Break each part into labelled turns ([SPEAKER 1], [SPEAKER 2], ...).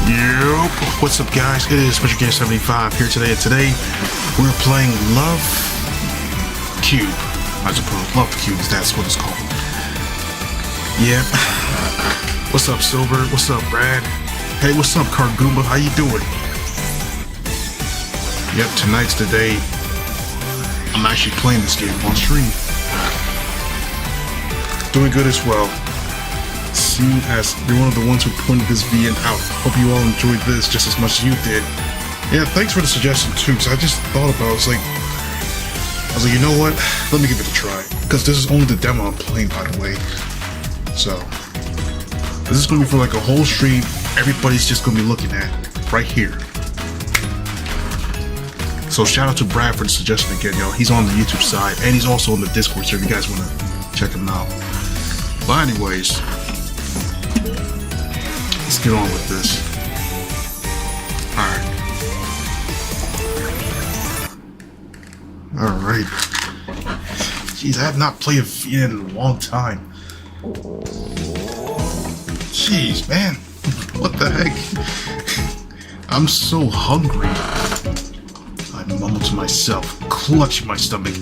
[SPEAKER 1] Yup. What's up, guys? It is Special Game 75 here today, and today we're playing LOVE³. I suppose LOVE³, that's what it's called. Yep. What's up, Silver? What's up, Brad? Hey, what's up, Cargoomba? How you doing? Yep, tonight's the day I'm actually playing this game on stream. Doing good as well. Seeing as you're one of the ones who pointed this VN out. Hope you all enjoyed this just as much as you did. Yeah, thanks for the suggestion too, because I just thought about it. I was like, you know what? Let me give it a try. Because this is only the demo I'm playing, by the way. So, this is going to be for like a whole stream. Everybody's just going to be looking at right here. So shout out to Brad for the suggestion again, y'all. He's on the YouTube side, and he's also on the Discord, so if you guys want to check him out. But anyways, let's get on with this. Alright. Jeez, I have not played a VN in a long time. Jeez, man. What the heck? I'm so hungry. I mumble to myself, clutching my stomach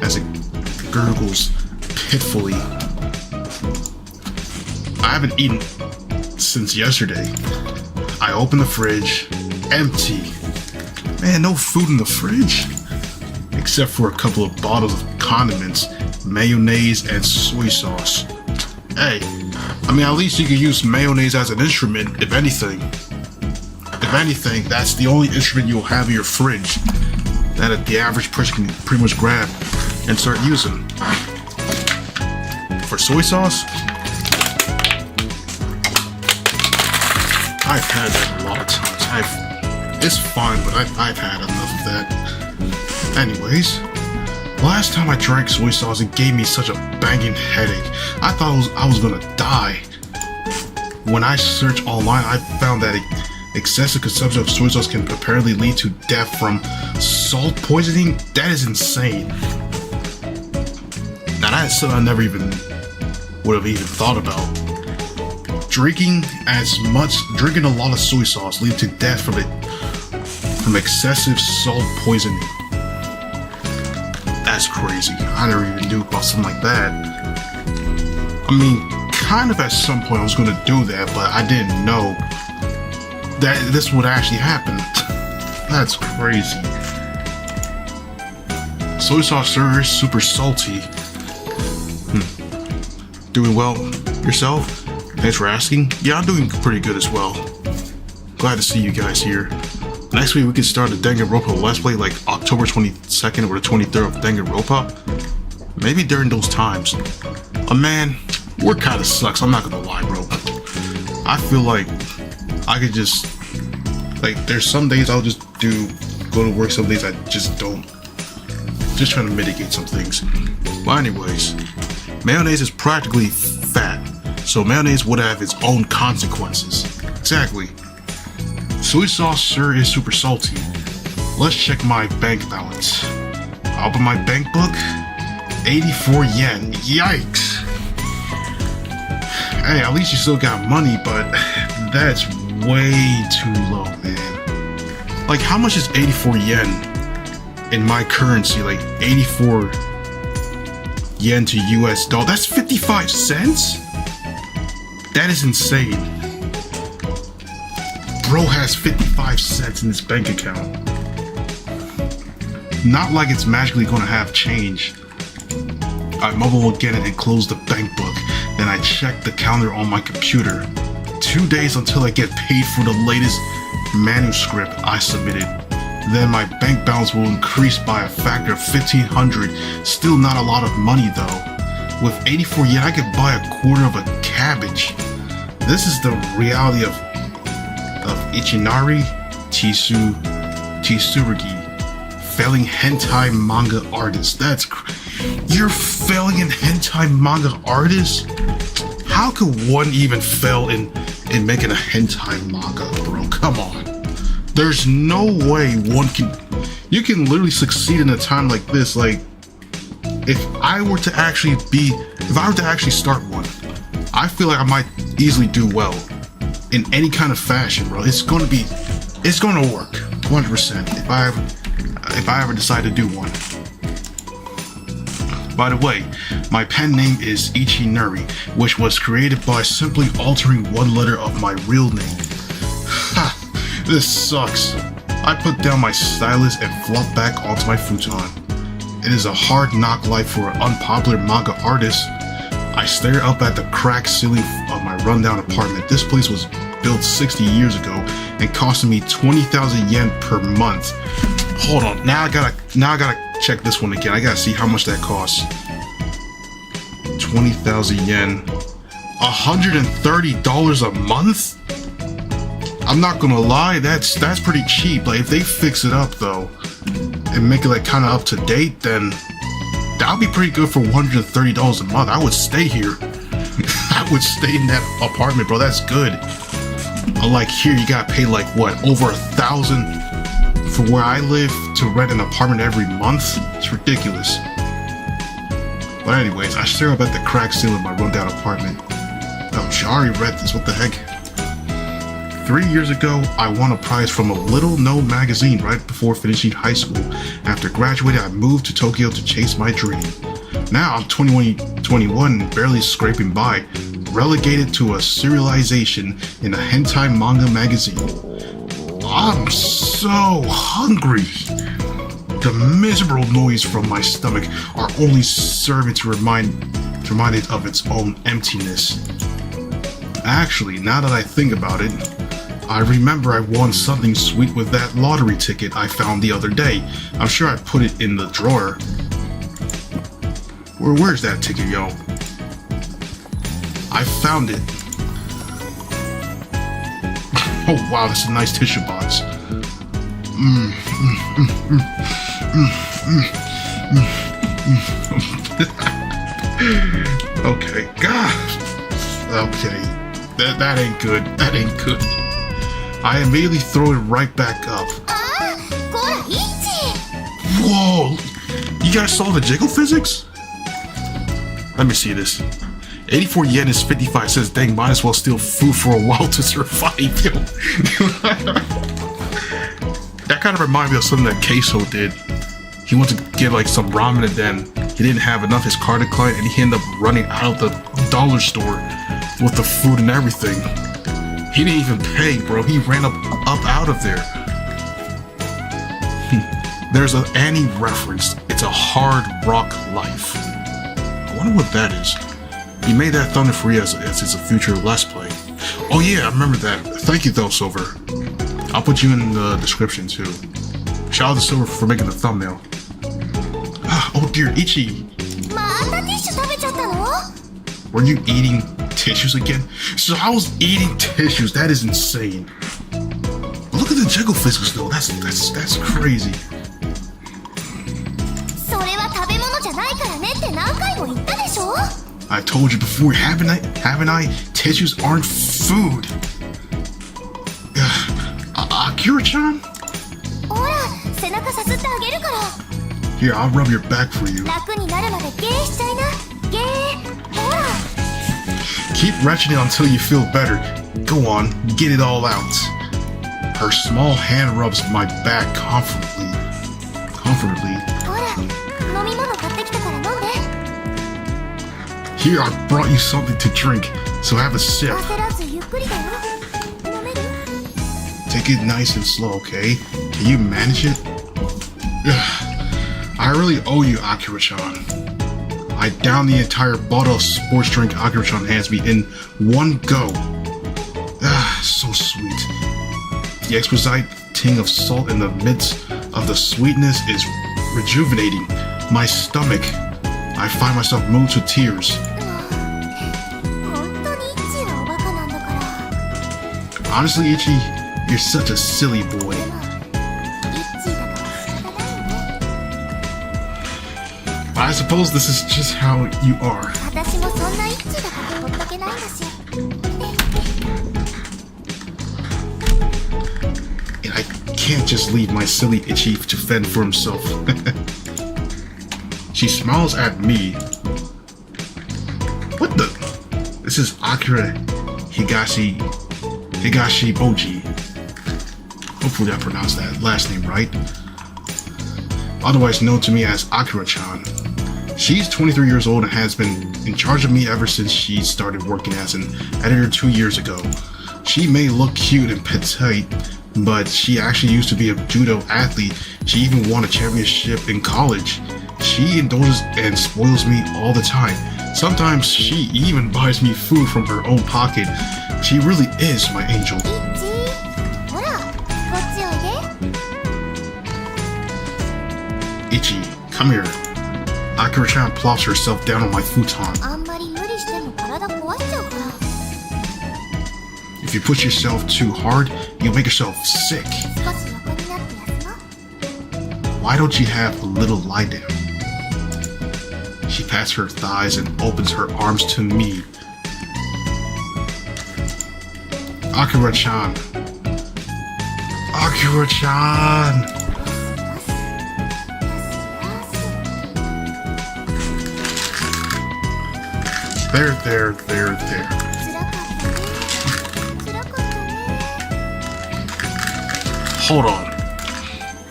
[SPEAKER 1] as it gurgles pitifully. I haven't eaten since yesterday. I open the fridge, empty. Man, no food in the fridge. Except for a couple of bottles of condiments, mayonnaise, and soy sauce. Hey, I mean, at least you can use mayonnaise as an instrument, if anything. If anything, that's the only instrument you'll have in your fridge that the average person can pretty much grab and start using. For soy sauce, I've had that a lot of times. It's fine, but I've had enough of that. Anyways, last time I drank soy sauce, it gave me such a banging headache. I thought I was gonna die. When I searched online, I found that excessive consumption of soy sauce can apparently lead to death from salt poisoning. That is insane. Now that's something I never even would have even thought about. Drinking a lot of soy sauce leads to death from excessive salt poisoning. That's crazy. I never even knew about something like that. I mean, kind of at some point I was gonna do that, but I didn't know that this would actually happen. That's crazy. Soy sauce sir is super salty. Doing well yourself? Thanks for asking. Yeah, I'm doing pretty good as well. Glad to see you guys here. Next week we can start the Danganronpa Let's Play, like October 22nd or the 23rd of Danganronpa. Maybe during those times. Man, work kinda sucks, I'm not gonna lie, bro. I feel like I could just, there's some days I'll just go to work, some days I just don't. Just trying to mitigate some things. But anyways, mayonnaise is practically fat, so mayonnaise would have its own consequences. Exactly. Soy sauce sir is super salty. Let's check my bank balance. I'll open my bank book. 84 yen. Yikes. Hey, at least you still got money, but that's way too low, man. Like, how much is 84 yen in my currency? Like, 84 yen to US dollar. That's 55 cents? That is insane. Bro has 55 cents in his bank account. Not like it's magically gonna have change. I mumble again and close the bank book. Then I check the calendar on my computer. 2 days until I get paid for the latest manuscript I submitted. Then my bank balance will increase by a factor of 1,500. Still not a lot of money though. With 84 yen, I could buy a quarter of a cabbage. This is the reality of Ichinari Tsurugi, failing hentai manga artist. You're failing an hentai manga artist? How could one even fail in making a hentai manga, bro? Come on. There's no way you can literally succeed in a time like this. Like, if I were to actually start one, I feel like I might easily do well. in any kind of fashion, bro. It's gonna work 100% if I ever decide to do one. By the way, my pen name is Ichinuri, which was created by simply altering one letter of my real name. Ha! This sucks. I put down my stylus and flop back onto my futon. It is a hard knock life for an unpopular manga artist. I stare up at the cracked ceiling of my rundown apartment. This place was built 60 years ago and costing me 20,000 yen per month. Hold on, now I gotta check this one again. I gotta see how much that costs. 20,000 yen. $130 a month? I'm not gonna lie, that's pretty cheap. Like, if they fix it up though and make it like kind of up to date, then that would be pretty good for $130 a month. I would stay here. I would stay in that apartment, bro. That's good. Unlike here, you gotta pay like what, over $1,000 for where I live to rent an apartment every month? It's ridiculous. But anyways, I stare up at the cracked ceiling of my rundown apartment. Oh, I already read this. What the heck? 3 years ago, I won a prize from a little-known magazine right before finishing high school. After graduating, I moved to Tokyo to chase my dream. Now I'm 21, barely scraping by, relegated to a serialization in a hentai manga magazine. I'm so hungry. The miserable noise from my stomach are only serving to remind it of its own emptiness. Actually, now that I think about it, I remember I won something sweet with that lottery ticket I found the other day. I'm sure I put it in the drawer. Where's that ticket, yo? I found it. Oh wow, that's a nice tissue box. Okay, God. Okay, that ain't good. That ain't good. I immediately throw it right back up. Whoa! You guys saw the jiggle physics? Let me see this. 84 yen is 55 cents. Dang, might as well steal food for a while to survive. Yo. That kind of reminded me of something that Queso did. He went to get like some ramen and then he didn't have enough. His car declined and he ended up running out of the dollar store with the food and everything. He didn't even pay, bro. He ran up out of there. There's an Annie reference. It's a hard rock life. I wonder what that is. He made that thunder free as it's a future Let's Play. Oh yeah, I remember that. Thank you though, Silver. I'll put you in the description too. Shout out to Silver for making the thumbnail. Oh dear, Ichi. Were you eating tissues again? So I was eating tissues. That is insane. Look at the jiggle physics though. That's crazy. I told you before, haven't I? Tissues aren't food. Akira-chan? Here, I'll rub your back for you. Keep retching it until you feel better. Go on, get it all out. Her small hand rubs my back comfortably. Here, I brought you something to drink, so have a sip. Take it nice and slow, okay? Can you manage it? I really owe you, Akira-chan. I downed the entire bottle of sports drink Akira-chan hands me in one go. So sweet. The exquisite ting of salt in the midst of the sweetness is rejuvenating. My stomach. I find myself moved to tears. Honestly, Ichi, you're such a silly boy. I suppose this is just how you are. And I can't just leave my silly Ichi to fend for himself. She smiles at me. What the? This is Akira Higashi Higashi Oji. Hopefully I pronounced that last name right. Otherwise known to me as Akira-chan. She's 23 years old and has been in charge of me ever since she started working as an editor 2 years ago. She may look cute and petite, but she actually used to be a judo athlete. She even won a championship in college. She indulges and spoils me all the time. Sometimes she even buys me food from her own pocket. She really is my angel. Ichi, come here. Akira-chan plops herself down on my futon. If you push yourself too hard, you'll make yourself sick. Why don't you have a little lie down? She pats her thighs and opens her arms to me. Akira-chan. Akira-chan! There. Hold on.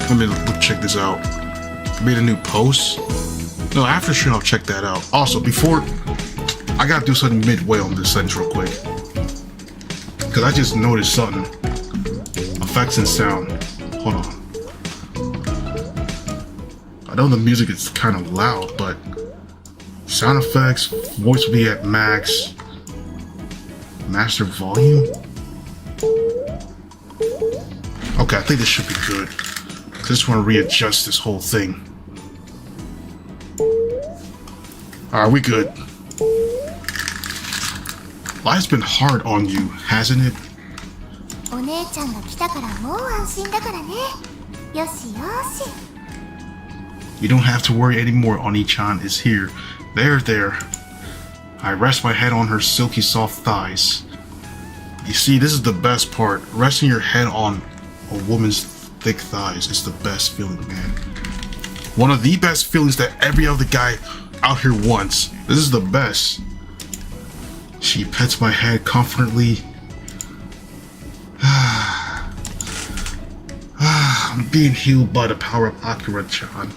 [SPEAKER 1] Let me check this out. I made a new post. No, after stream I'll check that out. Also, before, I gotta do something midway on this sentence real quick. Cause I just noticed something. Effects and sound. Hold on. I know the music is kind of loud, but sound effects, voice will be at max. Master volume? Okay, I think this should be good. I just want to readjust this whole thing. Alright, we good. Life's been hard on you, hasn't it? You don't have to worry anymore, Oni-chan is here. There. I rest my head on her silky soft thighs. You see, this is the best part. Resting your head on a woman's thick thighs is the best feeling, man. One of the best feelings that every other guy out here wants. This is the best. She pets my head confidently. I'm being healed by the power of Akira-chan.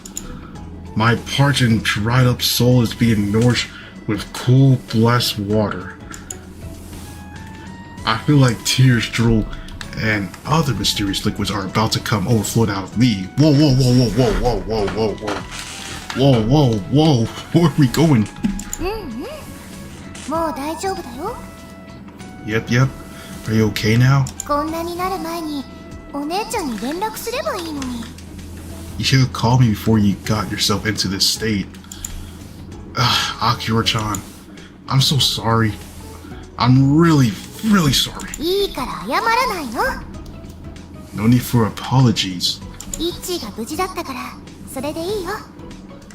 [SPEAKER 1] My parched and dried up soul is being nourished with cool, blessed water. I feel like tears, drool, and other mysterious liquids are about to come overflowing out of me. Whoa. Where are we going? Yep. Are you okay now? You should have called me before you got yourself into this state. Akira-chan, I'm so sorry. I'm really sorry. No need for apologies.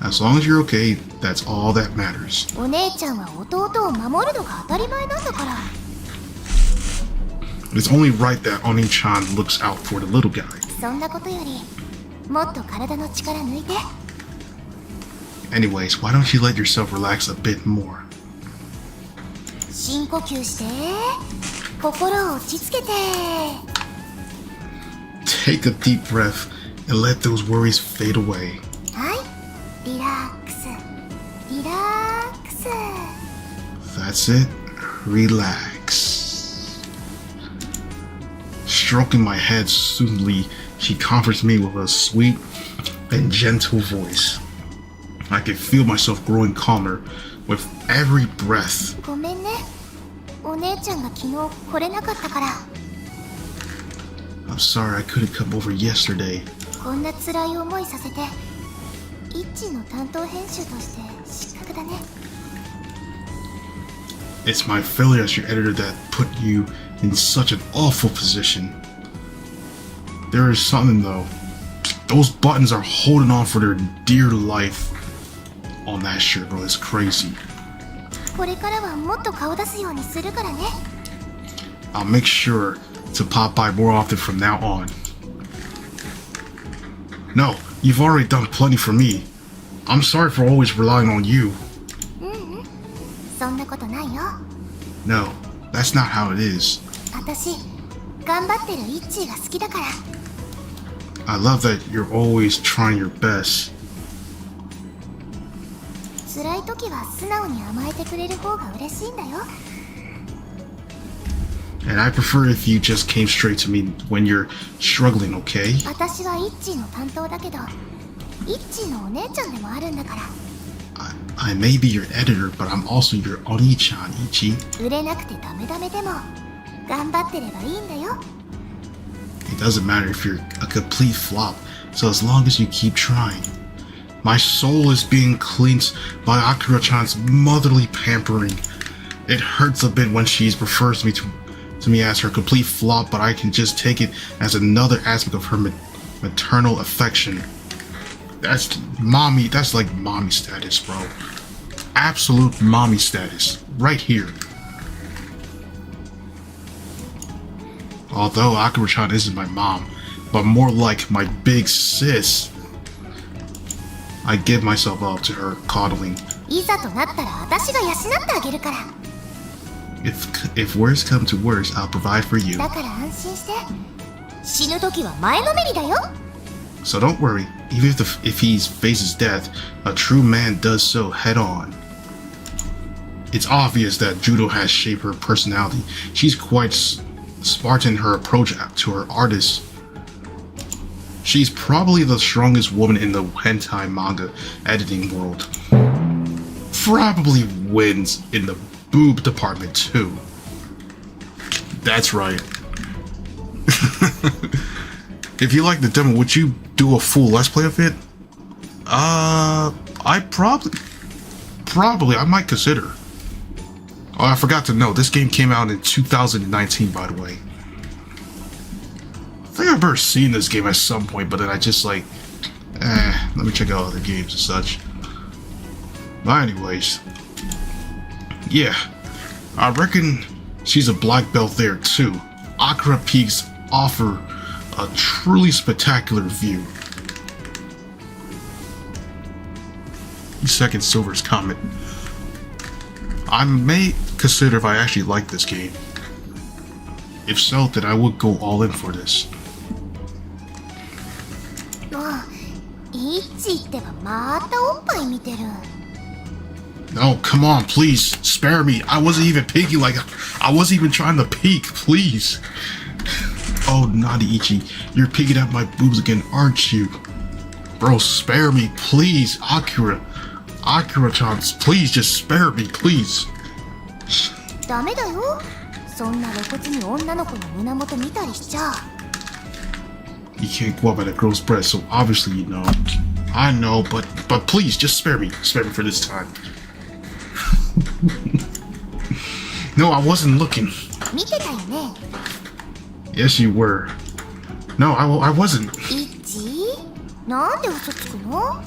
[SPEAKER 1] As long as you're okay, that's all that matters. It's only right that Oni-chan looks out for the little guy. Anyways, why don't you let yourself relax a bit more? Take a deep breath and let those worries fade away. That's it. Relax. Stroking my head soothingly, she comforts me with a sweet and gentle voice. I can feel myself growing calmer with every breath. I'm sorry I couldn't come over yesterday. It's my failure as your editor that put you in such an awful position. There is something though. Those buttons are holding on for their dear life on that shirt, bro. It's crazy. I'll make sure to pop by more often from now on. No, you've already done plenty for me. I'm sorry for always relying on you. No, that's not how it is.
[SPEAKER 2] 頑張ってるイッチーが好きだから。
[SPEAKER 1] I love that you're always trying your best.
[SPEAKER 2] 辛い時は素直に甘えてくれる方が嬉しいんだよ。
[SPEAKER 1] And I prefer if you just came straight to me when you're struggling, okay?
[SPEAKER 2] 私はイッチーの担当だけど、イッチーのお姉ちゃんでもあるんだから。
[SPEAKER 1] I may be your editor, but I'm also your Oni-chan, Ichi.
[SPEAKER 2] 売れなくてダメダメでも頑張ってればいいんだよ。
[SPEAKER 1] It doesn't matter if you're a complete flop, so as long as you keep trying. My soul is being cleansed by Akira-chan's motherly pampering. It hurts a bit when she refers to me as her complete flop, but I can just take it as another aspect of her maternal affection. That's mommy, that's like mommy status, bro. Absolute mommy status, right here. Although Akira-chan isn't my mom, but more like my big sis. I give myself up to her coddling.
[SPEAKER 2] いざとなったら私が養ってあげるから。
[SPEAKER 1] If worse come to worse, I'll provide for you.
[SPEAKER 2] だから安心して。死ぬ時は前のめりだよ。
[SPEAKER 1] So don't worry, even if he faces death, a true man does so head on. It's obvious that judo has shaped her personality. She's quite smart in her approach to her artists. She's probably the strongest woman in the hentai manga editing world. Probably wins in the boob department too. That's right. If you like the demo, would you do a full let's play of it? I might consider. Oh, I forgot to note, this game came out in 2019, by the way. I think I've ever seen this game at some point, but then I just like, let me check out other games and such. But anyways, yeah, I reckon she's a black belt there too. Akira Peaks offer a truly spectacular view. Second Silver's comment. I may consider if I actually like this game. If so, then I would go all in for this.
[SPEAKER 2] もうイッチーってばまたおっぱい見てる。
[SPEAKER 1] No, come on, please spare me. I wasn't even peeking, like I wasn't even trying to peek, please. Oh, naughty Ichi, you're peeking at my boobs again, aren't you? Bro, spare me, please. Akira-chan, please just spare me, please.
[SPEAKER 2] ダメだよ。そんな露骨に女の子の胸元見たりしちゃ。
[SPEAKER 1] You can't go up at a girl's breast, so obviously you know. I know, but please just spare me. Spare me for this time. No, I wasn't looking.
[SPEAKER 2] 見てたよね。
[SPEAKER 1] Yes, you were. No, I wasn't.
[SPEAKER 2] イッチー、なんで嘘つくの？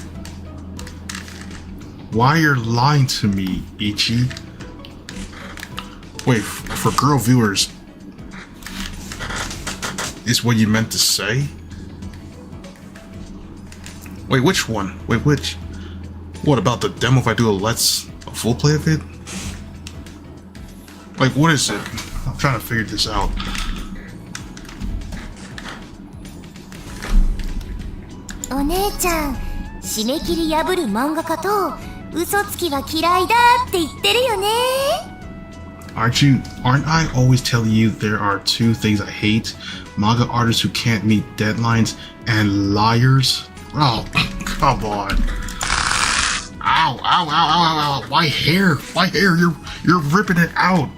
[SPEAKER 1] Why you're lying to me, Ichi? Wait, for girl viewers, is what you meant to say? Wait, which one? Wait, which? What about the demo if I do a full play of it? Like, what is it? I'm trying to figure this out.
[SPEAKER 2] お姉ちゃん、締め切り破る漫画家と嘘つきは嫌いだって言ってるよね。
[SPEAKER 1] Aren't I always telling you there are two things I hate? Manga artists who can't meet deadlines and liars? Oh, come on. Ow, ow, ow, ow, ow, my hair, you're ripping it out.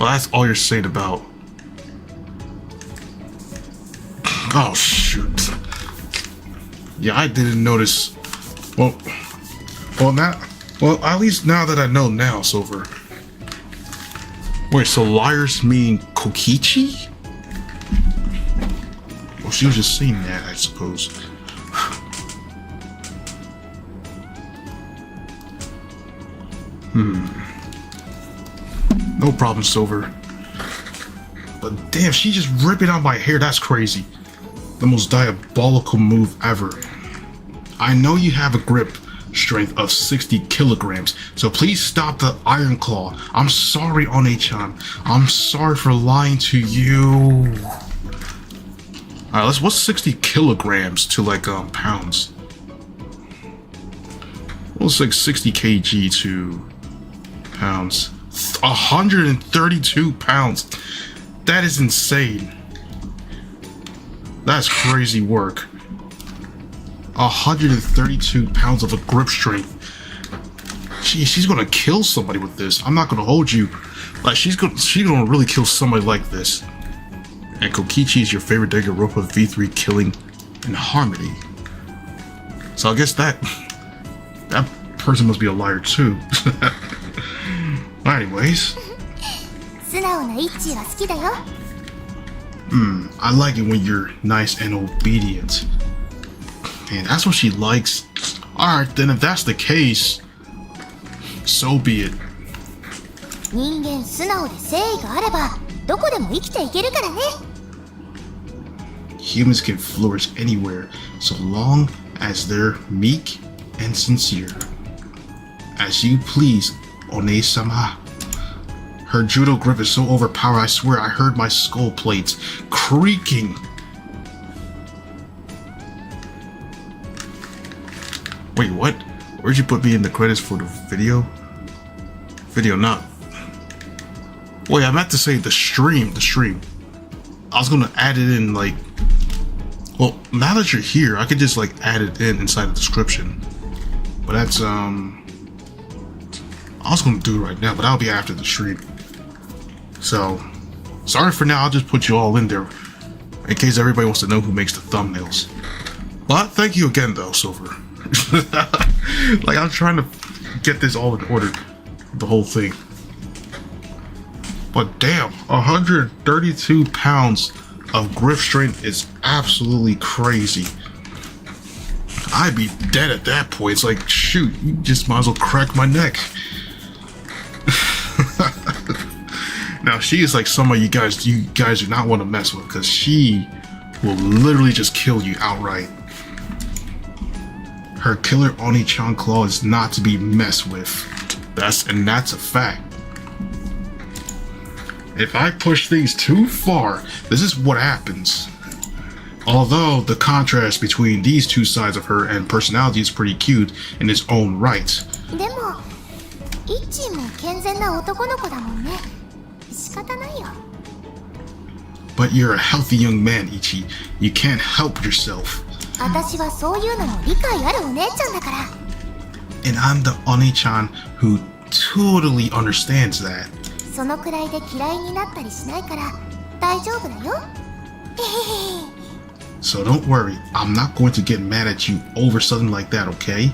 [SPEAKER 1] Well, that's all you're saying about. Oh, shoot. Yeah, I didn't notice. Well, at least now that I know now, Silver. Wait, so liars mean Kokichi? Well, she was just saying that, I suppose. No problem, Silver. But damn, she just ripping out my hair, that's crazy. The most diabolical move ever. I know you have a grip, strength of 60 kilograms. So please stop the Iron Claw. I'm sorry, One-chan. I'm sorry for lying to you. Alright, what's 60 kilograms to like pounds? What's like 60 kg to pounds? 132 pounds. That is insane. That's crazy work. 132 pounds of a grip strength. She's gonna kill somebody with this. I'm not gonna hold you. Like she's gonna really kill somebody like this. And Kokichi is your favorite Danganronpa V3 killing in harmony. So I guess that person must be a liar too. Anyways. I like it when you're nice and obedient. And that's what she likes. Alright, then if that's the case, so be it. Humans can flourish anywhere so long as they're meek and sincere. As you please, One-sama. Her judo grip is so overpowered, I swear I heard my skull plates creaking. Wait, what? Where'd you put me in the credits for the video? Video, not. Wait, I meant to say the stream. I was gonna add it in, like. Well, now that you're here, I could just like add it in inside the description. But that's I was gonna do it right now, but that'll be after the stream. So, sorry for now. I'll just put you all in there in case everybody wants to know who makes the thumbnails. But thank you again, though, Silver. Like I'm trying to get this all in order, the whole thing. But damn, 132 pounds of grip strength is absolutely crazy. I'd be dead at that point. It's like, shoot, you just might as well crack my neck. Now she is like somebody you guys do not want to mess with, because she will literally just kill you outright. Her killer Oni-chan claw is not to be messed with. That's a fact. If I push things too far, this is what happens. Although the contrast between these two sides of her and personality is pretty cute in its own right. But you're a healthy young man, Ichi. You can't help yourself. And I'm the Oni-chan who totally understands that. So don't worry, I'm not going to get mad at you over something like that, okay?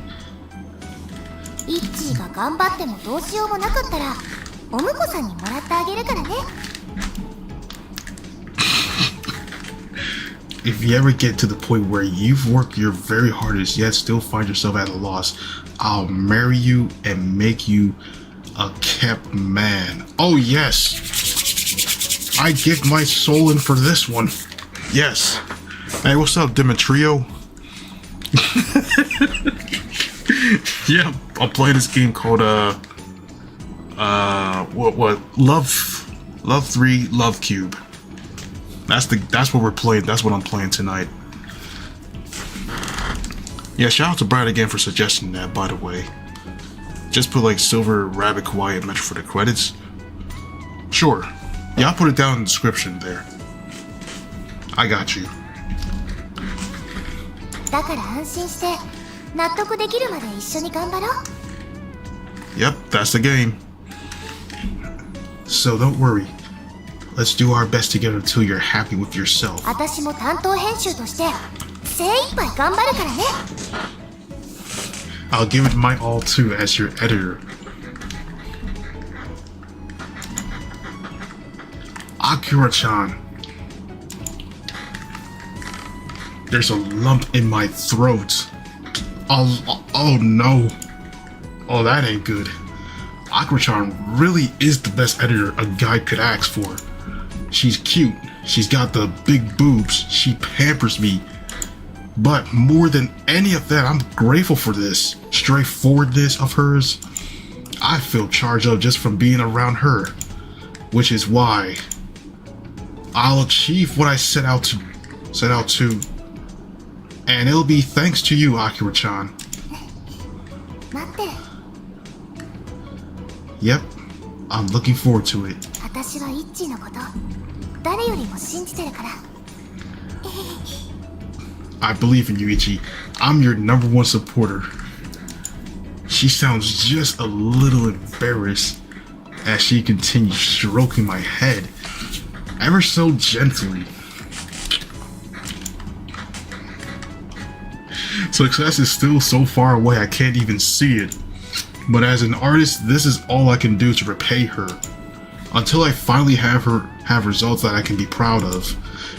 [SPEAKER 1] If you ever get to the point where you've worked your very hardest yet still find yourself at a loss, I'll marry you and make you a kept man. Oh yes! I give my soul in for this one. Yes. Hey, what's up, Demetrio? Yeah, I'm playing this game called LOVE3 LOVE³. That's what we're playing. That's what I'm playing tonight. Yeah, shout out to Brad again for suggesting that, by the way. Just put like Silver Rabbit Kawaii Metro for the credits. Sure. Yeah, I'll put it down in the description there. I got you. Yep, that's the game. So don't worry. Let's do our best together until you're happy with yourself. I'll give it my all too as your editor. Akira-chan. There's a lump in my throat. Oh no. Oh, that ain't good. Akira-chan really is the best editor a guy could ask for. She's cute. She's got the big boobs. She pampers me. But more than any of that, I'm grateful for this straightforwardness of hers. I feel charged up just from being around her, which is why I'll achieve what I set out to, and it'll be thanks to you, Akira-chan.
[SPEAKER 2] 待って、
[SPEAKER 1] Yep, I'm looking forward to it.
[SPEAKER 2] 私はイッチーのこと誰よりも信じてるから。
[SPEAKER 1] I believe in you, Ichi. I'm your number one supporter. She sounds just a little embarrassed as she continues stroking my head, ever so gently. Success is still so far away I can't even see it. But as an artist, this is all I can do to repay her. Until I finally have results that I can be proud of.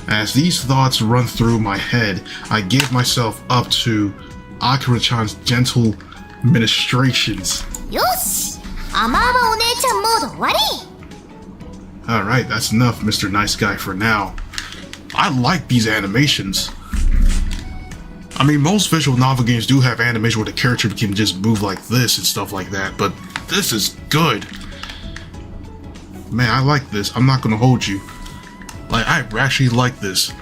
[SPEAKER 1] As these thoughts run through my head, I give myself up to Akira-chan's gentle ministrations.
[SPEAKER 2] よし、甘々お姉ちゃんモード終わり。
[SPEAKER 1] Alright, that's enough, Mr. Nice Guy, for now. I like these animations. I mean, most visual novel games do have animation where the character can just move like this and stuff like that, but this is good. Man, I like this. I'm not gonna hold you. Like, I actually like this.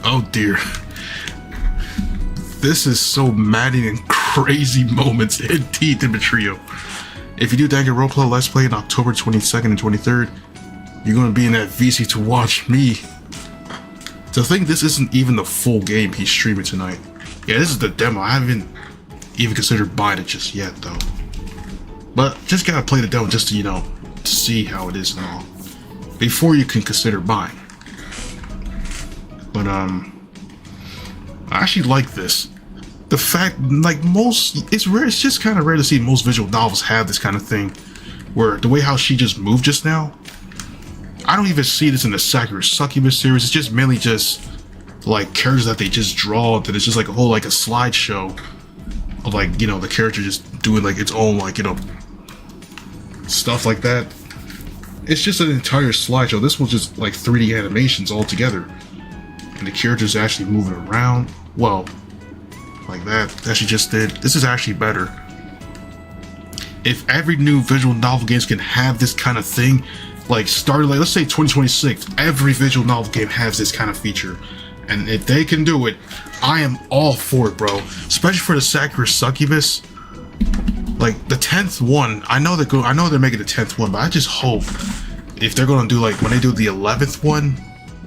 [SPEAKER 1] Oh dear. This is so maddening and crazy moments indeed, Dimitrio. If you do Danganronpa Let's Play on October 22nd and 23rd, you're gonna be in that VC to watch me. To think this isn't even the full game he's streaming tonight. Yeah, this is the demo. I haven't even considered buying it just yet, though. But just gotta play the demo just to, to see how it is and all, before you can consider buying. But I actually like this. The fact, like it's rare. It's just kind of rare to see most visual novels have this kind of thing, where the way how she just moved just now. I don't even see this in the Sakura Succubus series. It's just mainly just like characters that they just draw. That it's just like a whole a slideshow of the character just doing like its own stuff like that. It's just an entire slideshow. This was just like 3D animations all together, and the characters actually moving around. Well, like that she just did. This is actually better. If every new visual novel games can have this kind of thing, starting let's say 2026, every visual novel game has this kind of feature, and if they can do it, I am all for it, bro. Especially for the Sakura Succubus. Like the 10th one, I know they're making the 10th one, but I just hope if they're gonna do when they do the 11th one,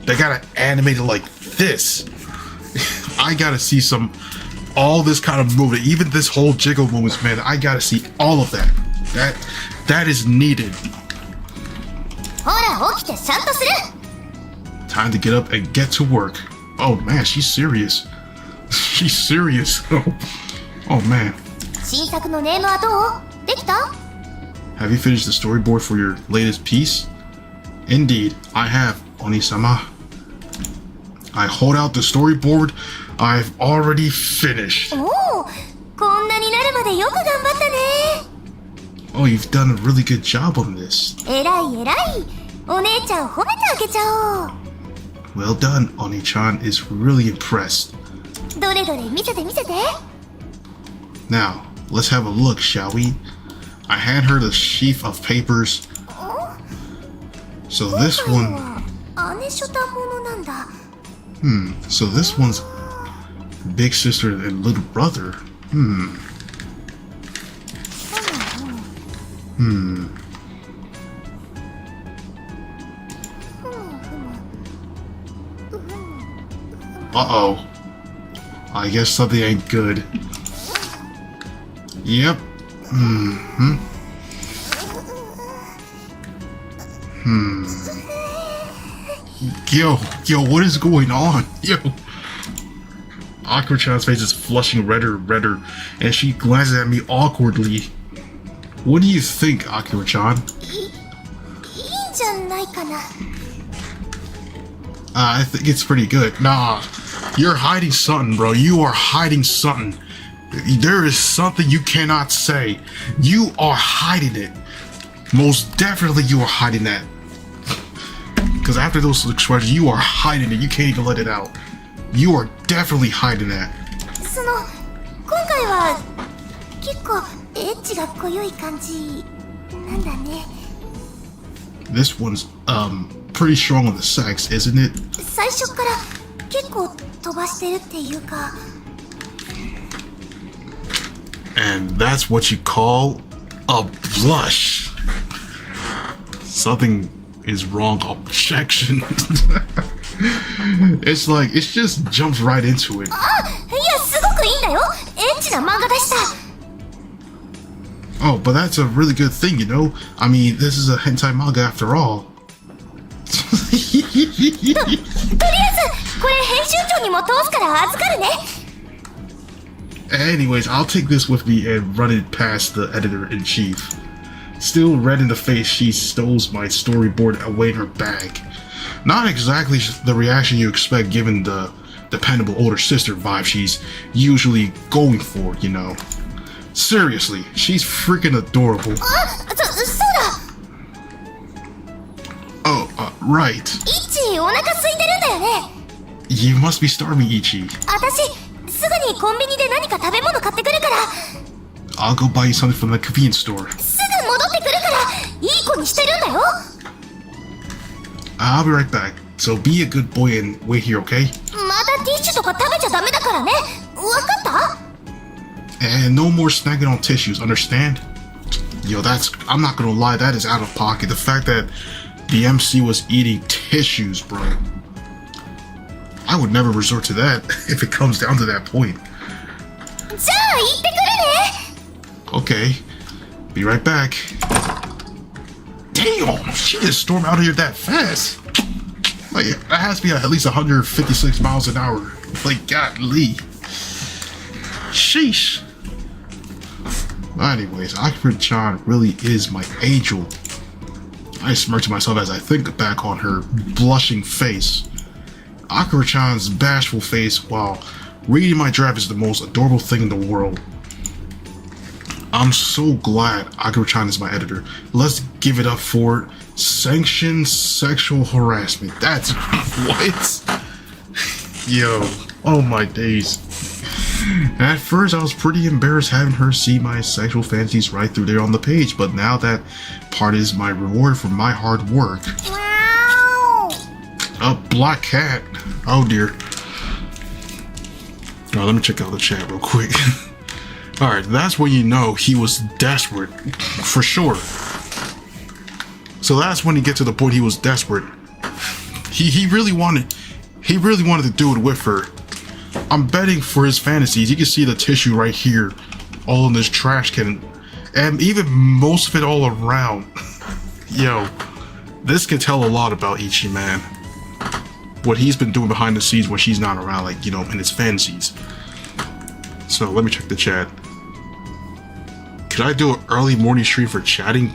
[SPEAKER 1] they gotta animate it like this. I gotta see all this kind of movement, even this whole jiggle movements, man. I gotta see all of that. That is needed. Time to get up and get to work. Oh man, she's serious. She's serious. Oh man.
[SPEAKER 2] 新作のネームはどう？できた？
[SPEAKER 1] Have you finished the storyboard for your latest piece? Indeed, I have, Oni-sama. I hold out the storyboard. I've already finished.
[SPEAKER 2] おお、こんなになるまでよく頑張ったね。
[SPEAKER 1] Oh, you've done a really good job on this.
[SPEAKER 2] えらいえらい。お姉ちゃん褒めてあげちゃおう。
[SPEAKER 1] Well done, Oni-chan is really impressed.
[SPEAKER 2] どれどれ見せて見せて。
[SPEAKER 1] Now, let's have a look, shall we? I hand her the sheaf of papers. So this one...
[SPEAKER 2] 姉ショタものなんだ。
[SPEAKER 1] So this one's big sister and little brother. Uh-oh. I guess something ain't good. Yep. Yo, what is going on? Yo. Akira-chan's face is flushing redder and redder, and she glances at me awkwardly. What do you think, Akira-chan?
[SPEAKER 2] いいんじゃないかな。
[SPEAKER 1] I think it's pretty good. Nah, you're hiding something, bro. You are hiding something. There is something you cannot say. You are hiding it. Most definitely you are hiding that. Because after those expressions, you are hiding it. You can't even let it out. You are definitely hiding that.
[SPEAKER 2] その今回は結構エッチが濃ゆい感じなんだね。
[SPEAKER 1] This one's pretty strong on the sex, isn't it?
[SPEAKER 2] 最初から結構飛ばしてるっていうか。
[SPEAKER 1] And that's what you call a blush. Something is wrong. Objection. It's like it just jumps right into it.
[SPEAKER 2] あ、いやすごくいいんだよ。エッチな漫画だしさ。
[SPEAKER 1] Oh, but that's a really good thing, you know? I mean, this is a hentai manga after all.
[SPEAKER 2] とりあえずこれ編集長にも通すから預かるね。
[SPEAKER 1] Anyways, I'll take this with me and run it past the editor-in-chief. Still red in the face, she stows my storyboard away in her bag. Not exactly the reaction you expect given the dependable older sister vibe she's usually going for, you know. Seriously, she's freaking adorable.
[SPEAKER 2] そうだ。
[SPEAKER 1] Oh, right.
[SPEAKER 2] イッチお腹空いてるんだよね。
[SPEAKER 1] You must be starving, Ichi.
[SPEAKER 2] 私すぐにコンビニで何か食べ物買ってくるから。
[SPEAKER 1] I'll go buy you something from the convenience store.
[SPEAKER 2] すぐ戻ってくるからいい子にしてるんだよ。
[SPEAKER 1] I'll be right back. So be a good boy and wait here, okay?
[SPEAKER 2] またティッシュとか食べちゃダメだからね。わかった？
[SPEAKER 1] And no more snagging on tissues, understand? Yo, I'm not gonna lie, that is out of pocket. The fact that the MC was eating tissues, bro. I would never resort to that if it comes down to that point.
[SPEAKER 2] じゃあ行ってくるね。
[SPEAKER 1] Okay, be right back. Damn, she just stormed out of here that fast. Like, that has to be at least 156 miles an hour. Like, golly. Sheesh. Anyways, Akira-chan really is my angel. I smirk to myself as I think back on her blushing face. Akira-chan's bashful face while reading my draft is the most adorable thing in the world. I'm so glad Akira-chan is my editor. Let's give it up for sanctioned sexual harassment. That's what? Yo, oh my days. At first I was pretty embarrassed having her see my sexual fantasies right through there on the page, but now that part is my reward for my hard work.
[SPEAKER 2] Wow.
[SPEAKER 1] A black cat. Oh dear. Alright, let me check out the chat real quick. Alright, that's when you know he was desperate. For sure. So that's when he gets to the point he was desperate. He really wanted to do it with her. I'm betting for his fantasies. You can see the tissue right here, all in this trash can, and even most of it all around. Yo, this can tell a lot about Ichi, man. What he's been doing behind the scenes when she's not around, like, you know, in his fantasies. So let me check the chat. Could I do an early morning stream for chatting?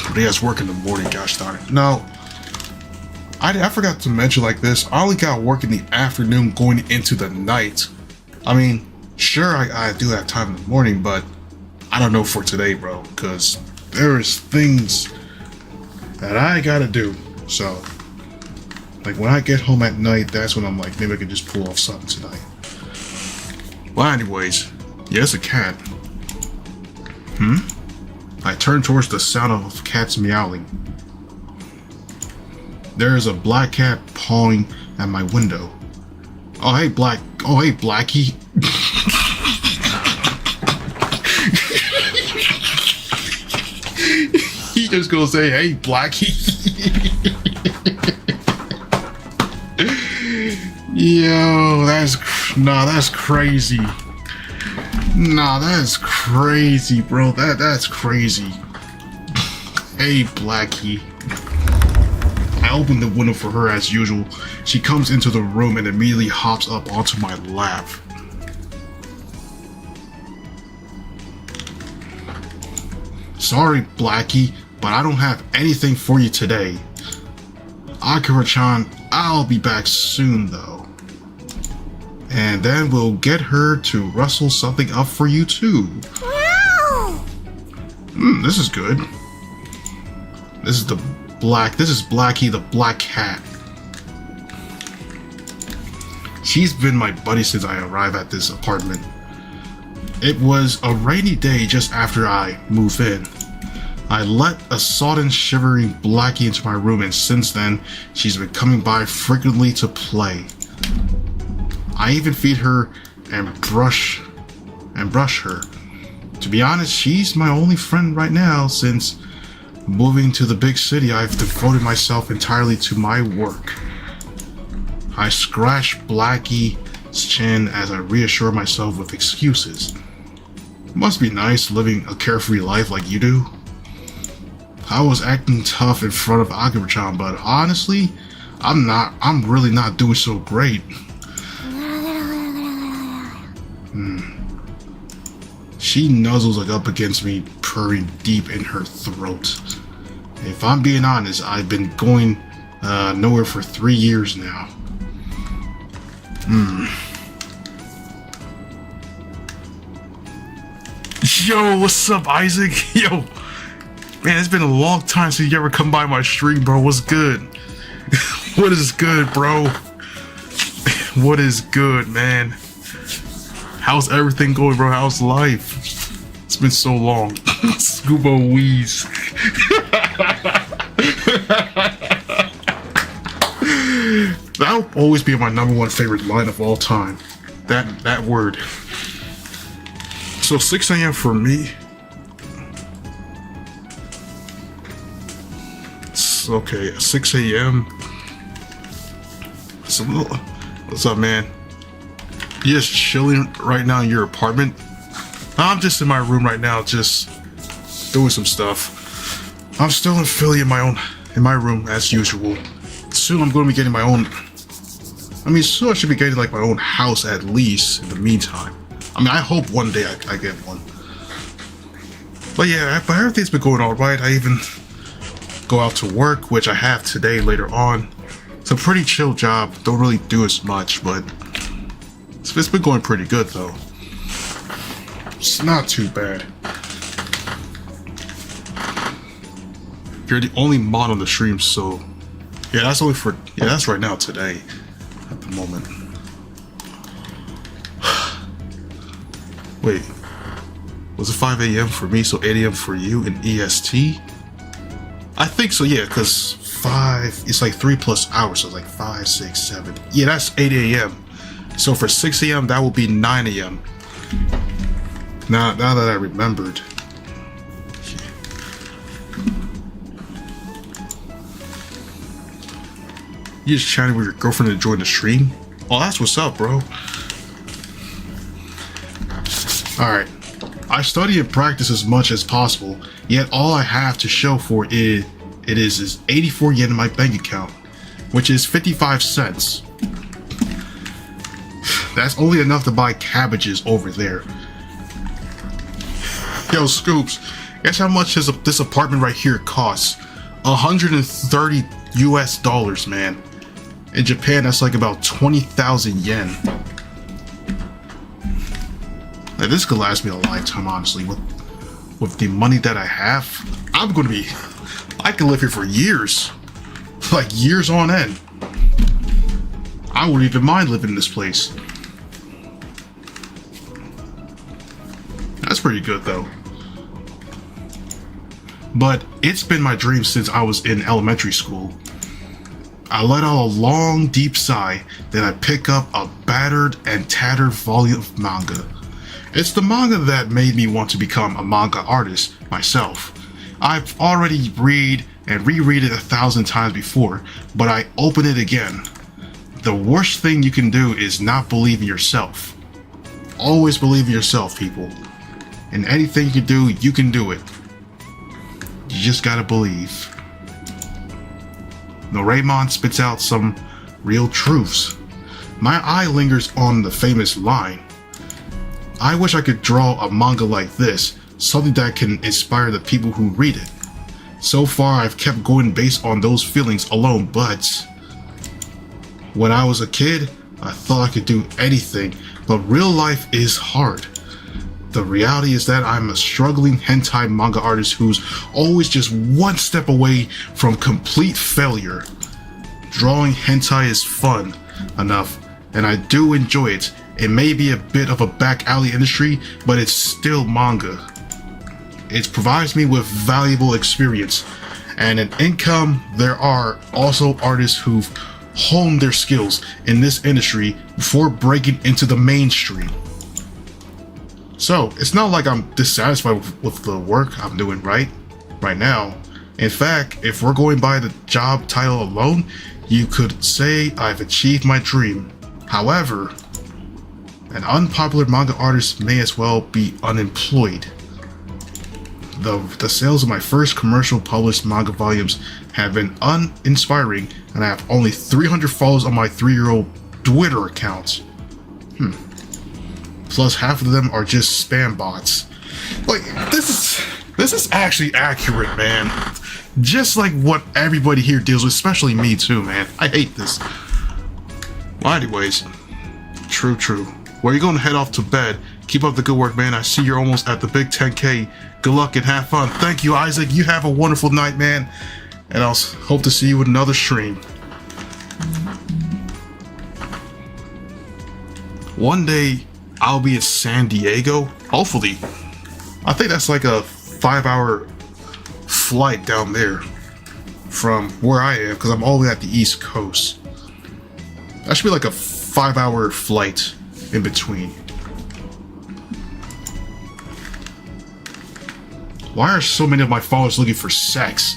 [SPEAKER 1] But he has work in the morning, gosh darn it. No. I forgot to mention like this. I only got work in the afternoon going into the night. I mean, sure, I do have time in the morning, but I don't know for today, bro, because there's things that I gotta do. So, like when I get home at night, that's when I'm like, maybe I can just pull off something tonight. Well, anyways, yeah, it's a cat. I turn towards the sound of cats meowing. There is a black cat pawing at my window. Oh hey Blackie. He just gonna say, hey Blackie. Yo, that's crazy. Nah, that's crazy, bro. That's crazy. Hey Blackie. I open the window for her as usual. She comes into the room and immediately hops up onto my lap. Sorry, Blackie, but I don't have anything for you today. Akira-chan, I'll be back soon though. And then we'll get her to rustle something up for you too.
[SPEAKER 2] Wow.
[SPEAKER 1] This is good. This is Blackie the black cat. She's been my buddy since I arrived at this apartment. It was a rainy day just after I moved in. I let a sudden shivering Blackie into my room, and since then, she's been coming by frequently to play. I even feed her and brush her. To be honest, she's my only friend right now. Since moving to the big city, I've devoted myself entirely to my work. I scratch Blackie's chin as I reassure myself with excuses. It must be nice living a carefree life like you do. I was acting tough in front of Akira-chan, but honestly, I'm really not doing so great. She nuzzles like up against me, purring deep in her throat. If I'm being honest, I've been going nowhere for 3 years now. Yo, what's up, Isaac? Yo, man, it's been a long time since you ever come by my stream, bro. What's good? What is good, bro? What is good, man? How's everything going, bro? How's life? It's been so long. Scuba Wheeze. That'll always be my #1 favorite line of all time. That word. So 6 a.m. for me. Okay, 6 a.m. What's up, man? You just chilling right now in your apartment? I'm just in my room right now, just doing some stuff. I'm still in Philly in my room as usual. Soon I'm going to be getting my own. Soon I should be getting like my own house at least. In the meantime, I hope one day I get one. But yeah, but everything's been going all right. I even go out to work, which I have today later on. It's a pretty chill job. Don't really do as much, but it's been going pretty good though. It's not too bad. You're the only mod on the stream, so yeah, that's right now today at the moment. Wait, was it 5 a.m. for me, so 8 a.m. for you in EST? I think so, yeah, because 5, it's like 3+ hours, so it's like 5, 6, 7. Yeah, that's 8 a.m. So for 6 a.m., that will be 9 a.m. Now that I remembered. You just chatting with your girlfriend to join the stream? Oh, that's what's up, bro. Alright. I study and practice as much as possible, yet all I have to show for it is 84 yen in my bank account, which is 55 cents. That's only enough to buy cabbages over there. Yo, Scoops, guess how much this apartment right here costs? $130 US, man. In Japan, that's like about 20,000 yen. Now, this could last me a lifetime, honestly. With the money that I have, I can live here for years. Like years on end. I wouldn't even mind living in this place. That's pretty good though. But it's been my dream since I was in elementary school. I let out a long, deep sigh, then I pick up a battered and tattered volume of manga. It's the manga that made me want to become a manga artist myself. I've already read and reread it 1,000 times before, but I open it again. The worst thing you can do is not believe in yourself. Always believe in yourself, people. And anything you can do it. You just gotta believe. Doraemon spits out some real truths. My eye lingers on the famous line. I wish I could draw a manga like this, something that can inspire the people who read it. So far, I've kept going based on those feelings alone, but when I was a kid, I thought I could do anything, but real life is hard. The reality is that I'm a struggling hentai manga artist who's always just one step away from complete failure. Drawing hentai is fun enough, and I do enjoy it. It may be a bit of a back alley industry, but it's still manga. It provides me with valuable experience and an income. There are also artists who've honed their skills in this industry before breaking into the mainstream. So it's not like I'm dissatisfied with the work I'm doing right now. In fact, if we're going by the job title alone, you could say I've achieved my dream. However, an unpopular manga artist may as well be unemployed. The sales of my first commercial published manga volumes have been uninspiring, and I have only 300 followers on my 3-year-old Twitter account. Plus half of them are just spam bots. Like, this is actually accurate, man. Just like what everybody here deals with, especially me too, man. I hate this. Well, anyways, true. Well, you're gonna head off to bed. Keep up the good work, man. I see you're almost at the big 10K. Good luck and have fun. Thank you, Isaac. You have a wonderful night, man. And I'll hope to see you with another stream. One day, I'll be in San Diego. Hopefully. I think that's like a 5-hour flight down there from where I am, because I'm all the way at the East Coast. That should be like a 5-hour flight in between. Why are so many of my followers looking for sex?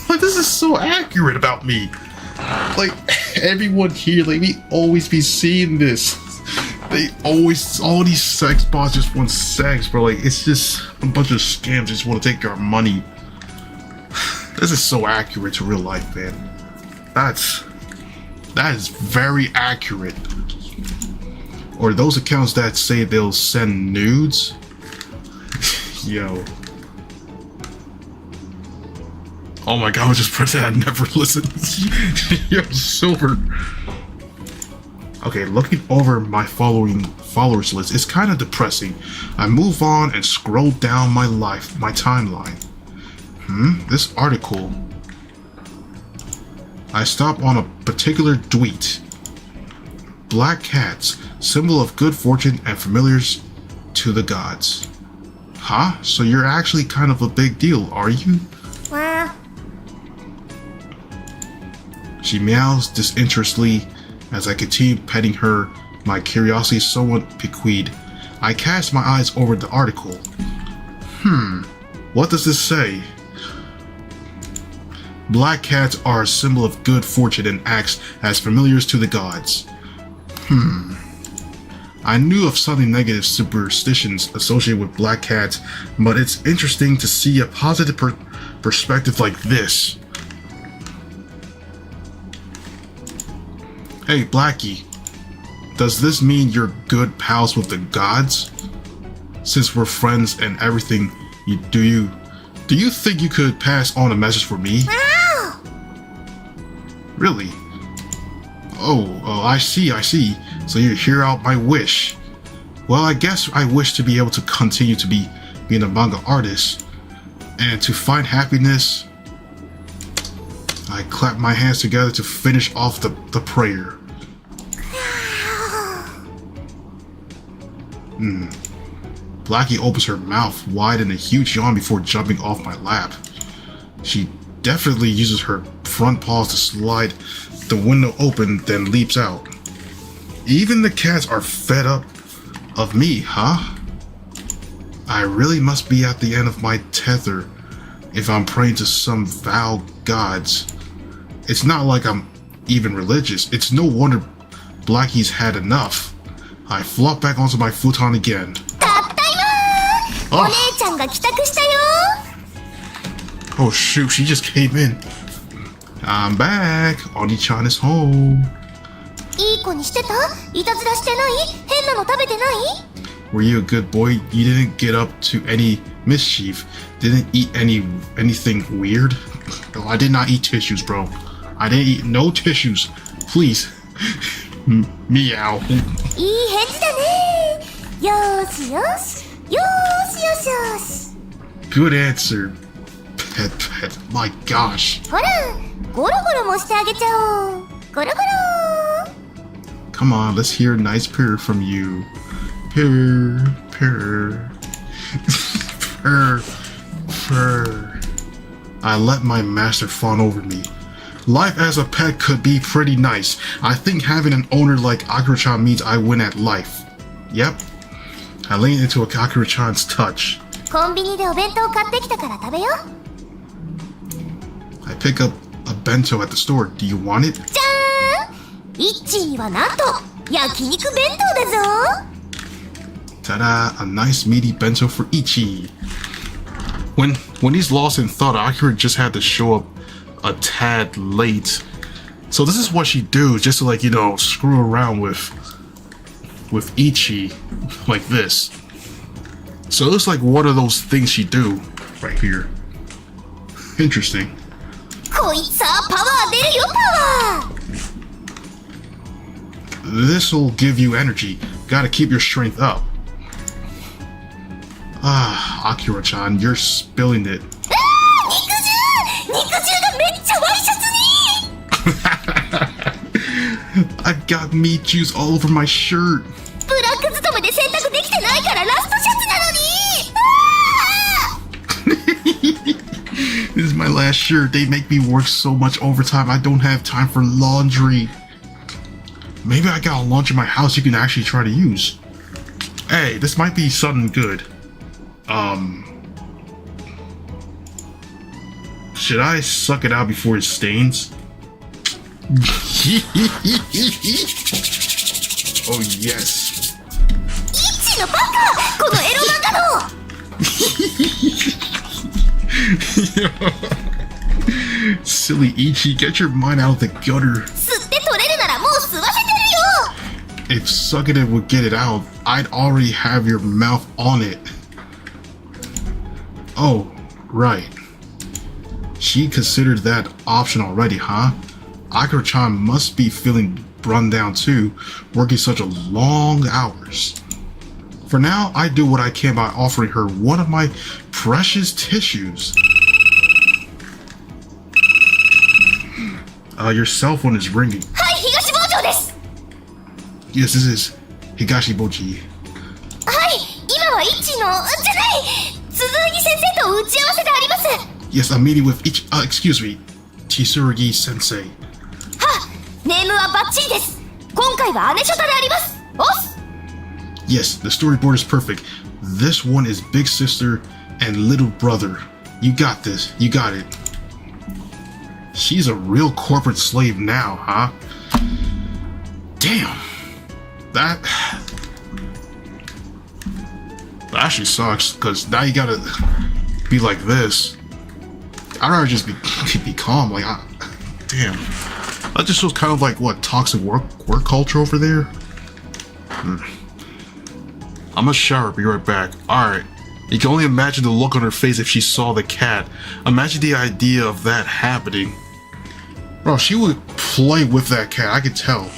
[SPEAKER 1] Like, this is so accurate about me. Like, everyone here, like, we always be seeing this. They always, all these sex bots just want sex, bro. Like, it's just a bunch of scams. Just want to take your money. This is so accurate to real life, man. That is very accurate. Or those accounts that say they'll send nudes. Yo. Oh my god, I just pressed that. I never listened. Yo, Silver. Okay, looking over my followers list, it's kind of depressing. I move on and scroll down my timeline. This article. I stop on a particular tweet. Black cats, symbol of good fortune and familiars to the gods. Huh? So you're actually kind of a big deal, are you?
[SPEAKER 2] Well.
[SPEAKER 1] She meows disinterestedly as I continue petting her, my curiosity somewhat piqued. I cast my eyes over the article. What does this say? Black cats are a symbol of good fortune and acts as familiars to the gods. I knew of something negative superstitions associated with black cats, but it's interesting to see a positive perspective like this. Hey, Blackie, does this mean you're good pals with the gods? Since we're friends and everything, do you think you could pass on a message for me?
[SPEAKER 2] Ow!
[SPEAKER 1] Really? Oh, I see. So you hear out my wish. Well, I guess I wish to be able to continue to being a manga artist and to find happiness. I clap my hands together to finish off the prayer. Blackie opens her mouth wide in a huge yawn before jumping off my lap. She definitely uses her front paws to slide the window open, then leaps out. Even the cats are fed up of me, huh? I really must be at the end of my tether if I'm praying to some vile gods. It's not like I'm even religious. It's no wonder Blackie's had enough. I flop back onto my futon again. Oh shoot, she just came in. I'm back. Oni-chan is home. Were you a good boy? You didn't get up to any mischief. Didn't eat anything weird? Oh, I did not eat tissues, bro. I didn't eat no tissues. Please. Meow. Good answer. Pet. My gosh. Come on, let's hear a nice purr from you. Purr, purr. Purr, purr. I let my master fawn over me. Life as a pet could be pretty nice. I think having an owner like Akira-chan means I win at life. Yep. I lean into Akira-chan's touch.
[SPEAKER 2] コンビニでお弁当買ってきたから食べよ。
[SPEAKER 1] I pick up a bento at the store. Do you want it?
[SPEAKER 2] じゃーん。イッチーにはなんと焼肉弁当だぞ。
[SPEAKER 1] Ta-da! A nice meaty bento for Ichi. When he's lost in thought, Akira just had to show up a tad late. So this is what she do, just to like, you know, screw around with Ichi like this. So it looks like one of those things she do right here. Interesting.
[SPEAKER 2] こいつはパワー出るよパワー。
[SPEAKER 1] This'll give you energy. Gotta keep your strength up. Ah, Akira-chan, you're spilling it.
[SPEAKER 2] 肉汁がめっちゃワイシャツに。
[SPEAKER 1] I got meat juice all over my shirt.
[SPEAKER 2] ブラック勤めで洗濯できてないからラストシャツなのに。
[SPEAKER 1] This is my last shirt. They make me work so much overtime. I don't have time for laundry. Maybe I got a laundry in my house you can actually try to use. Hey, this might be something good. Should I suck it out before it stains? Oh yes.
[SPEAKER 2] イッチのバカ、このエロ漫画の。
[SPEAKER 1] Silly Ichi, get your mind out of the gutter.
[SPEAKER 2] 吸って取れるならもう吸わせてるよ。
[SPEAKER 1] If sucking it would get it out, I'd already have your mouth on it. Oh, right. She considered that option already, huh? Akira-chan must be feeling run down too, working such a long hours. For now, I do what I can by offering her one of my precious tissues. Your cell phone is ringing.
[SPEAKER 2] はい、東坊長です。
[SPEAKER 1] Yes, this is Higashibochi.
[SPEAKER 2] はい、今はイッチの、じゃない、鈴木先生と打ち合わせがあります。
[SPEAKER 1] Yes, I'm meeting with excuse me, Tsurugi Sensei.
[SPEAKER 2] は、ネームはバッチリです。今回は姉書タであります。オス。
[SPEAKER 1] Yes, the storyboard is perfect. This one is big sister and little brother. You got this. You got it. She's a real corporate slave now, huh? Damn. That actually sucks, because now you gotta be like this. I'd rather just be calm. Like, damn. That just shows kind of like what toxic work culture over there. I'm gonna shower. Be right back. All right. You can only imagine the look on her face if she saw the cat. Imagine the idea of that happening. Bro, she would play with that cat. I could tell.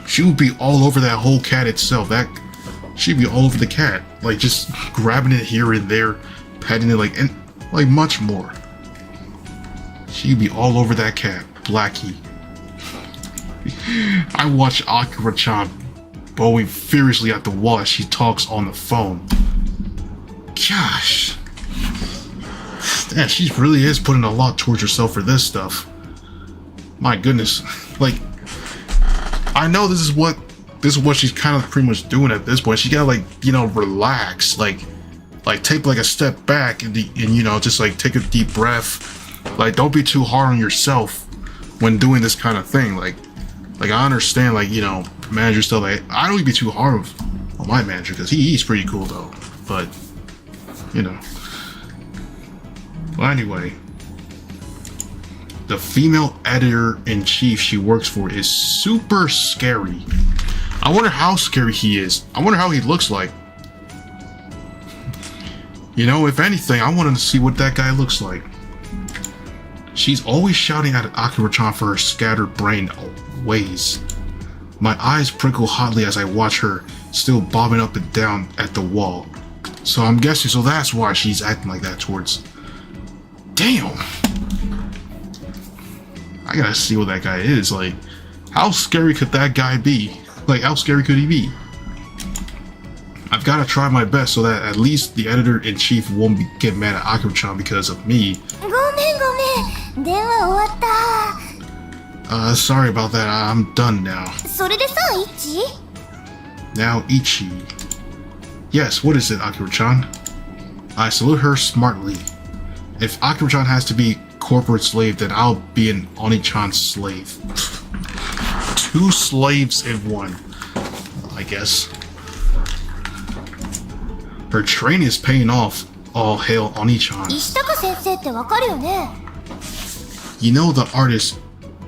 [SPEAKER 1] She would be all over that whole cat itself. She'd be all over the cat, like just grabbing it here and there, petting it, and much more. She'd be all over that cat, Blackie. I watch Akira-chan bowing furiously at the wall as she talks on the phone. Gosh, damn, she really is putting a lot towards herself for this stuff. My goodness, I know this is what she's kind of pretty much doing at this point. She gotta relax, take a step back and just take a deep breath. Don't be too hard on yourself when doing this kind of thing. I understand, manager stuff. I don't even be too hard on my manager because he's pretty cool though. But well, anyway, the female editor-in-chief she works for is super scary. I wonder how scary he is. I wonder how he looks like. If anything, I wanted to see what that guy looks like. She's always shouting at Akira-chan for her scattered brain ways. My eyes prickle hotly as I watch her, still bobbing up and down at the wall. So I'm guessing, so that's why she's acting like that towards... Damn! I gotta see what that guy is. How scary could that guy be? Like, how scary could he be? I've got to try my best so that at least the editor-in-chief won't get mad at Akira-chan because of me.
[SPEAKER 2] ごめんごめん、電話終わった。
[SPEAKER 1] Sorry about that. I'm done now.
[SPEAKER 2] それでさ、イッチ
[SPEAKER 1] Now, Ichi. Yes, what is it, Akira-chan? I salute her smartly. If Akira-chan has to be corporate slave, then I'll be an Oni-chan's slave. 2 slaves in 1, I guess. Her training is paying off. All hail Oni-chan.
[SPEAKER 2] 石高先生ってわかるよね。
[SPEAKER 1] You know the artist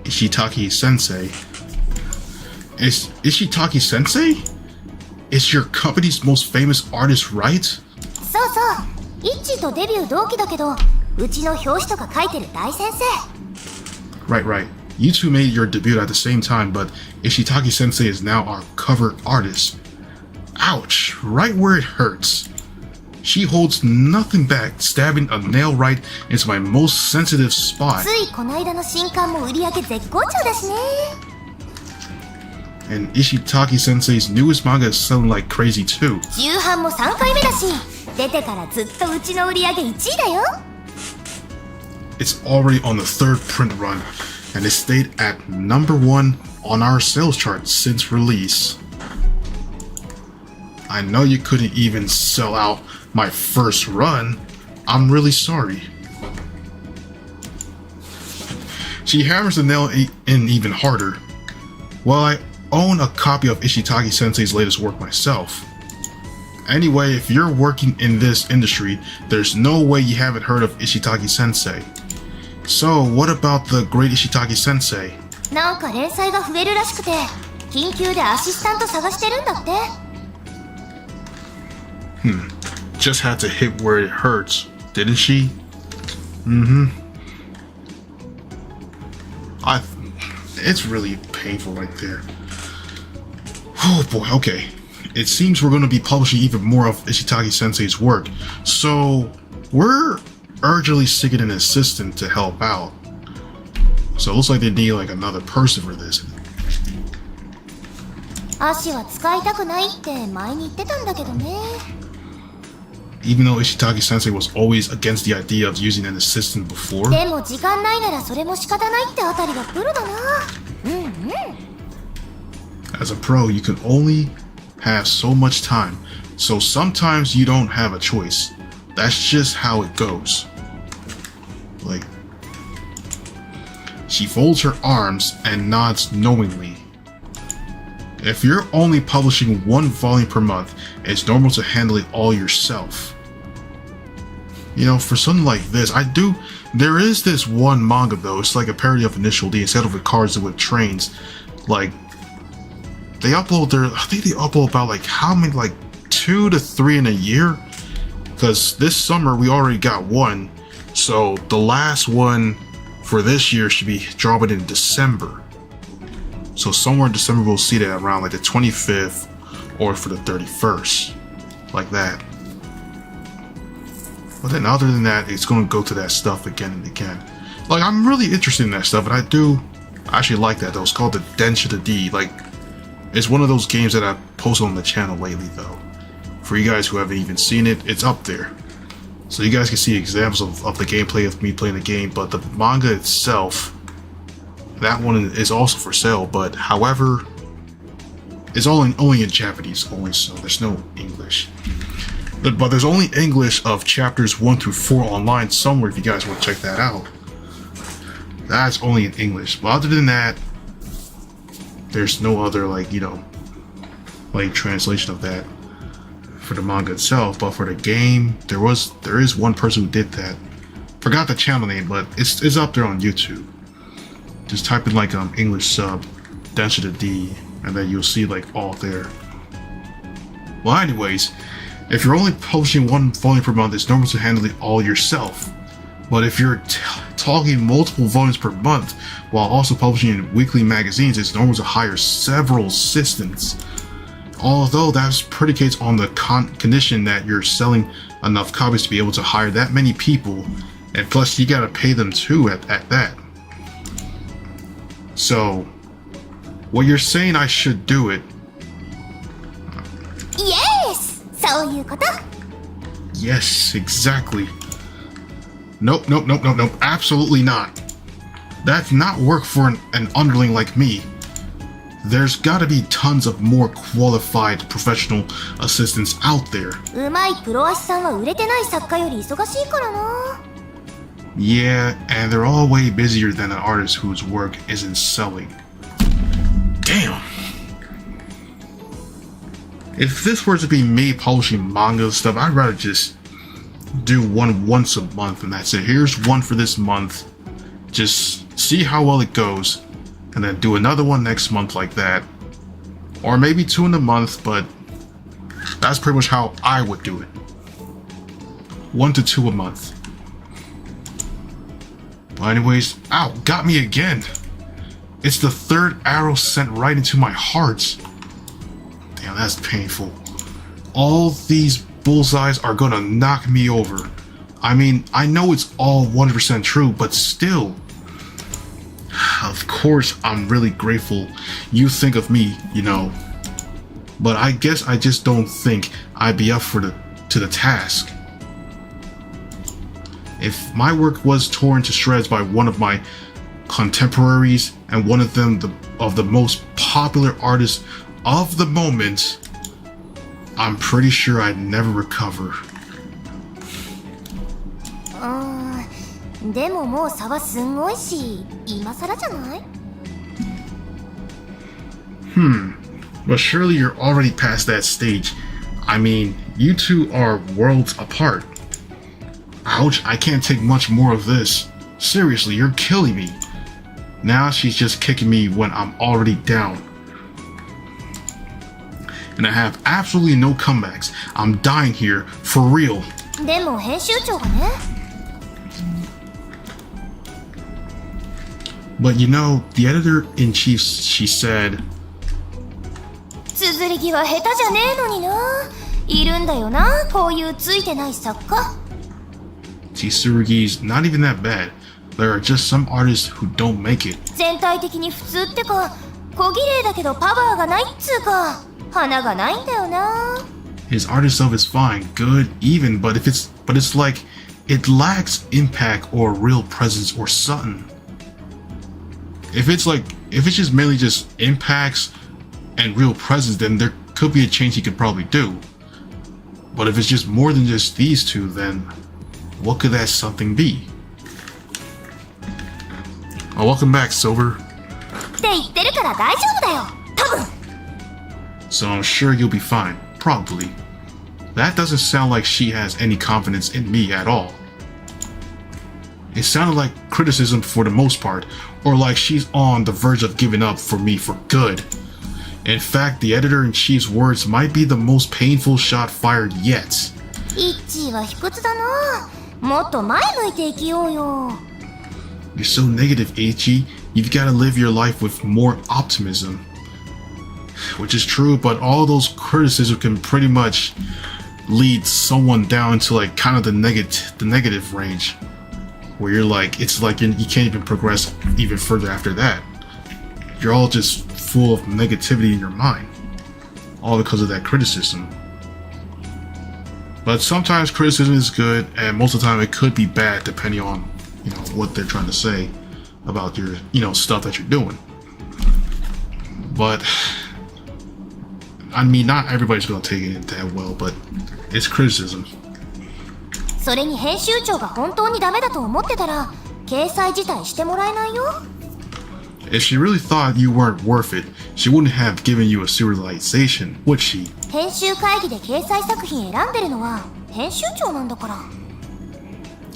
[SPEAKER 1] Ishitaki Sensei. Is Ishitaki Sensei? Is your company's most famous artist, right?
[SPEAKER 2] そうそう、イッチとデビュー同期だけど、うちの表紙とか書いてる大先生。
[SPEAKER 1] Right. You two made your debut at the same time, but Ishitaki Sensei is now our cover artist. Ouch, right where it hurts. She holds nothing back, stabbing a nail right into my most sensitive spot.
[SPEAKER 2] ついこの間の新刊も売り上げ絶好調だしね。
[SPEAKER 1] And Ishitaki Sensei's newest manga is selling like crazy too.
[SPEAKER 2] 重版も3回目だし、出てからずっとうちの売り上げ1位だよ。
[SPEAKER 1] It's already on the 3rd print run, and it stayed at #1 on our sales chart since release. I know you couldn't even sell out my first run. I'm really sorry. She hammers the nail in even harder. Well, I own a copy of Ishitaki Sensei's latest work myself. Anyway, if you're working in this industry, there's no way you haven't heard of Ishitaki Sensei. So, what about the great Ishitaki Sensei?
[SPEAKER 2] なんか連載が増えるらしくて、緊急でアシスタント探してるんだって。
[SPEAKER 1] Just had to hit where it hurts, didn't she? It's really painful right there. Oh boy, okay. It seems we're going to be publishing even more of Ishitaki Sensei's work, so we're urgently seeking an assistant to help out. So it looks like they need like another person for this.
[SPEAKER 2] アシは使いたくないって前に言ってたんだけどね。
[SPEAKER 1] Even though Ishitaki Sensei was always against the idea of using an assistant before.
[SPEAKER 2] でも時間ないならそれも仕方ないってあたりがプロだな。
[SPEAKER 1] As a pro, you can only have so much time, so sometimes you don't have a choice. That's just how it goes. Like, she folds her arms and nods knowingly. If you're only publishing 1 volume per month, it's normal to handle it all yourself. You know, for something like this, there is this one manga though, it's like a parody of Initial D. Instead of with cars and with trains, like, I think they upload about like how many, like 2 to 3 in a year? Because this summer we already got 1, so the last one for this year should be dropping in December. So somewhere in December we'll see that around like the 25th or for the 31st, like that. But then other than that, it's going to go to that stuff again and again. Like, I'm really interested in that stuff, and I actually like that though. It's called the Densha D. Like, it's one of those games that I posted on the channel lately though. For you guys who haven't even seen it, it's up there. So you guys can see examples of the gameplay of me playing the game, but the manga itself, that one is also for sale, but however, it's only in Japanese only, so there's no English. But there's only English of chapters 1 through 4 online somewhere if you guys want to check that out. That's only in English. But other than that, there's no other, like, you know, like translation of that for the manga itself. But for the game, there is one person who did that. Forgot the channel name, but it's up there on YouTube. Just type in like English sub Densha D, and then you'll see like all there. Well, anyways, if you're only publishing 1 volume per month, it's normal to handle it all yourself. But if you're talking multiple volumes per month while also publishing in weekly magazines, it's normal to hire several assistants. Although that's predicates on the condition that you're selling enough copies to be able to hire that many people, and plus you gotta pay them too at that. So Well, you're saying I should do it.
[SPEAKER 2] Yes! そういうこと。
[SPEAKER 1] Yes, exactly. Nope, nope, nope, nope, nope. Absolutely not. That's not work for an underling like me. There's gotta be tons of more qualified professional assistants out there.
[SPEAKER 2] うまいプロアシさんは売れてない作家より忙しいからな。
[SPEAKER 1] Yeah, and they're all way busier than an artist whose work isn't selling. Damn. If this were to be me publishing manga and stuff, I'd rather just do one once a month and that's it. Here's one for this month. Just see how well it goes. And then do another one next month like that. Or maybe 2 in a month, but that's pretty much how I would do it. 1 to 2 a month. But anyways, ow, got me again. It's the 3rd arrow sent right into my heart. Damn, that's painful. All these bullseyes are gonna knock me over. I mean, I know it's all 100% true, but still. Of course, I'm really grateful you think of me, you know. But I guess I just don't think I'd be up to the task. If my work was torn to shreds by one of my contemporaries and one of them of the most popular artists of the moment, I'm pretty sure I'd never recover.
[SPEAKER 2] でももう差はすごいし、今更じゃない？
[SPEAKER 1] But surely you're already past that stage. I mean, you two are worlds apart. Ouch, I can't take much more of this. Seriously, you're killing me. Now she's just kicking me when I'm already down. And I have absolutely no comebacks. I'm dying here, for real.
[SPEAKER 2] でも編集長がね。
[SPEAKER 1] But you know, the editor-in-chief, she said...
[SPEAKER 2] 綴り際下手じゃねえのにな。いるんだよな、こういうついてない作家。
[SPEAKER 1] Tsurugi's not even that bad. There are just some artists who don't make it.
[SPEAKER 2] 全体的に普通ってか、小綺麗だけどパワーがないっつうか、花がないんだよな。
[SPEAKER 1] His artist stuff is fine, good, even, but it's like it lacks impact or real presence or something. If it's just mainly just impacts and real presence, then there could be a change he could probably do. But if it's just more than just these two, then what could that something be? Oh, welcome back, Silver.
[SPEAKER 2] って言ってるから大丈夫だよ、多分。
[SPEAKER 1] So I'm sure you'll be fine, probably. That doesn't sound like she has any confidence in me at all. It sounded like criticism for the most part, or like she's on the verge of giving up for me for good. In fact, the editor-in-chief's words might be the most painful shot fired yet.
[SPEAKER 2] イッチーは卑屈だな。もっと前向いて生きようよ。
[SPEAKER 1] You're so negative, Ichi. You've got to live your life with more optimism. Which is true, but all those criticisms can pretty much lead someone down to like kind of the negative range. Where you're like, it's like you can't even progress even further after that. You're all just full of negativity in your mind. All because of that criticism. But sometimes criticism is good, and most of the time it could be bad depending on, you know, what they're trying to say about your, you know, stuff that you're doing. But, I mean, not everybody's gonna take it that well, but it's criticism.
[SPEAKER 2] それに編集長が本当にダメだと思ってたら、掲載自体してもらえないよ。
[SPEAKER 1] If she really thought you weren't worth it, she wouldn't have given you a serialization, would she?
[SPEAKER 2] 編集会議で掲載作品選んでるのは編集長なんだから。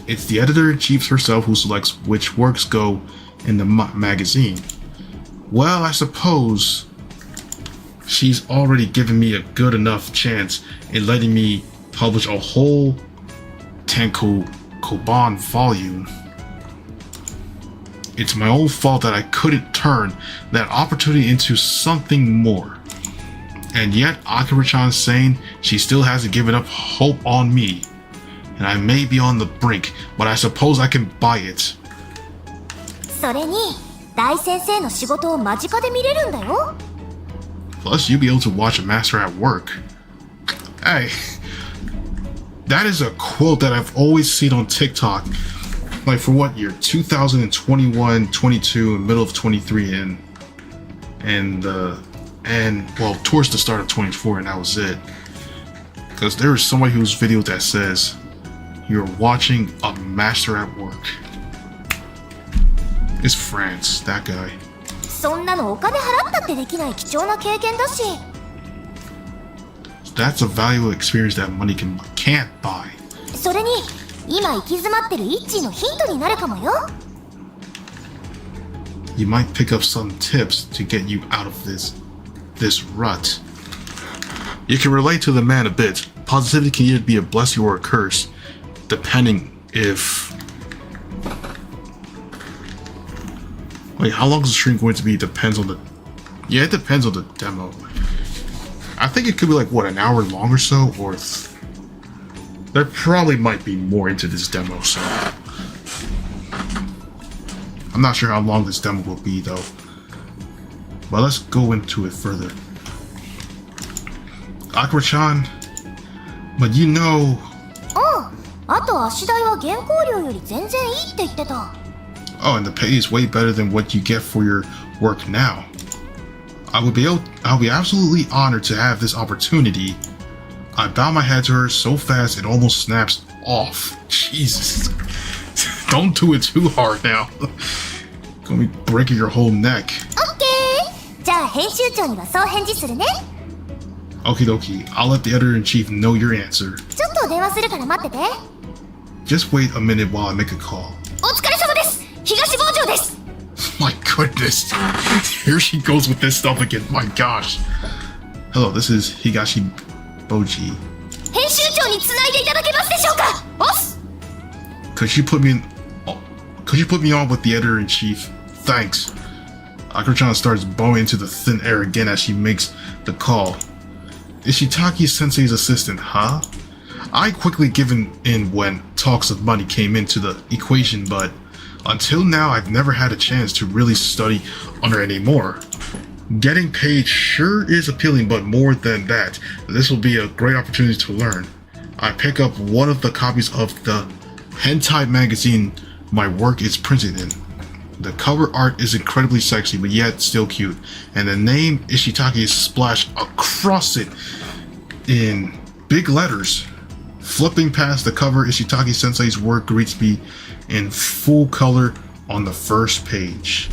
[SPEAKER 1] It's the editor-in-chief herself who selects which works go in the magazine. Well, I suppose she's already given me a good enough chance in letting me publish a whole Tenko Koban volume. It's my own fault that I couldn't turn that opportunity into something more. And yet, Akira-chan's saying she still hasn't given up hope on me. And I may be on the brink, but I suppose I can buy it.
[SPEAKER 2] それに大先生の仕事を間近で見れるんだよ。
[SPEAKER 1] Plus, you'll be able to watch a master at work. Hey, that is a quote that I've always seen on TikTok. Like for what year? 2021, 22, and middle of 23, and well, towards the start of 24, and that was it. Because there is somebody whose video that says you're watching a master at work. It's France, that guy.
[SPEAKER 2] そんなのお金払ったってできない貴重な経験だし。
[SPEAKER 1] That's a valuable experience that money can't buy.
[SPEAKER 2] それに今行き詰まってるイッチーのヒントになるかもよ。
[SPEAKER 1] You might pick up some tips to get you out of this rut. You can relate to the man a bit. Positivity can either be a blessing or a curse, depending if... Wait, how long is the stream going to be? Depends on the... Yeah, it depends on the demo. I think it could be like, what, an hour long or so? Or... There probably might be more into this demo, so... I'm not sure how long this demo will be, though. But let's go into it further. Akira-chan, but you know...
[SPEAKER 2] あと足代は原稿料より全然いいって言ってた。
[SPEAKER 1] Oh, and the pay is way better than what you get for your work now. I'll be absolutely honored to have this opportunity. I bow my head to her so fast it almost snaps off. Jesus. Don't do it too hard now. Gonna be breaking your whole neck.
[SPEAKER 2] オッケー。じゃあ編集長にはそう返事するね。
[SPEAKER 1] Okie dokie, I'll let the editor-in-chief know your answer.
[SPEAKER 2] ちょっと電話するから待ってて。
[SPEAKER 1] Just wait a minute while I make a call.
[SPEAKER 2] お疲れ様です。東坊城です。
[SPEAKER 1] My goodness. Here she goes with this stuff again. My gosh. Hello, this is Higashi Boji.
[SPEAKER 2] 編集長に繋いでいただけますでしょうか。おっす。
[SPEAKER 1] Could you put me on with the editor-in-chief? Thanks. Akira-chan starts bowing into the thin air again as she makes the call. Ishitaki Sensei's assistant, huh? I quickly given in when talks of money came into the equation, but until now I've never had a chance to really study under anymore. Getting paid sure is appealing, but more than that, this will be a great opportunity to learn. I pick up one of the copies of the hentai magazine my work is printed in. The cover art is incredibly sexy, but yet still cute, and the name Ishitaki is splashed across it in big letters. Flipping past the cover, Ishitaki Sensei's work greets me in full color on the first page.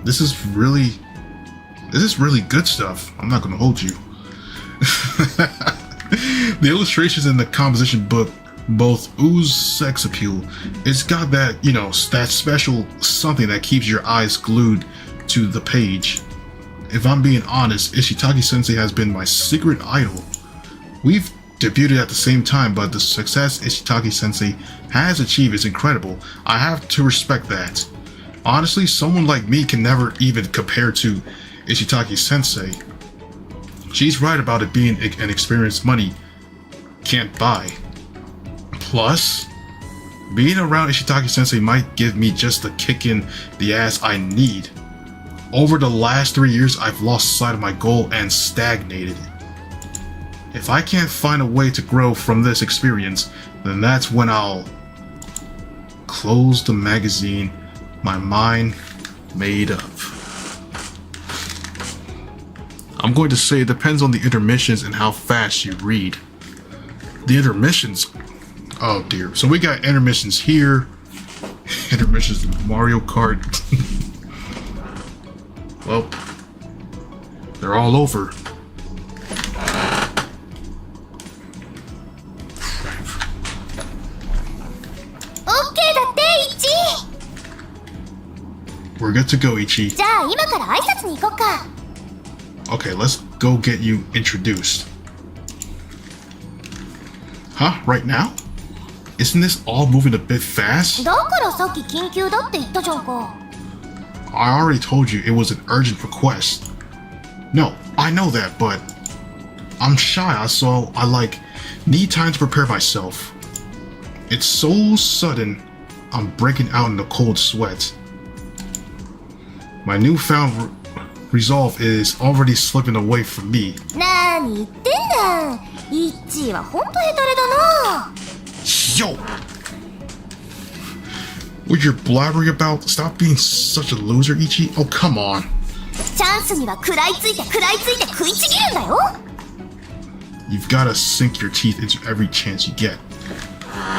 [SPEAKER 1] This is really good stuff. I'm not gonna hold you. The illustrations in the composition book both ooze sex appeal. It's got that, you know, that special something that keeps your eyes glued to the page. If I'm being honest, Ishitaki Sensei has been my secret idol. We've debuted at the same time, but the success Ishitaki Sensei has achieved is incredible. I have to respect that. Honestly, someone like me can never even compare to Ishitaki Sensei. She's right about it being an experience money can't buy. Plus, being around Ishitaki Sensei might give me just the kick in the ass I need. Over the last 3 years, I've lost sight of my goal and stagnated. If I can't find a way to grow from this experience, then that's when I'll close the magazine my mind made up. I'm going to say it depends on the intermissions and how fast you read. The intermissions... Oh dear. So we got intermissions here. Intermissions in Mario Kart. Well, they're all over.
[SPEAKER 2] OK だって、イッチ。
[SPEAKER 1] We're good to go, Ichi.
[SPEAKER 2] じゃあ今から挨拶に行こっか。
[SPEAKER 1] Okay, let's go get you introduced. Huh? Right now? Isn't this all moving a bit fast?
[SPEAKER 2] だからさっき緊急だって言ったじゃんか。
[SPEAKER 1] I already told you it was an urgent request. No, I know that, but I'm shy, so I need time to prepare myself. It's so sudden, I'm breaking out in a cold sweat. My newfound resolve is already slipping away from me.
[SPEAKER 2] 何言ってんだ。イッチーはほんとヘタレだな。
[SPEAKER 1] Yo! What you're blabbering about? Stop being such a loser, Ichi. Oh, come on.
[SPEAKER 2] チャンスには食らいついて食いちぎるんだよ。
[SPEAKER 1] You've gotta sink your teeth into every chance you get.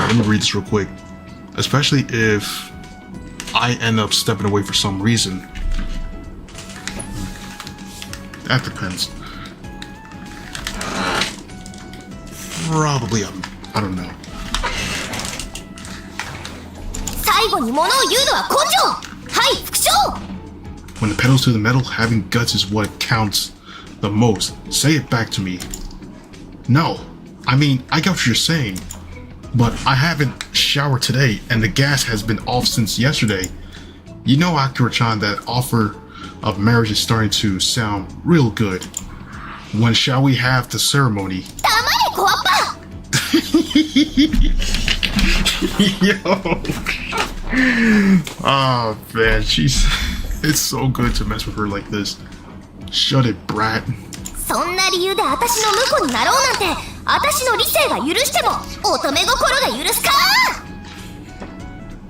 [SPEAKER 1] Let me read this real quick. Especially if I end up stepping away for some reason. That depends. Probably, I don't know.
[SPEAKER 2] 最後に物を言うのは根性。はい、副将。
[SPEAKER 1] When the pedal's to the metal, having guts is what counts the most. Say it back to me. No, I mean, I get what you're saying, but I haven't showered today, and the gas has been off since yesterday. You know, Akira-chan, that offer of marriage is starting to sound real good. When shall we have the ceremony?
[SPEAKER 2] 黙れ、小アッパ。
[SPEAKER 1] Yo. Oh, man, it's so good to mess with her like this. Shut it, brat.
[SPEAKER 2] そんな理由で私の婿になろうなんて、私の理性が許しても乙女心が許すか。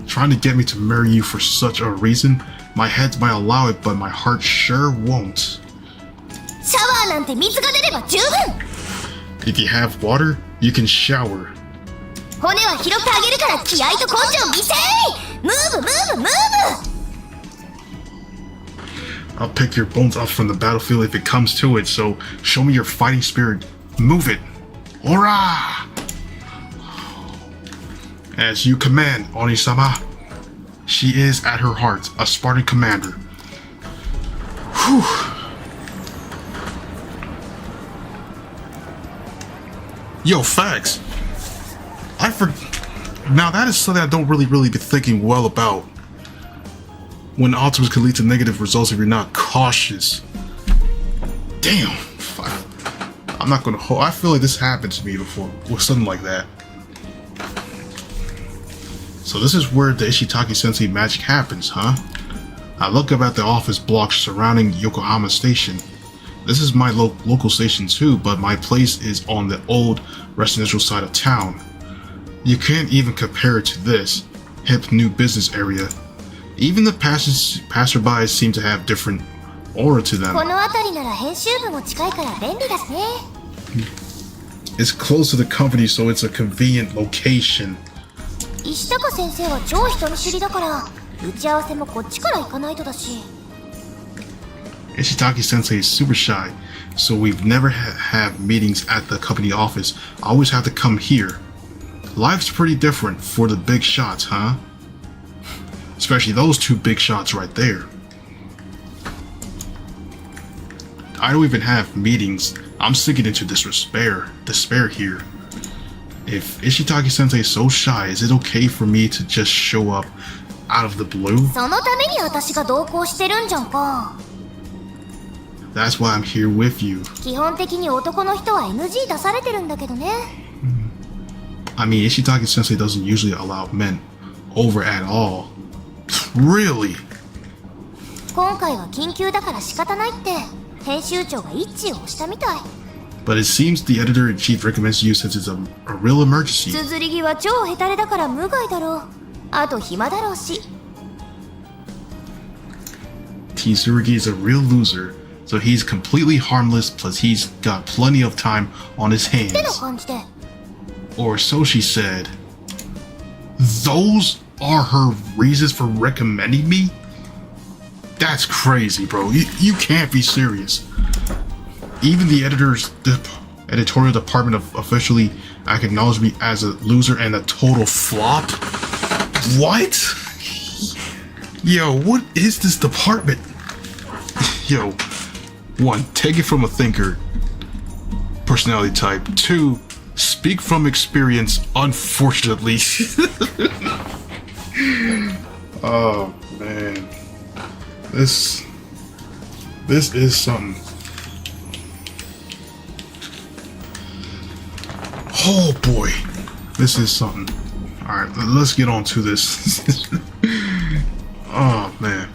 [SPEAKER 1] Trying to get me to marry you for such a reason? My head might allow it, but my heart sure won't.
[SPEAKER 2] シャワーなんて水が出れば十分。
[SPEAKER 1] If you have water, you can shower.
[SPEAKER 2] 骨は拾ってあげるから気合と根性見せー。ムーブムーブムーブ。
[SPEAKER 1] I'll pick your bones up from the battlefield if it comes to it, so show me your fighting spirit. Move it. Ora! As you command, Oni-sama. She is, at her heart, a Spartan commander. Whew. Yo, facts. Now that is something I don't really be thinking well about. When ultimates can lead to negative results if you're not cautious. Damn. I'm not gonna hold. I feel like this happened to me before with something like that. So this is where the Ishitaki Sensei magic happens, huh? I look up at the office blocks surrounding Yokohama Station. This is my local station too, but my place is on the old residential side of town. You can't even compare it to this hip new business area. Even the passersby seem to have different aura to them.
[SPEAKER 2] この辺りなら編集部も近いから便利ですね。
[SPEAKER 1] It's close to the company, so it's a convenient location.
[SPEAKER 2] 石高先生は超人見知りだから、打ち合わせもこっちから行かないとだし。
[SPEAKER 1] Ishitaki Sensei is super shy, so we've never have meetings at the company office. I always have to come here. Life's pretty different for the big shots, huh? Especially those two big shots right there. I don't even have meetings. I'm sinking into despair here. If Ishitaki Sensei is so shy, is it okay for me to just show up out of the blue?
[SPEAKER 2] そのために私が同行してるんじゃんか。
[SPEAKER 1] That's why I'm here with you.
[SPEAKER 2] 基本的に男の人は NG 出されてるんだけどね。
[SPEAKER 1] I mean, Ishitaki Sensei doesn't usually allow men over at all. Really?
[SPEAKER 2] 今回は緊急だから仕方ないって編集長が一致を押したみたい。
[SPEAKER 1] But it seems the editor-in-chief recommends you since it's a real emergency.
[SPEAKER 2] 綴り際超ヘタレだから無害だろう。あと暇だろうし。
[SPEAKER 1] Tsurugi is a real loser, so he's completely harmless, plus he's got plenty of time on his
[SPEAKER 2] ってな
[SPEAKER 1] hands.
[SPEAKER 2] 感じで。
[SPEAKER 1] Or so she said. Those are her reasons for recommending me? That's crazy, bro. You can't be serious. Even the editorial department officially acknowledged me as a loser and a total flop? What? Yo, what is this department? Yo, 1. Take it from a thinker. Personality type. 2. Speak from experience, unfortunately. Oh, man. This is something. Oh boy, this is something. Alright, let's get on to this. Oh, man.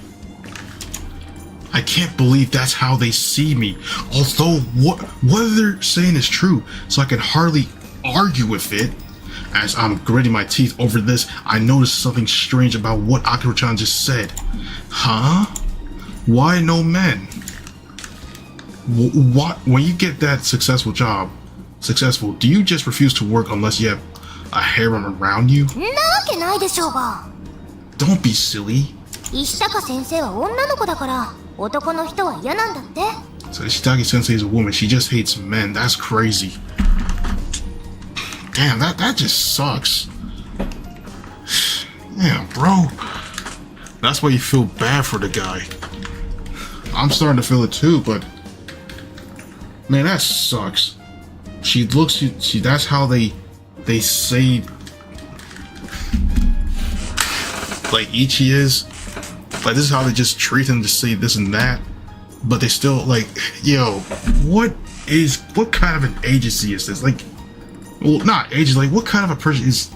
[SPEAKER 1] I can't believe that's how they see me. Although, what they're saying is true, so I can hardly argue with it. As I'm gritting my teeth over this, I noticed something strange about what Akira-chan just said. Huh? Why no men? What? When you get that successful, do you just refuse to work unless you have a harem around you?
[SPEAKER 2] んなわけないでしょうが。
[SPEAKER 1] Don't be silly.
[SPEAKER 2] 石高先生は女の子だから男の人は嫌なんだって。
[SPEAKER 1] So Ishitaki Sensei is a woman. She just hates men. That's crazy. Damn, that just sucks. Yeah, bro. That's why you feel bad for the guy. I'm starting to feel it too, but man, that sucks. She looks. She. That's how they say like Ichi is. Like this is how they just treat him to say this and that, but they still like, yo, what kind of an agency is this? Like, well, not agency. Like, what kind of a person is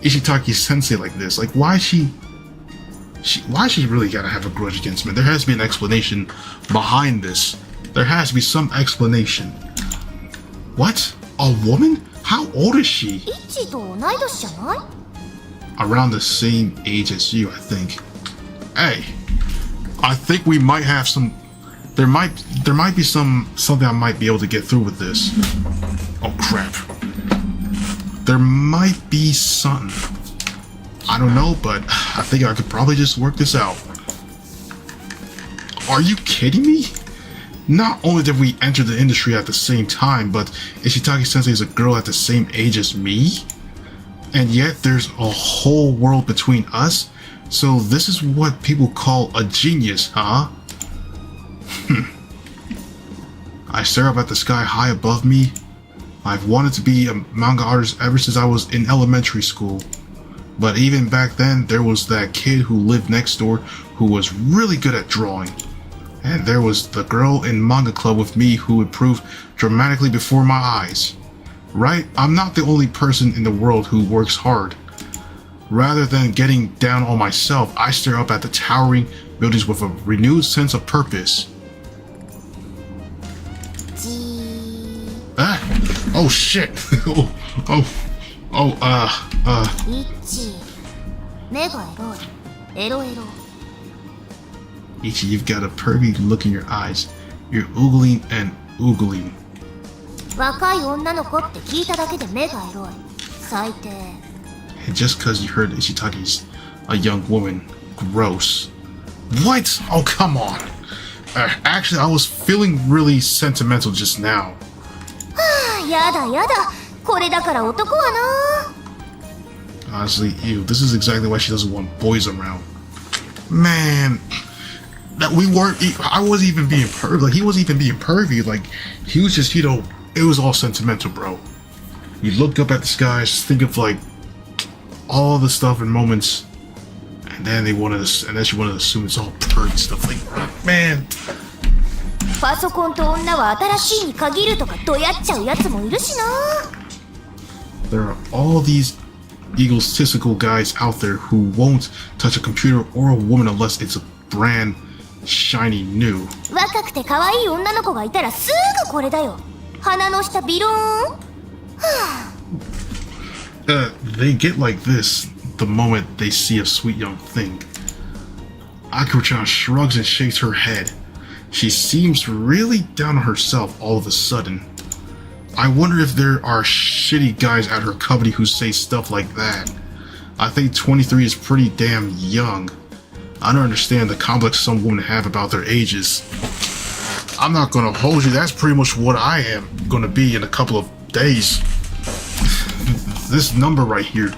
[SPEAKER 1] Ishitaki Sensei like this? Like, why she really gotta have a grudge against me? There has to be an explanation behind this. There has to be some explanation. What? A woman? How old is she?
[SPEAKER 2] イッチーと同い年じゃない？
[SPEAKER 1] Around the same age as you, I think. Hey, I think we might have some. There might be something I might be able to get through with this. Oh crap. There might be something. I don't know, but I think I could probably just work this out. Are you kidding me? Not only did we enter the industry at the same time, but Ishitaki Sensei is a girl at the same age as me? And yet there's a whole world between us? So this is what people call a genius, huh? I stare up at the sky high above me. I've wanted to be a manga artist ever since I was in elementary school. But even back then, there was that kid who lived next door who was really good at drawing. And there was the girl in manga club with me who improved dramatically before my eyes. Right? I'm not the only person in the world who works hard. Rather than getting down on myself, I stare up at the towering buildings with a renewed sense of purpose. Ah! Oh shit! oh,
[SPEAKER 2] イッチー、目がエロい。エロエロ。
[SPEAKER 1] Ichi, you've got a pervy look in your eyes. You're oogling and oogling.
[SPEAKER 2] 若い女の子って聞いただけで目がエロい。最低。
[SPEAKER 1] And just cause you heard Ishitaki's a young woman, gross. What? Oh, come on. Actually, I was feeling really sentimental just now.
[SPEAKER 2] はあ、やだやだ。これだから男はな。
[SPEAKER 1] Honestly, ew, this is exactly why she doesn't want boys around. Man, that we weren't. I wasn't even being pervy. Like he wasn't even being pervy. Like he was just, it was all sentimental, bro. You look up at the skies, think of like all the stuff and moments, and then she wanted to assume it's all pervy stuff. Like, man.
[SPEAKER 2] パソコンと女は新しいに限るとかどやっちゃうやつもいるしな。
[SPEAKER 1] There are all these egotistical guys out there who won't touch a computer or a woman unless it's a brand shiny new.
[SPEAKER 2] 若くて可愛い女の子がいたらすぐこれだよ。鼻の下ビローン。はあ。
[SPEAKER 1] They get like this the moment they see a sweet young thing. Akira-chan shrugs and shakes her head. She seems really down on herself all of a sudden. I wonder if there are shitty guys at her company who say stuff like that. I think 23 is pretty damn young. I don't understand the complex some women have about their ages. I'm not gonna hold you, that's pretty much what I am gonna be in a couple of days. This number right here.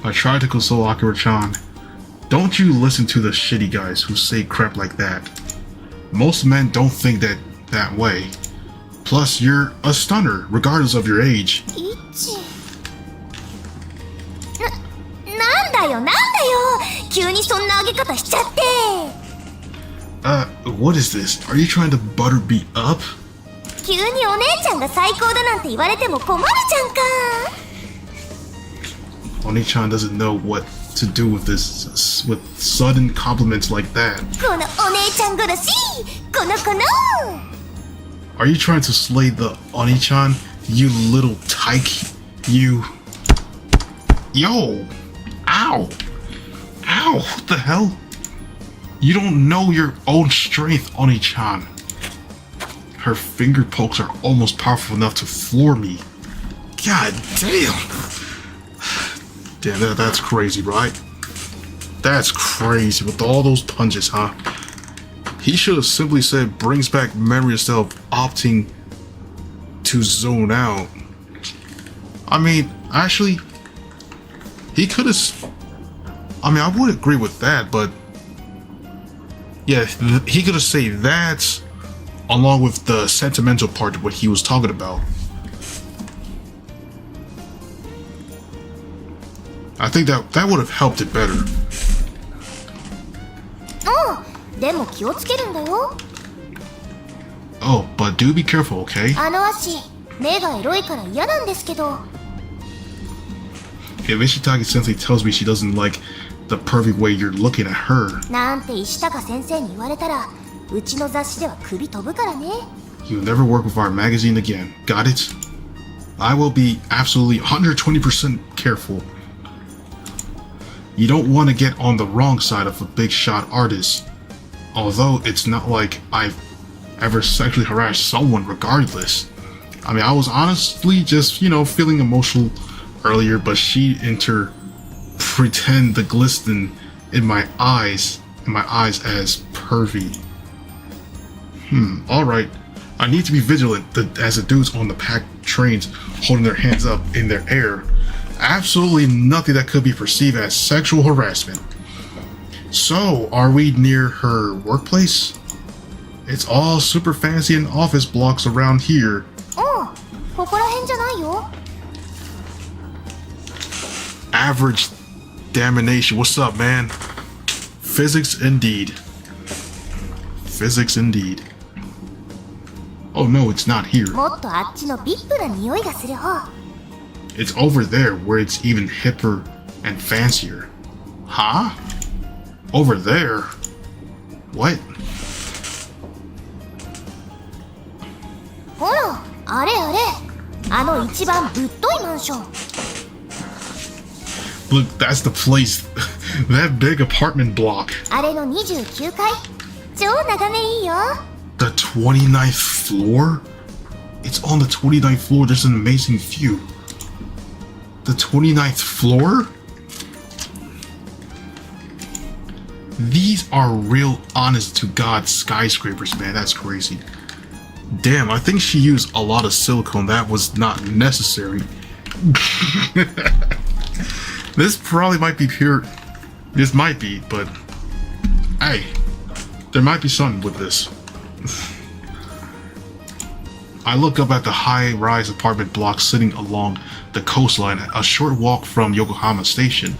[SPEAKER 1] I tried to console Akira-chan. Don't you listen to the shitty guys who say crap like that. Most men don't think that way. Plus, you're a stunner, regardless of your age.
[SPEAKER 2] イッチ。なんだよなんだよ。急にそんな上げ方しちゃって。
[SPEAKER 1] What is this? Are you trying to butter me up?
[SPEAKER 2] 急にお姉ちゃんが最高だなんて言われても困るじゃんか。
[SPEAKER 1] Oni-chan doesn't know what to do with this, with sudden compliments like that.
[SPEAKER 2] このお姉ちゃん殺しこの子の
[SPEAKER 1] Are you trying to slay the Oni-chan? You little tyke. You... Yo! Ow! Ow! What the hell? You don't know your own strength, Oni-chan. Her finger pokes are almost powerful enough to floor me. God damn! Damn, that's crazy, right? That's crazy with all those punches, huh? He should have simply said brings back memory instead of opting to zone out. I mean, actually, he could have... I mean, I would agree with that, but... Yeah, he could have said that along with the sentimental part of what he was talking about. I think that would have helped it better.
[SPEAKER 2] でも気をつけるんだよ
[SPEAKER 1] Oh, but do be careful, okay?
[SPEAKER 2] あの足目がエロいから嫌なんですけど
[SPEAKER 1] If Ishitaki sensei tells me she doesn't like the perfect way you're looking at her,
[SPEAKER 2] なんて石高先生に言われたらうちの雑誌では首飛ぶからね
[SPEAKER 1] you'll never work with our magazine again. Got it? I will be absolutely 120% careful. You don't want to get on the wrong side of a big shot artist. Although it's not like I've ever sexually harassed someone regardless. I mean, I was honestly just, you know, feeling emotional earlier, but she pretend the glisten in my eyes as pervy. Alright. I need to be vigilant as the dudes on the packed trains holding their hands up in their air. Absolutely nothing that could be perceived as sexual harassment. So, are we near her workplace? It's all super fancy and office blocks around here.
[SPEAKER 2] ここら辺じゃないよ
[SPEAKER 1] Average damnation. What's up, man? Physics indeed. Physics indeed. Oh no, it's not here.
[SPEAKER 2] もっとあっちのビップな匂いがする方
[SPEAKER 1] It's over there where it's even hipper and fancier. Huh? Over there? What?
[SPEAKER 2] ほらあれあれあの一番ぶっといマンション
[SPEAKER 1] Look, that's the place. That big apartment block.
[SPEAKER 2] あれの29階超眺めいいよ
[SPEAKER 1] The 29th floor? It's on the 29th floor. There's an amazing view. The 29th floor? These are real honest to God skyscrapers, man. That's crazy. Damn, I think she used a lot of silicone that was not necessary. This probably might be pure. This might be, but hey, there might be something with this. I look up at the high-rise apartment block sitting along the coastline, a short walk from Yokohama Station.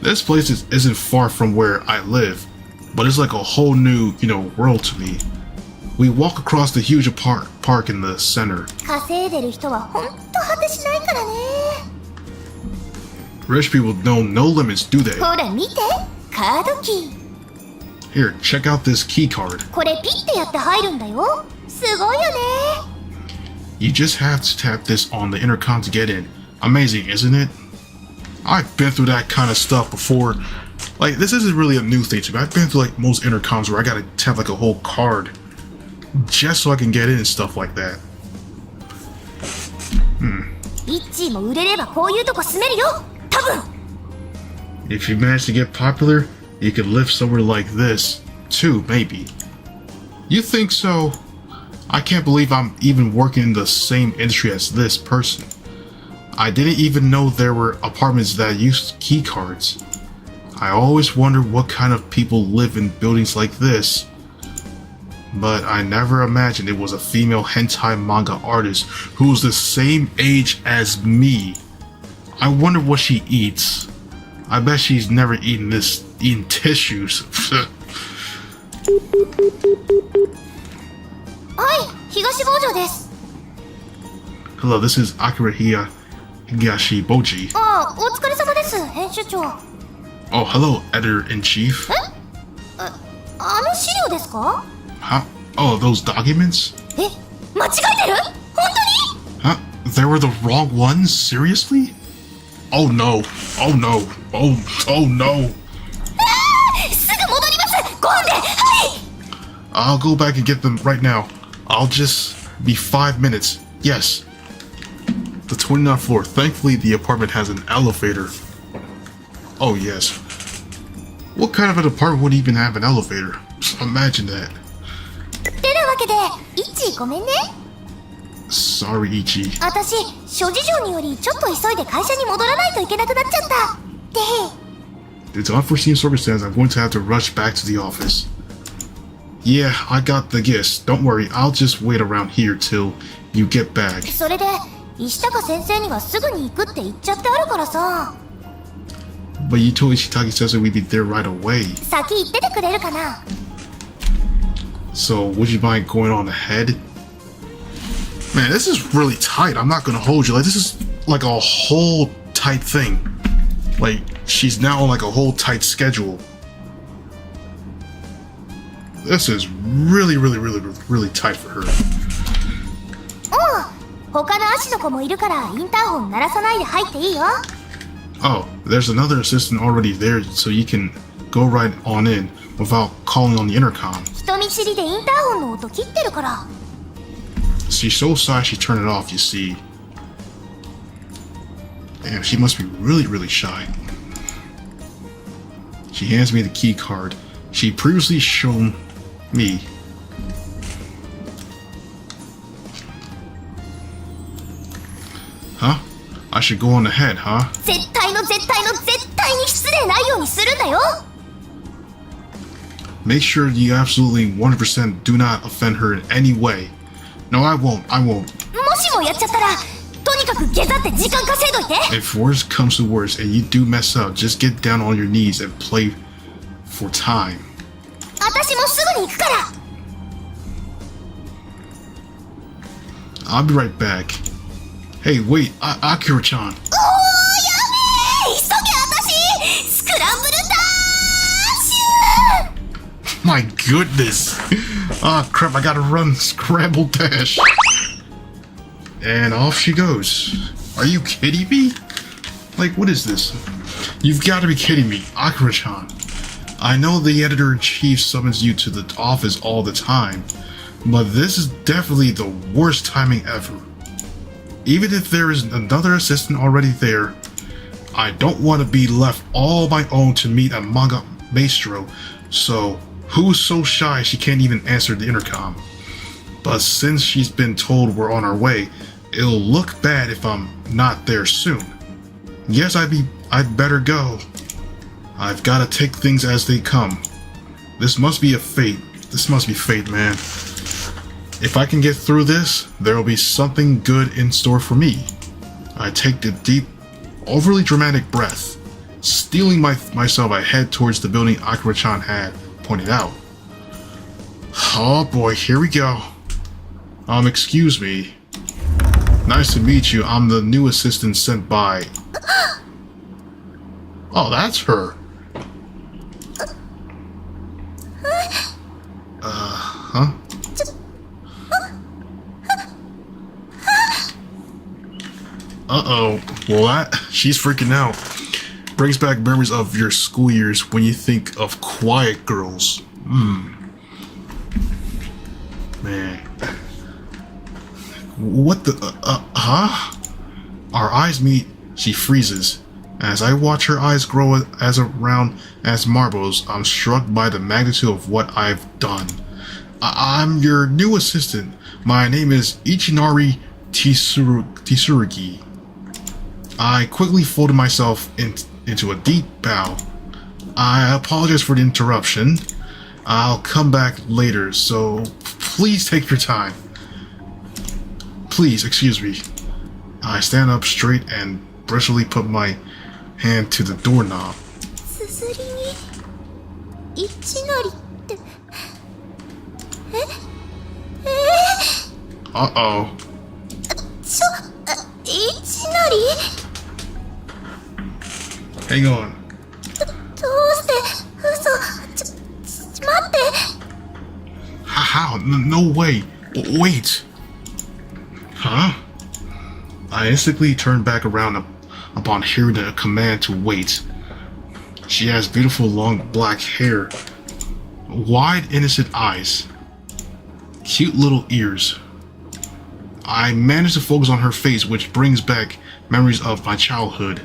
[SPEAKER 1] This place isn't far from where I live, but it's like a whole new, world to me. We walk across the huge park in the center.
[SPEAKER 2] 稼いでる人はほんと果てしないからね
[SPEAKER 1] Rich people know no limits, do they?
[SPEAKER 2] ほら見てカードキー
[SPEAKER 1] Here, check out this key card.
[SPEAKER 2] これピッてやって入るんだよすごいよね
[SPEAKER 1] You just have to tap this on the intercom to get in. Amazing, isn't it? I've been through that kind of stuff before. Like, this isn't really a new thing to me. I've been through like most intercoms where I gotta tap like a whole card just so I can get in and stuff like that.
[SPEAKER 2] イッチーも売れればこういうとこ住めるよ多分
[SPEAKER 1] If you manage to get popular, you could live somewhere like this, too, maybe. You think so? I can't believe I'm even working in the same industry as this person. I didn't even know there were apartments that used key cards. I always wondered what kind of people live in buildings like this. But I never imagined it was a female hentai manga artist who's the same age as me. I wonder what she eats. I bet she's never eaten tissues.
[SPEAKER 2] はい東坊城です
[SPEAKER 1] Hello, this is Akira Higashi Boji.
[SPEAKER 2] ああ、お疲れ様です、編集長。
[SPEAKER 1] Oh, hello, editor-in-chief.
[SPEAKER 2] あの資料ですか？
[SPEAKER 1] Huh? Oh, those documents?
[SPEAKER 2] え、間違えてる？本当に？
[SPEAKER 1] Huh? They were the wrong ones? Seriously? Oh no. Oh no. Oh no.
[SPEAKER 2] すぐ戻ります。5分で。はい。
[SPEAKER 1] I'll go back and get them right now. I'll just be 5 minutes. Yes. The 29th floor. Thankfully, the apartment has an elevator. Oh, yes. What kind of an apartment would even have an elevator? Imagine that.
[SPEAKER 2] てなわけで、イッチごめんね。
[SPEAKER 1] Sorry, Ichi.
[SPEAKER 2] 私、諸事情によりちょっと急いで会社に戻らないといけなくなっちゃった。で、
[SPEAKER 1] Due to unforeseen circumstances, I'm going to have to rush back to the office. Yeah, I got the gist. Don't worry, I'll just wait around here till you get back.
[SPEAKER 2] それで、石高先生にはすぐに行くって言っちゃってあるからさ。
[SPEAKER 1] But you told Ishitaki Sensei we'd be there right away.
[SPEAKER 2] 先行っててくれるかな？
[SPEAKER 1] So, would you mind going on ahead? Man, this is really tight. I'm not gonna hold you. Like, this is like a whole tight thing. Like, she's now on like a whole tight schedule. This is really tight for her.
[SPEAKER 2] 他の足の子もいるからインターホン鳴らさないで入っていいよ。
[SPEAKER 1] Oh, there's another assistant already there, so you can go right on in without calling on the intercom.
[SPEAKER 2] 人見知りでインターホンの音切ってるから。
[SPEAKER 1] She's so shy she turned it off, you see. Damn, she must be really shy. She hands me the key card. She previously shown me. Huh? I should go on ahead, huh?
[SPEAKER 2] 絶対の絶対の絶対に失礼ないようにするんだよ。
[SPEAKER 1] Make sure you absolutely 100% do not offend her in any way. No, I won't.
[SPEAKER 2] もしもやっちゃったら、とにかく下座って時間稼いどいて。
[SPEAKER 1] If worse comes to worse and you do mess up, just get down on your knees and play for time.
[SPEAKER 2] 私もすぐに行くから。
[SPEAKER 1] I'll be right back. Hey, wait, Akira-chan.
[SPEAKER 2] おー、やべえ、急げ私、スクランブルダッシュ。
[SPEAKER 1] My goodness. Ah, crap, I gotta run scramble dash. And off she goes. Are you kidding me? Like, what is this? You've got to be kidding me, Akira-chan. I know the editor-in-chief summons you to the office all the time, but this is definitely the worst timing ever. Even if there is another assistant already there, I don't want to be left all my own to meet a manga maestro, so who's so shy she can't even answer the intercom? But since she's been told we're on our way, it'll look bad if I'm not there soon. Yes, I'd better go. I've gotta take things as they come. This must be a fate. This must be fate, man. If I can get through this, there'll be something good in store for me. I take the deep, overly dramatic breath. Steeling myself, I head towards the building Akira-chan had pointed out. Oh boy, here we go. Excuse me. Nice to meet you. I'm the new assistant sent by... Oh, that's her. Huh? Uh-oh. Well, she's freaking out. Brings back memories of your school years when you think of quiet girls. Man. What the, huh? Our eyes meet, she freezes. As I watch her eyes grow as round as marbles, I'm struck by the magnitude of what I've done. I'm your new assistant. My name is Ichinari Tsurugi. I quickly folded myself into a deep bow. I apologize for the interruption. I'll come back later, so please take your time. Please, excuse me. I stand up straight and brusquely put my hand to the doorknob.
[SPEAKER 2] すすりにIchinariって
[SPEAKER 1] Uh-oh.
[SPEAKER 2] Ichinari?
[SPEAKER 1] Hang on.
[SPEAKER 2] どうして嘘待って
[SPEAKER 1] How? No way. Wait. Huh? I instantly turned back around upon hearing the command to wait. She has beautiful long black hair, wide innocent eyes, cute little ears. I managed to focus on her face, which brings back memories of my childhood.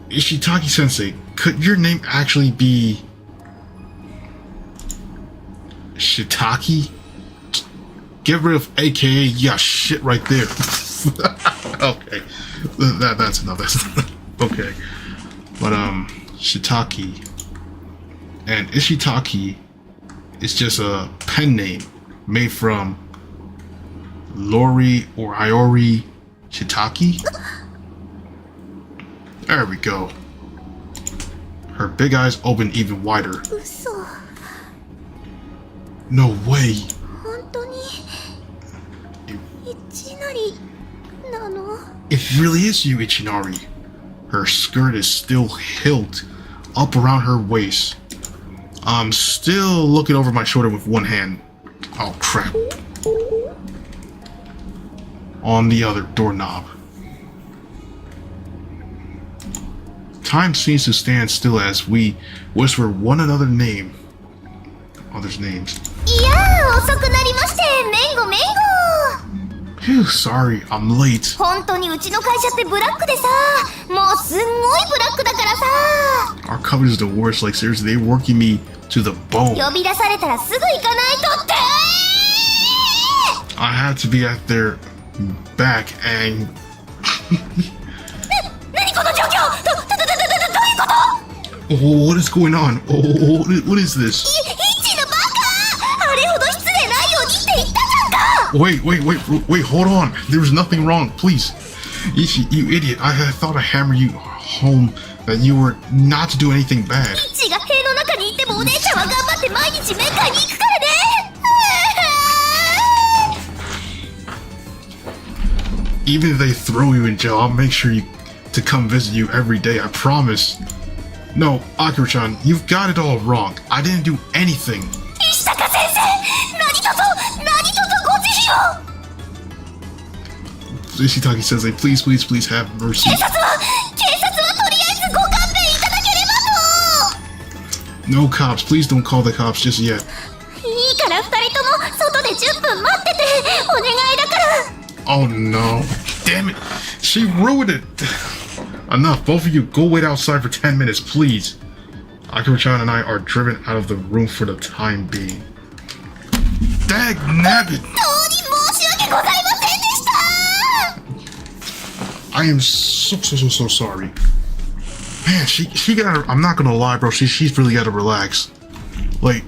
[SPEAKER 1] Ishitaki-sensei, could your name actually be Shitaki? Get rid of AKA, yeah, shit right there. Okay, that's enough. Okay, but Shitaki and Ishitaki is just a pen name made from Lori or Iori Shitaki. There we go. Her big eyes open even wider.
[SPEAKER 2] 嘘
[SPEAKER 1] No way.
[SPEAKER 2] 本当に一なりなの
[SPEAKER 1] It really is you, Ichinari. Her skirt is still hilt up around her waist. I'm still looking over my shoulder with one hand. Oh crap. On the other doorknob. Time seems to stand still as we whisper one another's names.
[SPEAKER 2] いやー遅くなりましてめんごめんご
[SPEAKER 1] Phew, sorry, I'm late.
[SPEAKER 2] 本当にうちの会社ってブラックでさもうすんごいブラックだからさ
[SPEAKER 1] Our company is the worst, like seriously, they're working me to the bone.
[SPEAKER 2] 呼び出されたらすぐ行かないとって
[SPEAKER 1] I have to be at their back and
[SPEAKER 2] 何この状況どういうこと
[SPEAKER 1] oh, what is going on? Oh, what is this?
[SPEAKER 2] イッチのバカあれほど失礼ないようにって言ったじゃんか
[SPEAKER 1] Wait, hold on. There's nothing wrong, please. Ichi, you idiot. I thought I hammered you home that you were not to do anything bad.
[SPEAKER 2] イッチが塀の中にいてもお姉ちゃんは頑張って毎日面会に行くからね
[SPEAKER 1] Even if they throw you in jail, I'll make sure to come visit you every day, I promise. No, Akira-chan, you've got it all wrong. I didn't do anything.
[SPEAKER 2] 石坂先生何卒ご慈悲を
[SPEAKER 1] Ishitaki says, like, please have mercy.
[SPEAKER 2] 警察はとりあえずご勘弁いただければと
[SPEAKER 1] No cops, please don't call the cops just yet.
[SPEAKER 2] いいから二人とも外で10分待っててお願いだから
[SPEAKER 1] Oh no. Damn it. She ruined it. Enough. Both of you go wait outside for 10 minutes, please. Akira-chan and I are driven out of the room for the time being. Dag nabbit.
[SPEAKER 2] 本当に申し訳ございませんでした
[SPEAKER 1] I am so sorry. Man, she gotta, I'm not gonna lie, bro. She's really gotta relax. Like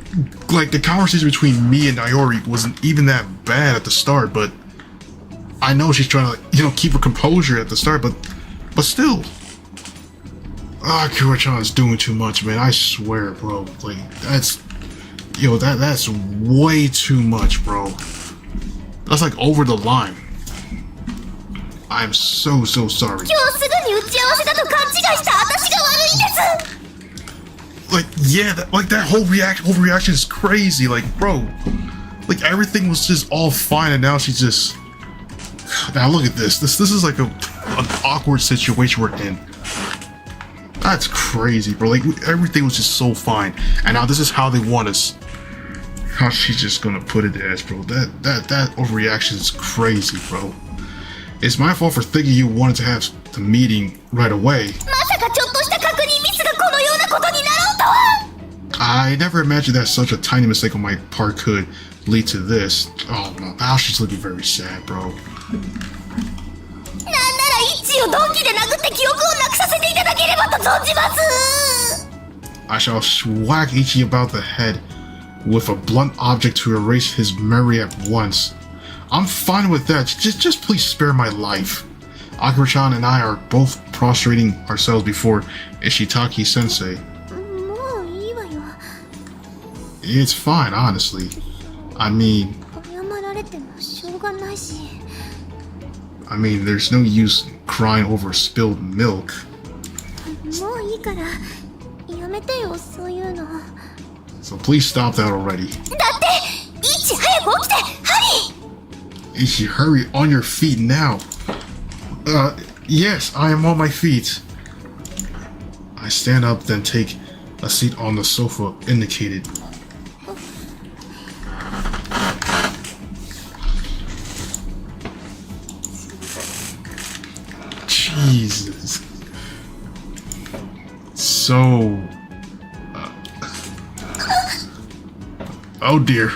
[SPEAKER 1] the conversation between me and Iori wasn't even that bad at the start, but I know she's trying to, keep her composure at the start, but still. Akira-chan is doing too much, man. I swear, bro. Like, that's way too much, bro. That's like over the line. I'm so sorry.
[SPEAKER 2] 今日すぐに打ち合わせだと勘違いした私が悪いんです
[SPEAKER 1] Like, yeah, that whole reaction is crazy. Like, bro, like everything was just all fine, and now she's just. Now look at this. This is like an awkward situation we're in. That's crazy, bro. Like everything was just so fine, and now this is how they want us. How she's just gonna put it as, bro. That overreaction is crazy, bro. It's my fault for thinking you wanted to have the meeting right away.
[SPEAKER 2] まさかちょっとした確認ミスがこのようなことになろうとは
[SPEAKER 1] I never imagined that such a tiny mistake on my part could lead to this. Oh no, now she's looking very sad, bro.
[SPEAKER 2] なんならイッチを鈍器で殴って記憶をなくさせていただければと存じます
[SPEAKER 1] I shall whack Ichi about the head with a blunt object to erase his memory at once. I'm fine with that. Just please spare my life. Akira-chan and I are both prostrating ourselves before Ishitaki-sensei.
[SPEAKER 2] もういいわよ
[SPEAKER 1] It's fine, honestly. I mean,
[SPEAKER 2] 謝られてもしょうがないし
[SPEAKER 1] there's no use crying over spilled milk.
[SPEAKER 2] もからやめてよそういうの。
[SPEAKER 1] So please stop that already.
[SPEAKER 2] だってイチ早く起きてハリー。
[SPEAKER 1] Ichi, hurry on your feet now. Yes, I am on my feet. I stand up, then take a seat on the sofa indicated. Jesus. So... oh dear.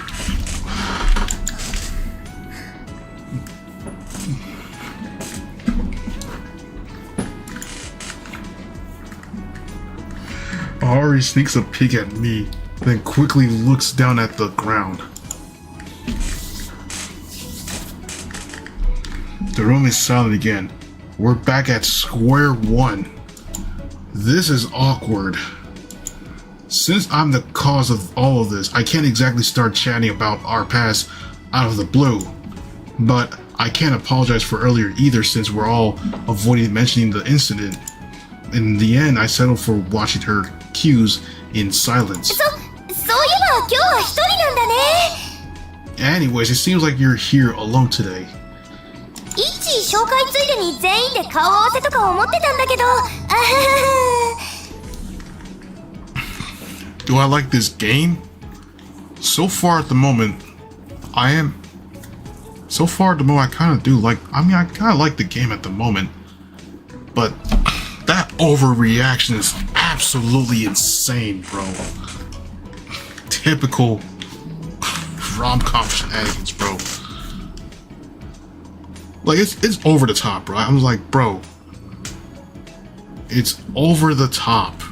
[SPEAKER 1] Ari sneaks a peek at me, then quickly looks down at the ground. The room is silent again. We're back at square one. This is awkward. Since I'm the cause of all of this, I can't exactly start chatting about our past out of the blue. But I can't apologize for earlier either, since we're all avoiding mentioning the incident. In the end, I settled for watching her cues in silence.
[SPEAKER 2] そういえば今日は一人なんだね。
[SPEAKER 1] Anyways, it seems like you're here alone today.
[SPEAKER 2] イチ紹介ついでに全員で顔合わせとか思ってたんだけど、あははは。
[SPEAKER 1] Do I like this game? So far at the moment, I kind of do like, I kind of like the game at the moment. But that overreaction is absolutely insane, bro. Typical rom-com shenanigans, bro. Like, it's over the top, bro. I was like, bro, it's over the top.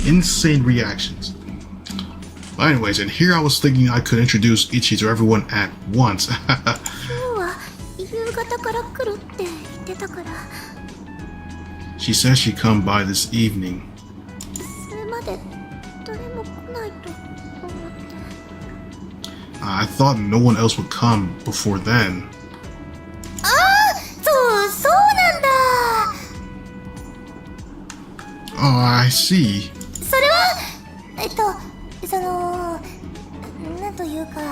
[SPEAKER 1] Insane reactions. But anyways, and here I was thinking I could introduce Ichi to everyone at once.
[SPEAKER 2] 今日は夕方から来るって言ってたから。
[SPEAKER 1] She says she'd come by this evening.
[SPEAKER 2] それまで誰も来ないと思って。
[SPEAKER 1] I thought no one else would come before then.
[SPEAKER 2] ああ、そうなんだ。
[SPEAKER 1] Oh, I see.
[SPEAKER 2] それはそのなんというか。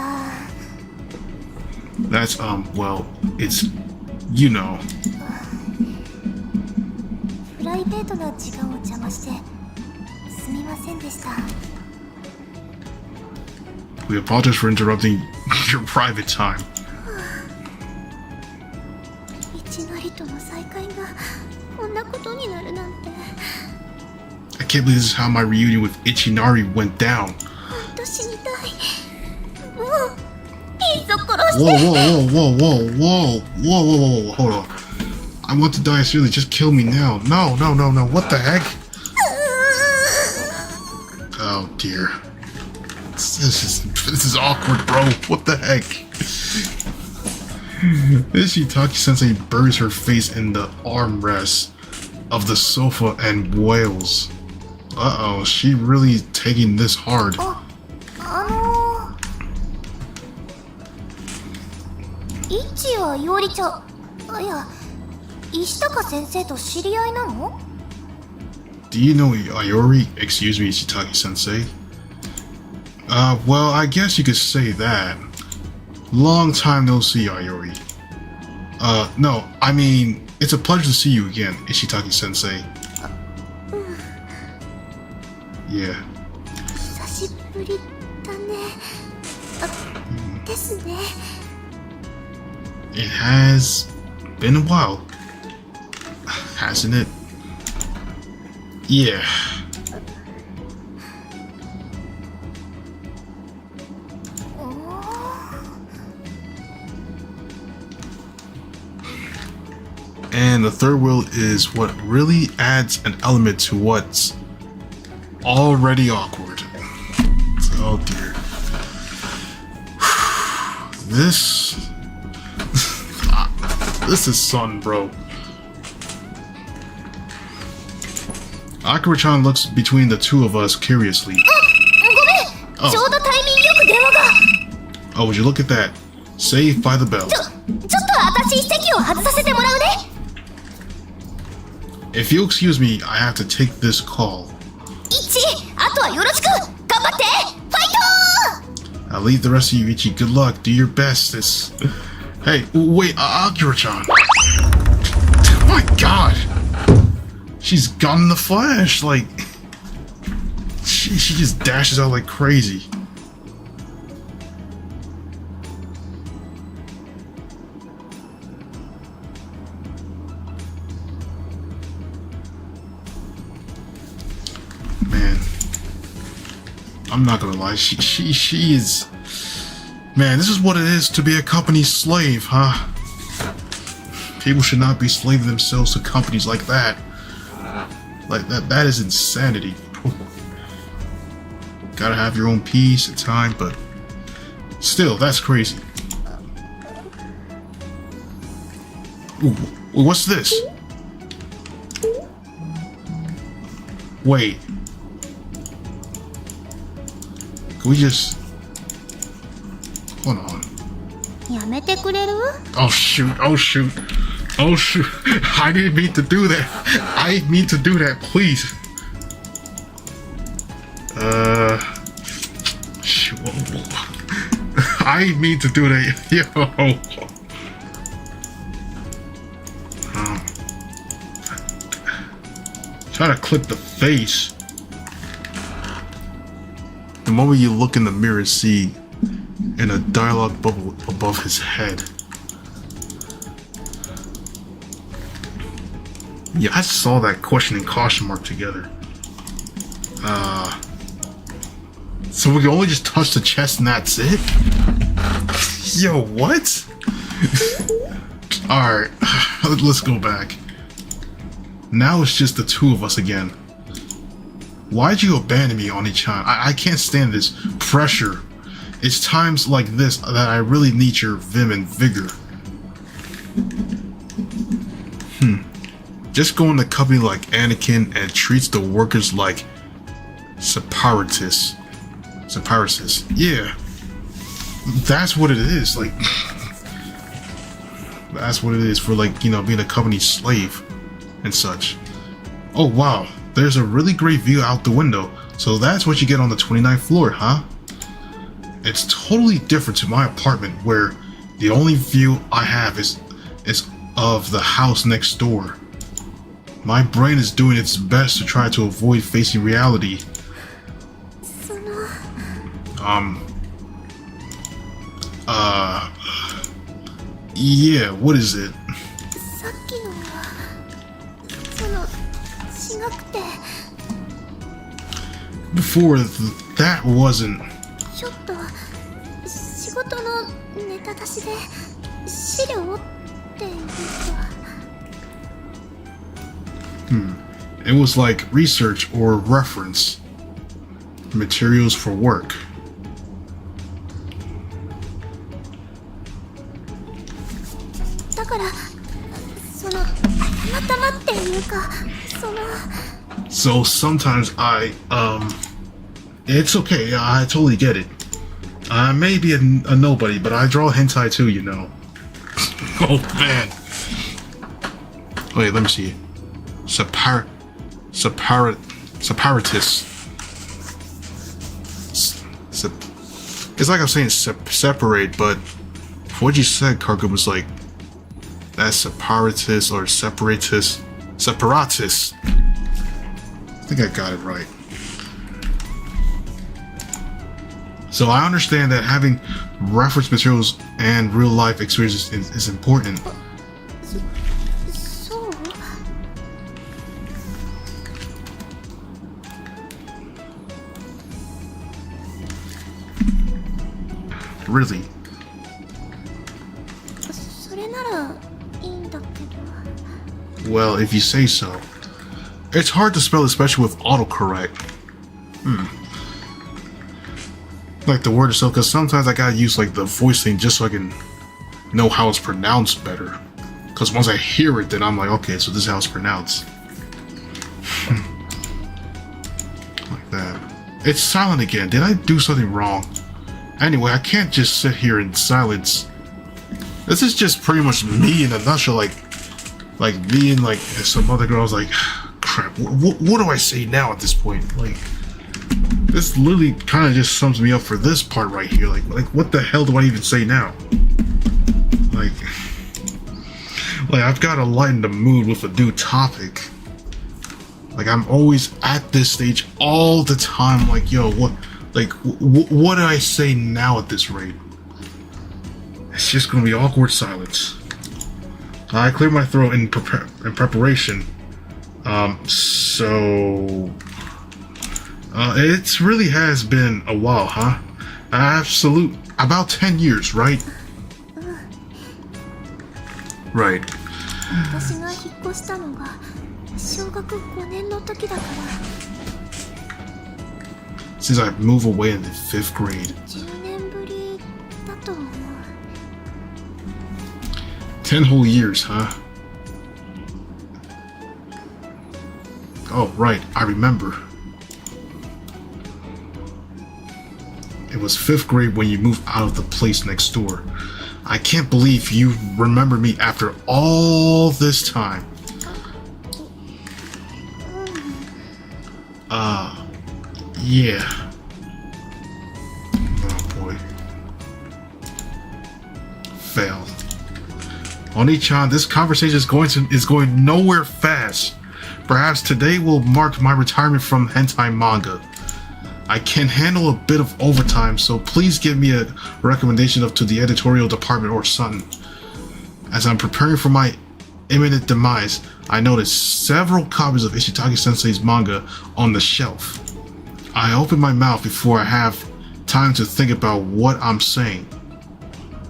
[SPEAKER 1] That's well, it's you know.
[SPEAKER 2] プライベートな時間を邪魔してすみませんでした。
[SPEAKER 1] We apologize for interrupting your private time.
[SPEAKER 2] いきなりとの再会がこんなことになるなんて。
[SPEAKER 1] I can't believe this is how my reunion with Ichinari went down.
[SPEAKER 2] ほんと死にたい。もういいぞ殺して。
[SPEAKER 1] Whoa, hold on. I want to die seriously, just kill me now. No, what the heck? Oh dear. This is awkward, bro. What the heck? Ishitaki-sensei buries her face in the armrest of the sofa and wails. Uh-oh, she really taking this hard.
[SPEAKER 2] イチはイオリちゃん、いや、石高先生と知り合いなの？
[SPEAKER 1] Do you know Ayori? Excuse me, Ishitaki-sensei. Well, I guess you could say that. Long time no see, Ayori. No, I mean, it's a pleasure to see you again, Ishitaki-sensei. Yeah.
[SPEAKER 2] 久しぶりだね。ですね。
[SPEAKER 1] It has been a while, hasn't it? Yeah. And the third wheel is what really adds an element to what's already awkward. Oh dear. This is sun, bro. Akira-chan looks between the two of us curiously. Oh. Oh, would you look at that? Saved by the bell. If you'll excuse me, I have to take this call.
[SPEAKER 2] イチ、あとはよろしく。頑張って。ファイト
[SPEAKER 1] I'll leave the rest of you, Ichi. Good luck. Do your best. This. Hey, wait, Akira-chan. Oh my god. She's gone in the flash. Like, she just dashes out like crazy. Man, I'm not gonna lie. She is. Man, this is what it is to be a company slave, huh? People should not be slaving themselves to companies like that. Like that is insanity. Gotta have your own peace and time, but still, that's crazy. Ooh, what's this? Wait. Can we just... Hold on.
[SPEAKER 2] やめてくれる
[SPEAKER 1] Oh shoot, oh shoot. Oh shoot. I didn't mean to do that. I didn't mean to do that, please. Shoot. I didn't mean to do that. Yo. Try to clip the face. The moment you look in the mirror and see in a dialogue bubble above his head. Yeah, I saw that question and caution mark together. So we can only just touch the chest and that's it? Yo, what? Alright, let's go back. Now it's just the two of us again. Why'd you abandon me on each time? I can't stand this pressure. It's times like this that I really need your vim and vigor. Just go in the company like Anakin and treats the workers like separatists. Separatists. Yeah. That's what it is. Like, that's what it is for, like, you know, being a company slave and such. Oh, wow. There's a really great view out the window. So that's what you get on the 29th floor, huh? It's totally different to my apartment where the only view I have is of the house next door. My brain is doing its best to try to avoid facing reality. Yeah, what is it?
[SPEAKER 2] さっきのは違くて
[SPEAKER 1] Before, that wasn't...
[SPEAKER 2] ちょっと仕事のネタ出しで資料っていうか
[SPEAKER 1] It was like research or reference. Materials for work.
[SPEAKER 2] だからたまたまっていうか
[SPEAKER 1] So sometimes it's okay, I totally get it. I may be a nobody, but I draw hentai too, you know. Oh man. Wait, let me see. Separatists. It's like I'm saying separate, but what you said, Karga, was like that's separatist or separatist. Separatist. I think I got it right. So I understand that having reference materials and real life experiences is important.
[SPEAKER 2] そう
[SPEAKER 1] Really?
[SPEAKER 2] それならいいんだけど
[SPEAKER 1] Well, if you say so. It's hard to spell, especially with autocorrect. Like the word itself, because sometimes I gotta use like the voice thing just so I can know how it's pronounced better. Because once I hear it, then I'm like, okay, so this is how it's pronounced. Like that. It's silent again. Did I do something wrong? Anyway, I can't just sit here in silence. This is just pretty much me in a nutshell. Like, like being like some other girls, like, crap, what do I say now at this point? Like, this literally kind of just sums me up for this part right here. Like what the hell do I even say now? Like I've got to lighten the mood with a new topic. Like, I'm always at this stage all the time. Like, yo, what do I say now at this rate? It's just gonna be awkward silence. I cleared my throat in preparation. It really has been a while, huh? About 10 years, right? Right.
[SPEAKER 2] 私が引っ越したのが小学5年の時だから
[SPEAKER 1] Since I moved away in the 5th grade.
[SPEAKER 2] 10年ぶりだと思う
[SPEAKER 1] 10 whole years, huh? Oh, right, I remember. It was 5th grade when you moved out of the place next door. I can't believe you remember me after all this time. Yeah. Oh boy. Failed. Oni-chan, this conversation is going nowhere fast. Perhaps today will mark my retirement from hentai manga. I can handle a bit of overtime, so please give me a recommendation to the editorial department or something. As I'm preparing for my imminent demise, I noticed several copies of Ishitaki-sensei's manga on the shelf. I open my mouth before I have time to think about what I'm saying.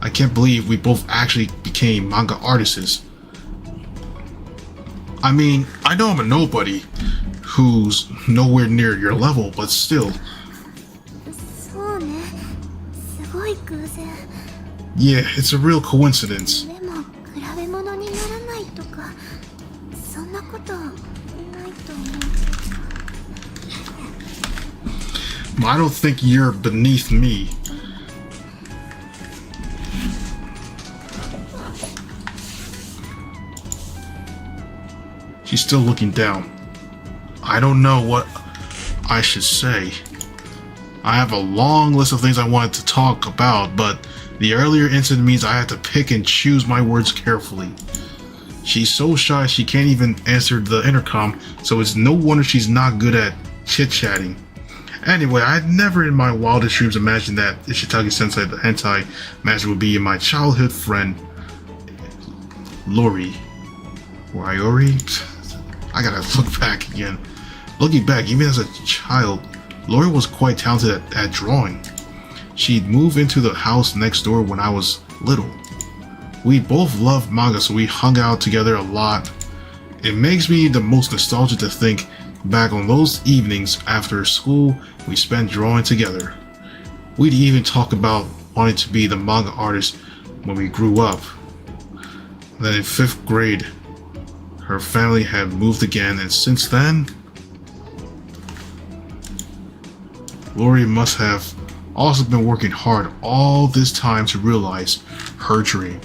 [SPEAKER 1] I can't believe we both actually became manga artists. I mean, I know I'm a nobody who's nowhere near your level, but still.
[SPEAKER 2] そうねすごい偶然
[SPEAKER 1] Yeah, it's a real coincidence.
[SPEAKER 2] でも比べ物にならないとかそんなことないと思う
[SPEAKER 1] I don't think you're beneath me. She's still looking down. I don't know what I should say. I have a long list of things I wanted to talk about, but the earlier incident means I have to pick and choose my words carefully. She's so shy she can't even answer the intercom, so it's no wonder she's not good at chit-chatting. Anyway, I had never in my wildest dreams imagined that Ishitaki-sensei, the hentai master, would be my childhood friend, Lori. Or Iori? I gotta look back again. Looking back, even as a child, Lori was quite talented at drawing. She'd moved into the house next door when I was little. We both loved manga, so we hung out together a lot. It makes me the most nostalgic to think back on those evenings after school we spent drawing together. We'd even talk about wanting to be the manga artist when we grew up. Then in 5th grade, her family had moved again, and since then, Lori must have also been working hard all this time to realize her dream.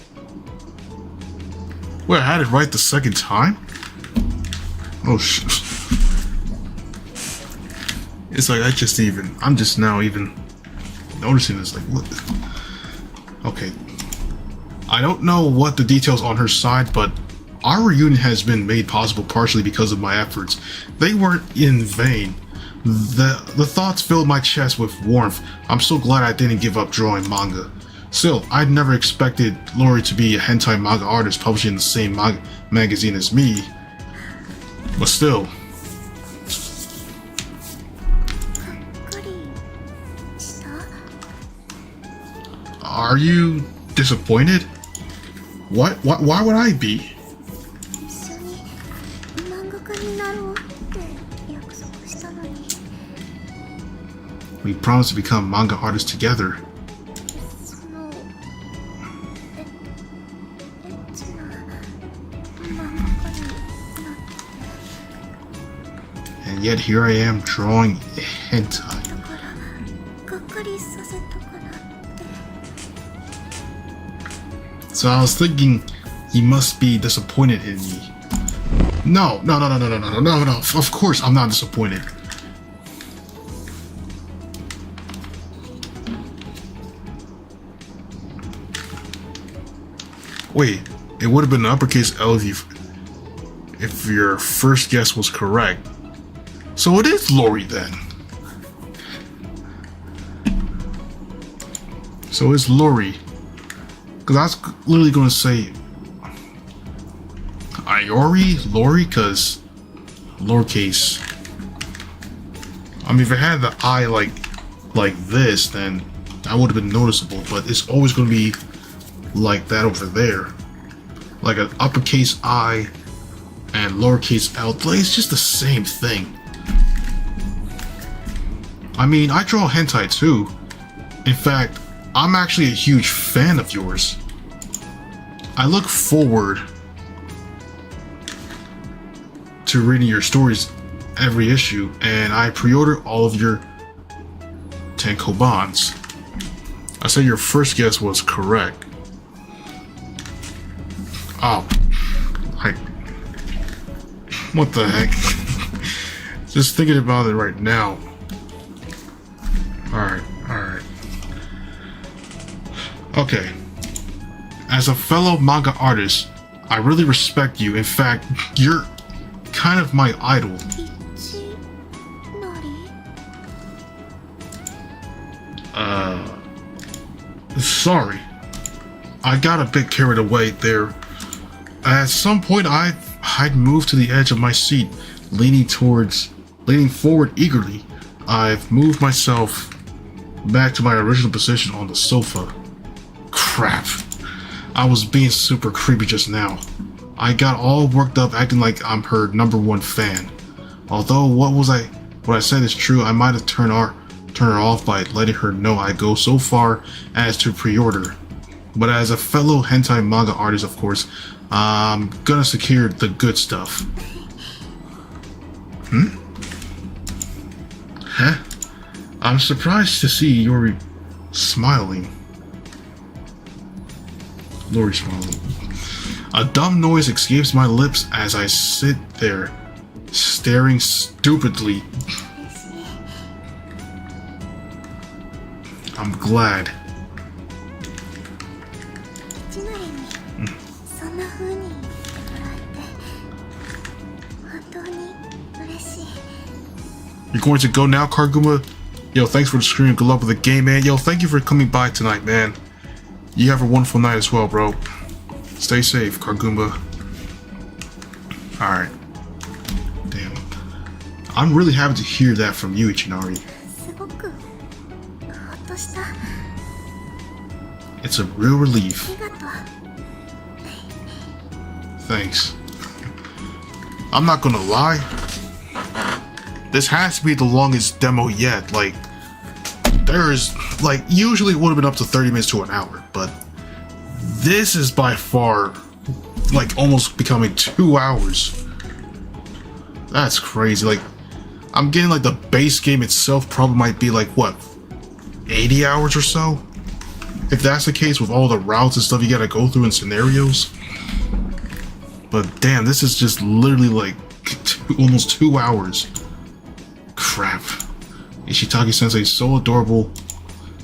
[SPEAKER 1] Wait, I had it right the second time? Oh shit. It's like I'm just now even noticing this, like, what? Okay. I don't know what the details on her side, but our reunion has been made possible partially because of my efforts. They weren't in vain. The thoughts filled my chest with warmth. I'm so glad I didn't give up drawing manga. Still, I'd never expected Lori to be a hentai manga artist publishing the same magazine as me. But still. Are you disappointed? What? Why would I be? We promised to become manga artists together. And yet here I am drawing hentai. So I was thinking You must be disappointed in me. No. Of course I'm not disappointed. Wait, it would have been an uppercase L if your first guess was correct. So it is Lori then. So it's Lori. Because I was literally going to say Iori, Lori, because lowercase. I mean, if it had the I like this, then that would have been noticeable. But it's always going to be like that over there, like an uppercase I and lowercase L. It's just the same thing. I mean, I draw hentai too. In fact, I'm actually a huge fan of yours. I look forward to reading your stories every issue, and I pre-order all of your tankobons. I said your first guess was correct. Oh, what the heck? Just thinking about it right now. Alright. Okay. As a fellow manga artist, I really respect you. In fact, you're kind of my idol. Sorry. I got a bit carried away there. At some point, I'd moved to the edge of my seat, leaning forward eagerly. I've moved myself back to my original position on the sofa. Crap. I was being super creepy just now. I got all worked up acting like I'm her #1 fan. Although what I said is true, I might have turned her off by letting her know I go so far as to pre-order. But as a fellow hentai manga artist, of course, I'm gonna secure the good stuff. Huh? I'm surprised to see Lori smiling. A dumb noise escapes my lips as I sit there, staring stupidly. I'm glad. You're going to go now, Karguma? Yo, thanks for the stream. Good luck with the game, man. Yo, thank you for coming by tonight, man. You have a wonderful night as well, bro. Stay safe, Karguma. Alright. Damn. I'm really happy to hear that from you, Ichinari. It's a real relief. Thanks. I'm not gonna lie. This has to be the longest demo yet. Like, usually it would have been up to 30 minutes to an hour, but this is by far, almost becoming 2 hours. That's crazy. I'm getting, the base game itself probably might be, 80 hours or so? If that's the case with all the routes and stuff you gotta go through in scenarios. But damn, this is just literally, almost 2 hours. Crap. Ishitaki Sensei is so adorable.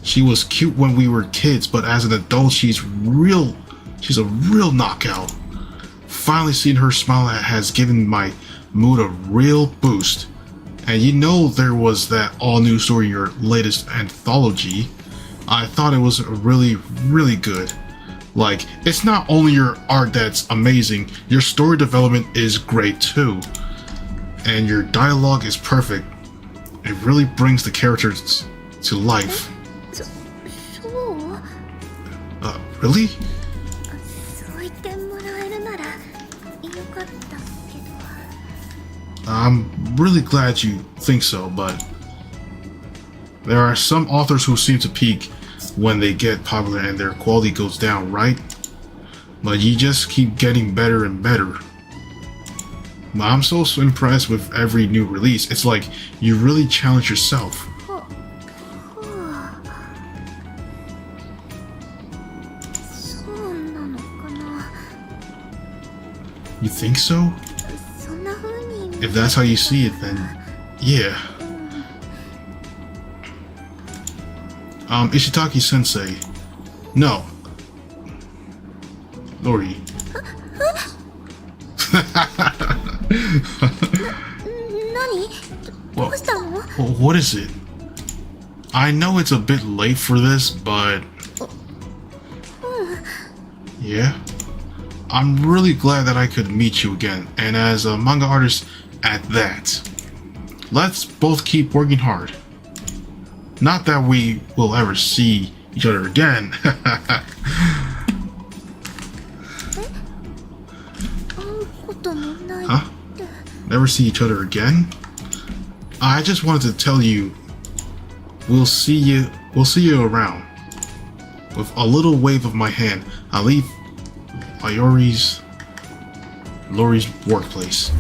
[SPEAKER 1] She was cute when we were kids, but as an adult, she's a real knockout. Finally seeing her smile has given my mood a real boost. And there was that all-new story in your latest anthology. I thought it was really, really good. It's not only your art that's amazing, your story development is great too. And your dialogue is perfect. It really brings the characters to life. Really? I'm really glad you think so, but there are some authors who seem to peak when they get popular and their quality goes down, right? But you just keep getting better and better. But I'm so impressed with every new release. It's like you really challenge yourself. You think so?
[SPEAKER 2] そんな風に
[SPEAKER 1] If that's how you see it, then yeah. Ishitaki sensei. No. Lori.
[SPEAKER 2] 何 どうしたの
[SPEAKER 1] Well, what is it? I know it's a bit late for this, but yeah. I'm really glad that I could meet you again, and as a manga artist at that. Let's both keep working hard. Not that we will ever see each other again. Huh? Never see each other again? I just wanted to tell you we'll see you around. With a little wave of my hand, I'll leave Lori's workplace.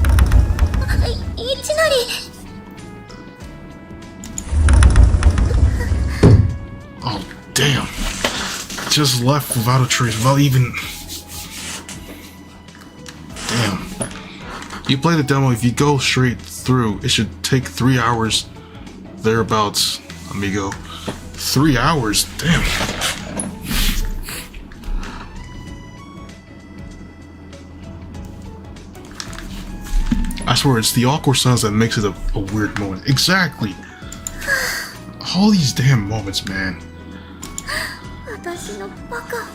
[SPEAKER 2] いきなり
[SPEAKER 1] Oh, damn. Just left without a trace, without even... Damn. You play the demo, if you go straight through, it should take 3 hours thereabouts, amigo. 3 hours? Damn. I swear, it's the awkward silence that makes it a weird moment. Exactly! All these damn moments, man.
[SPEAKER 2] 私のバカ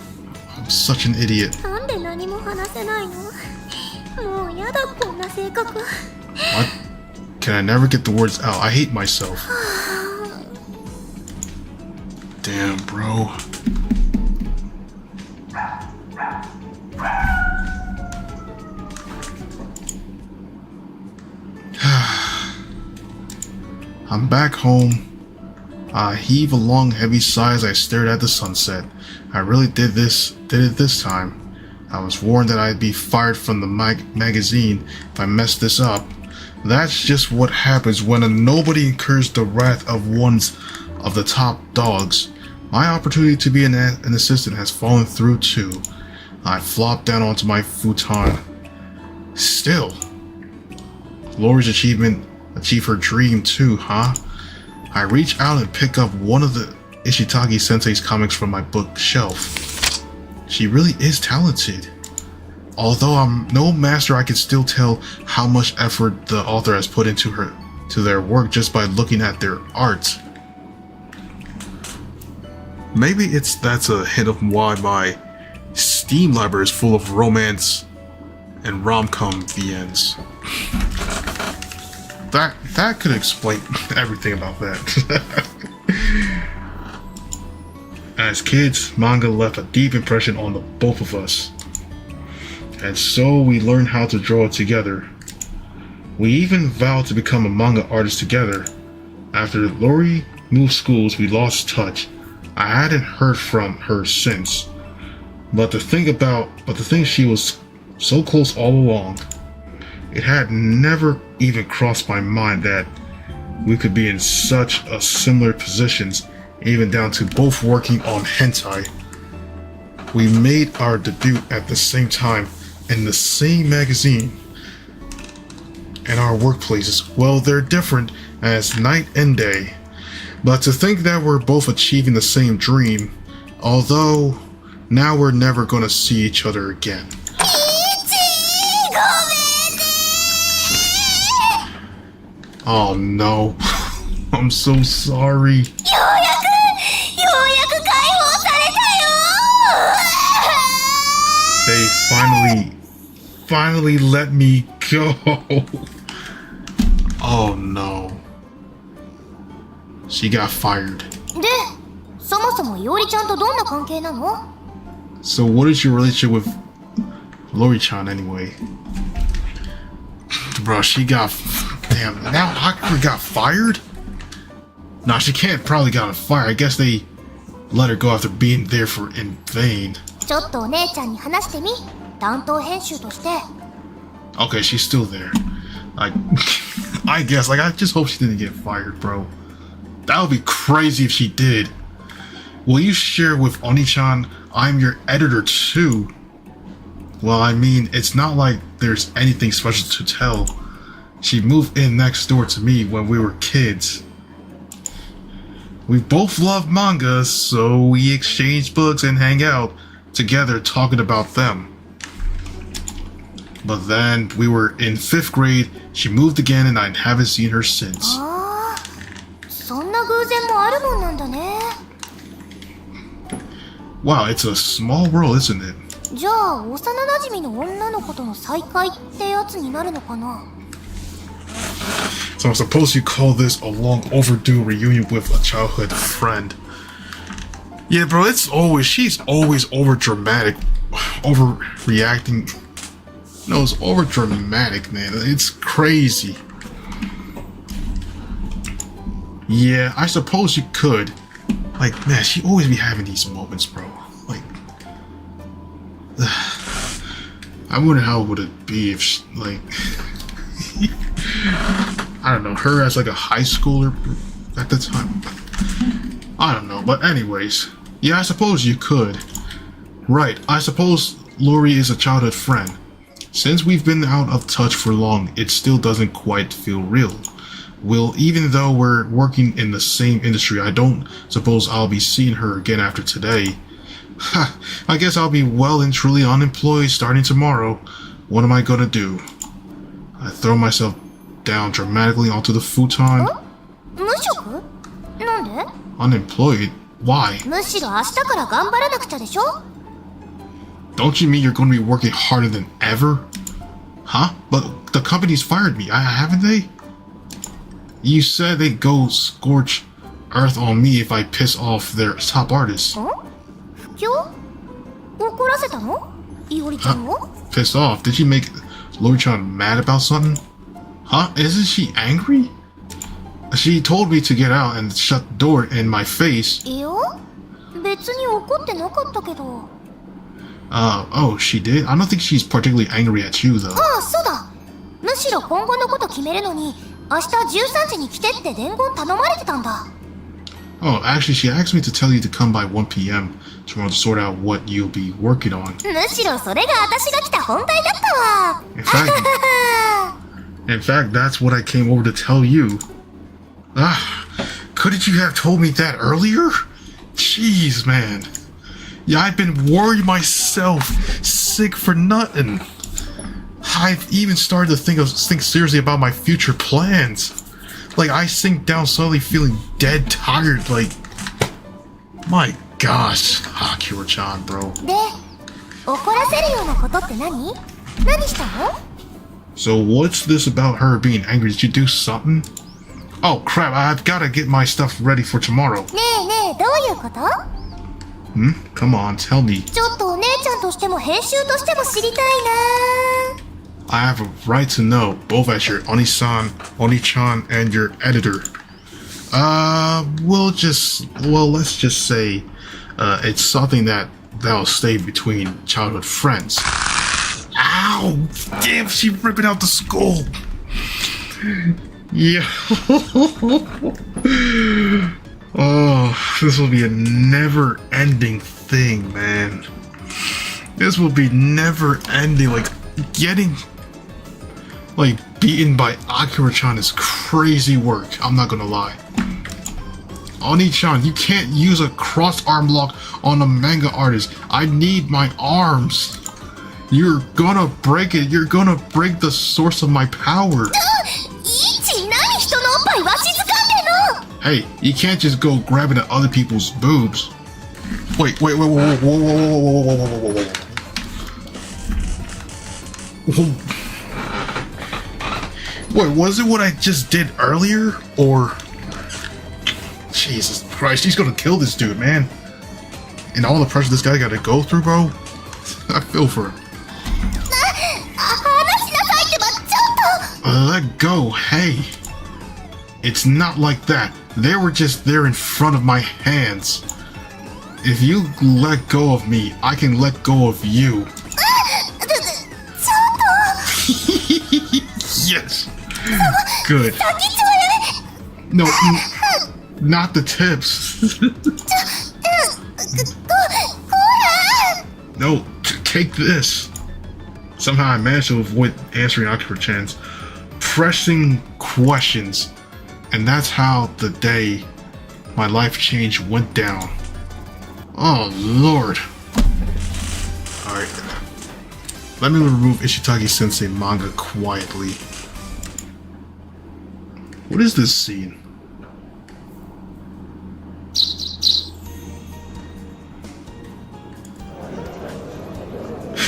[SPEAKER 1] I'm such an idiot.
[SPEAKER 2] なんで何も話せないのもうやだこんな性格
[SPEAKER 1] What? Can I never get the words out? I hate myself. Damn, bro. I'm back home. I heave a long, heavy sigh as I stared at the sunset. I really did it this time. I was warned that I'd be fired from the magazine if I messed this up. That's just what happens when a nobody incurs the wrath of the top dogs. My opportunity to be an assistant has fallen through too. I flopped down onto my futon. Still, Lori's achieve her dream too, huh? I reach out and pick up one of the Ishitaki Sensei's comics from my bookshelf. She really is talented. Although I'm no master, I can still tell how much effort the author has put into their work just by looking at their art. Maybe that's a hint of why my Steam library is full of romance and rom-com VNs. That could explain everything about that. As kids, manga left a deep impression on the both of us. And so we learned how to draw together. We even vowed to become a manga artist together. After Lori moved schools, we lost touch. I hadn't heard from her since. But to think she was so close all along. It had never even crossed my mind that we could be in such a similar positions, even down to both working on hentai. We made our debut at the same time in the same magazine. And our workplaces, well, they're different as night and day. But to think that we're both achieving the same dream, although now we're never gonna see each other again. Oh no. I'm so sorry. They finally let me go. Oh no. She got fired.
[SPEAKER 2] で、そもそもいおりちゃんとどんな関係なの
[SPEAKER 1] So what is your relationship with Lori-chan anyway? Bro, she got... Damn, now Hakura got fired? Nah, she can't probably got fired. I guess they let her go after being there for in vain.
[SPEAKER 2] ちょっとお姉ちゃんに話してみ担当編集として
[SPEAKER 1] Okay, she's still there. I guess, I just hope she didn't get fired, bro. That would be crazy if she did. Will you share with Oni-chan? I'm your editor too. Well, I mean, it's not like there's anything special to tell. She moved in next door to me when we were kids. We both love manga, so we exchange books and hang out together talking about them. But then we were in 5th grade, she moved again and I haven't seen her since.
[SPEAKER 2] ああ、そんな偶然もあるもんなんだね。
[SPEAKER 1] Wow, it's a small world, isn't it?
[SPEAKER 2] じゃあ幼なじみの女の子との再会ってやつになるのかな。
[SPEAKER 1] So I suppose you call this a long overdue reunion with a childhood friend. Yeah, bro, she's always over dramatic, overreacting. No, it's over dramatic, man. It's crazy. Yeah, I suppose you could. Like, man, she always be having these moments, bro. Like, I wonder how would it be if, she, like, I don't know, her as like a high schooler at the time. I don't know, but anyways, yeah, I suppose you could. Right, I suppose Lori is a childhood friend. Since we've been out of touch for long, it still doesn't quite feel real. Well, even though we're working in the same industry, I don't suppose I'll be seeing her again after today. Ha, I guess I'll be well and truly unemployed starting tomorrow. What am I gonna do? I throw myself down dramatically onto the futon.
[SPEAKER 2] 無職？なんで？
[SPEAKER 1] Unemployed? Why?
[SPEAKER 2] むしろ明日から頑張らなくちゃでしょ？
[SPEAKER 1] Don't you mean you're going to be working harder than ever? Huh? But the company's fired me, haven't they? You said they'd go scorch earth on me if I piss off their top artists.
[SPEAKER 2] ん？不況？怒らせたの？いおりちゃんを？
[SPEAKER 1] Pissed off? Did you make Lori-chan mad about something? Huh? Isn't she angry? She told me to get out and shut the door in my face.
[SPEAKER 2] いや、別に怒ってなかったけど。
[SPEAKER 1] Oh, she did? I don't think she's particularly angry at you, though.
[SPEAKER 2] ああ、そうだ。むしろ今後のこと決めるのに、明日13時に来てって伝言頼まれてたんだ。
[SPEAKER 1] Oh, actually, she asked me to tell you to come by 1 p.m. tomorrow to sort out what you'll be working on.
[SPEAKER 2] むしろそれが私が来た本題だったわ。
[SPEAKER 1] In fact, that's what I came over to tell you. Couldn't you have told me that earlier? Jeez, man. Yeah, I've been worried myself, sick for nothing. I've even started to think seriously about my future plans. Like, I sink down slowly feeling dead tired, like... My gosh. Akira-chan, bro.
[SPEAKER 2] で、怒らせるようなことって何？何したの？
[SPEAKER 1] So what's this about her being angry? Did you do something? Oh crap, I've gotta get my stuff ready for tomorrow.
[SPEAKER 2] ねえねえ、どういうこと？
[SPEAKER 1] Come on, tell me.
[SPEAKER 2] ちょっとお姉ちゃんとしても編集としても知りたいな。
[SPEAKER 1] I have a right to know, both as your Oni-chan, and your editor. Let's just say, it's something that'll stay between childhood friends. Ow! Damn, she's ripping out the skull! Yeah. Oh, this will be a never-ending thing, man. This will be never-ending, like, getting... Like, beaten by Akira-chan is crazy work, I'm not gonna lie. Oni-chan, you can't use a cross-arm lock on a manga artist. I need my arms. You're gonna break it. You're gonna break the source of my power. Hey, you can't just go grabbing at other people's boobs. Wait, whoa. Wait, was it what I just did earlier? Or... Jesus Christ, he's gonna kill this dude, man. And all the pressure this guy gotta go through, bro. I feel for him. Let go, hey. It's not like that. They were just there in front of my hands. If you let go of me, I can let go of you. Yes. Good. No, not the tips. No, take this. Somehow I managed to avoid answering Akira-chan's pressing questions, and that's how the day my life change went down. Oh Lord. Alright. Let me remove Ishitagi-sensei manga quietly. What is this scene?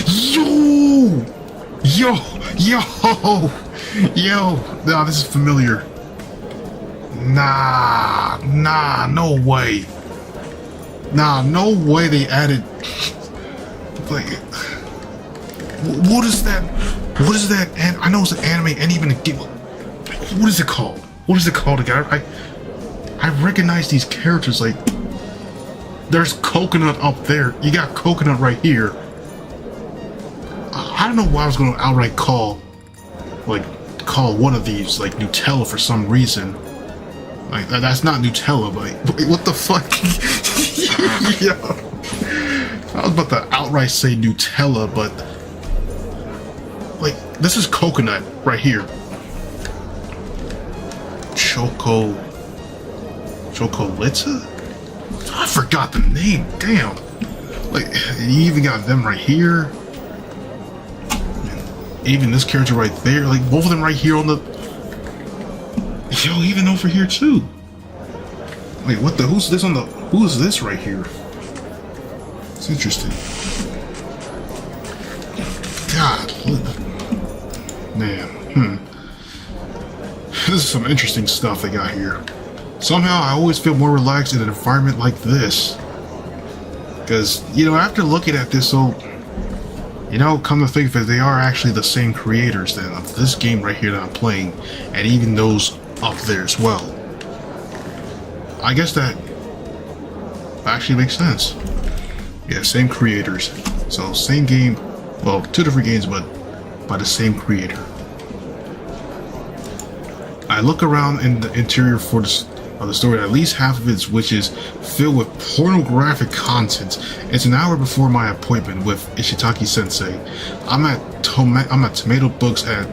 [SPEAKER 1] Yo! Yo! Yo! Yo! Nah, this is familiar. Nah, no way. Nah, no way they added... Like... What is that? What is that? And I know it's an anime and even a game. What is it called? What is it called again? I recognize these characters. Like, there's Coconut up there. You got Coconut right here. I don't know why I was going to outright call one of these like Nutella for some reason. Like that's not Nutella, but wait, what the fuck? Yeah, I was about to outright say Nutella, but like this is Coconut right here. Chocolita? I forgot the name. Damn. Like you even got them right here. Even this character right there, like both of them right here on the... Yo, even over here too. Wait, what the... Who's this on the... Who is this right here? It's interesting. God. Man, This is some interesting stuff they got here. Somehow I always feel more relaxed in an environment like this. Because, you know, after looking at this, so... You know, come to think of it, they are actually the same creators then of this game right here that I'm playing, and even those up there as well. I guess that actually makes sense. Yeah, same creators. So same game, well, two different games, but by the same creator. I look around in the interior for the story, at least half of it, which is filled with pornographic content. It's an hour before my appointment with Ishitaki Sensei. I'm at Tomato Books at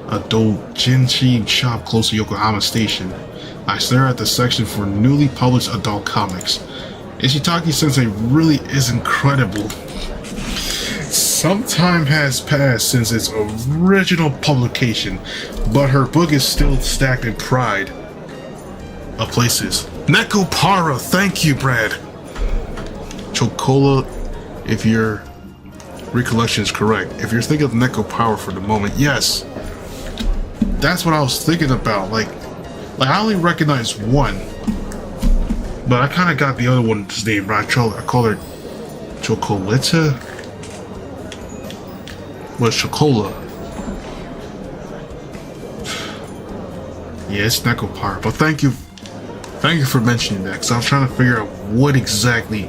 [SPEAKER 1] a doujinshi shop close to Yokohama Station. I stare at the section for newly published adult comics. Ishitaki Sensei really is incredible. Some time has passed since its original publication, but her book is still stacked in pride of places. Nekopara, thank you, Brad. Chocola, if your recollection is correct. If you're thinking of Nekopara for the moment, yes. That's what I was thinking about. Like I only recognize one, but I kind of got the other one's name right. I call her Chocolita. What's Chocola? Yeah, it's Nekopara. But thank you for mentioning that, because I was trying to figure out what exactly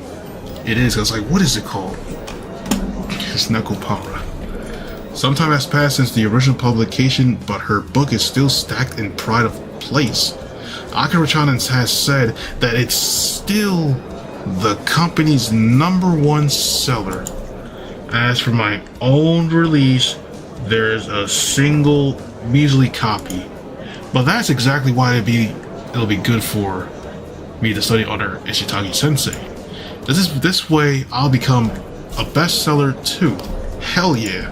[SPEAKER 1] it is. I was like, what is it called? It's Nekopara. Some time has passed since the original publication, but her book is still stacked in pride of place. Akira-chan has said that it's still the company's #1 seller. As for my own release, there's a single measly copy. But that's exactly why it'll be good for me to study under Ishitagi Sensei. This way I'll become a bestseller too. Hell yeah.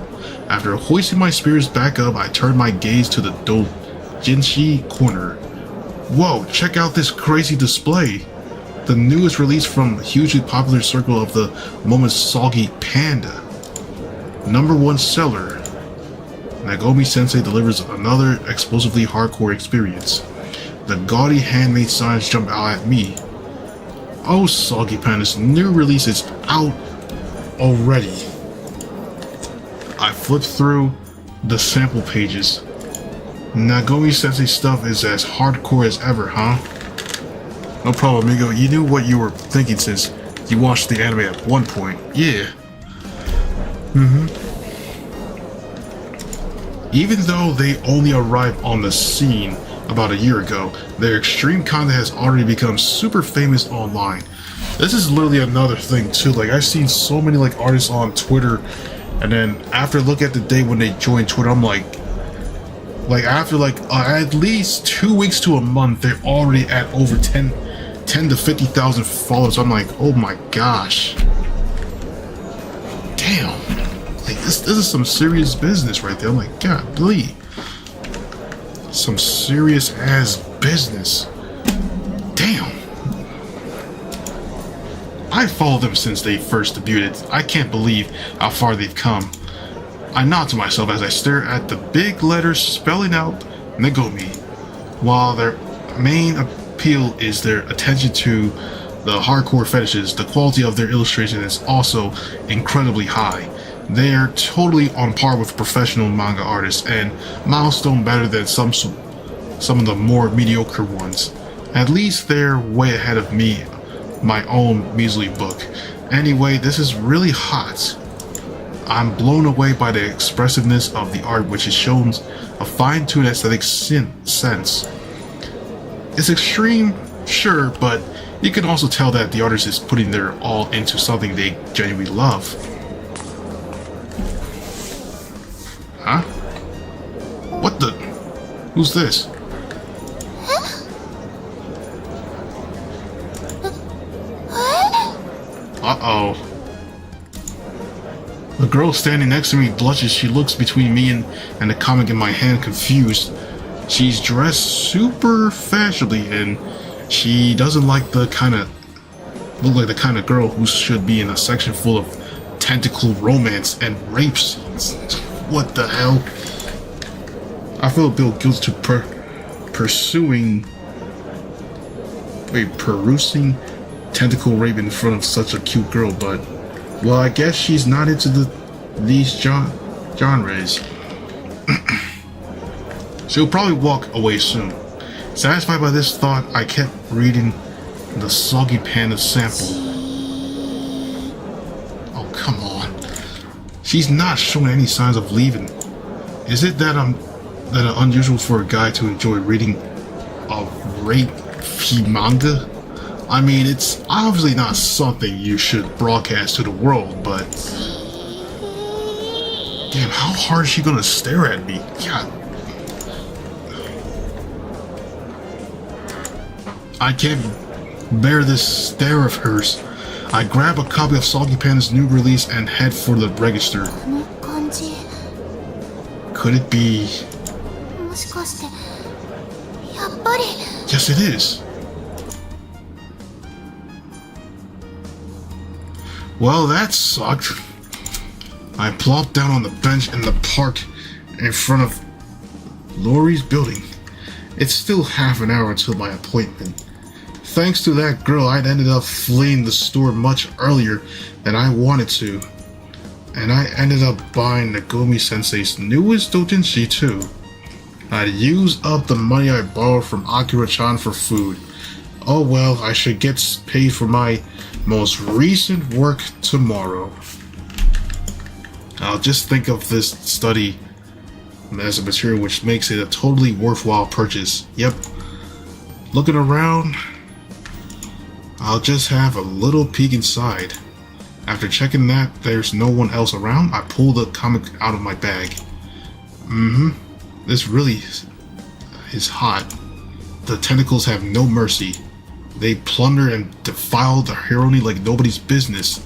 [SPEAKER 1] After hoisting my spirits back up, I turned my gaze to the doujinshi corner. Whoa, check out this crazy display. The newest release from the hugely popular circle of the moment, Soggy Panda. #1 seller. Nagomi Sensei delivers another explosively hardcore experience. The gaudy handmade signs jump out at me. Oh, Soggy Panda's new release is out already. I flipped through the sample pages. Nagomi Sensei stuff is as hardcore as ever, huh? No problem, amigo. You knew what you were thinking since you watched the anime at one point. Yeah. Even though they only arrived on the scene about a year ago, their extreme content has already become super famous online. This is literally another thing too. Like I've seen so many like artists on Twitter And then after looking at the day when they joined Twitter, I'm like after at least 2 weeks to a month, they're already at over 10 to 50,000 followers. I'm like, oh my gosh, damn, like this is some serious business right there. I'm like, God, believe some serious ass business. Damn. I followed them since they first debuted. I can't believe how far they've come. I nod to myself as I stare at the big letters spelling out Megumi, while their main appeal is their attention to the hardcore fetishes. The quality of their illustration is also incredibly high. They are totally on par with professional manga artists and milestone better than some of the more mediocre ones. At least they're way ahead of me, my own measly book. Anyway, this is really hot. I'm blown away by the expressiveness of the art, which is shown a fine-tuned aesthetic sense. It's extreme, sure, but you can also tell that the artist is putting their all into something they genuinely love. Huh? What the? Who's this? Uh-oh. The girl standing next to me blushes. She looks between me and the comic in my hand, confused. She's dressed super fashionably, and she doesn't look like the kind of girl who should be in a section full of tentacle romance and rape scenes. What the hell? I feel a bit guilty to perusing tentacle rape in front of such a cute girl, but well, I guess she's not into these genres. She'll probably walk away soon. Satisfied by this thought, I kept reading the Soggy Panda sample. Oh, come on. She's not showing any signs of leaving. Is it that unusual for a guy to enjoy reading a rape manga? I mean, it's obviously not something you should broadcast to the world, but damn, how hard is she gonna stare at me? God. I can't bear this stare of hers. I grab a copy of Soggy Panda's new release and head for the register. Could it be? Yes, it is. Well, that sucked. I plopped down on the bench in the park in front of Lori's building. It's still half an hour until my appointment. Thanks to that girl, I'd ended up fleeing the store much earlier than I wanted to. And I ended up buying Nagomi Sensei's newest doujinshi too. I'd used up the money I borrowed from Akira-chan for food. Oh well, I should get paid for my most recent work tomorrow. I'll just think of this study as a material which makes it a totally worthwhile purchase. Yep. Looking around, I'll just have a little peek inside. After checking that there's no one else around, I pull the comic out of my bag. This really is hot. The tentacles have no mercy. They plunder and defile the heroine like nobody's business.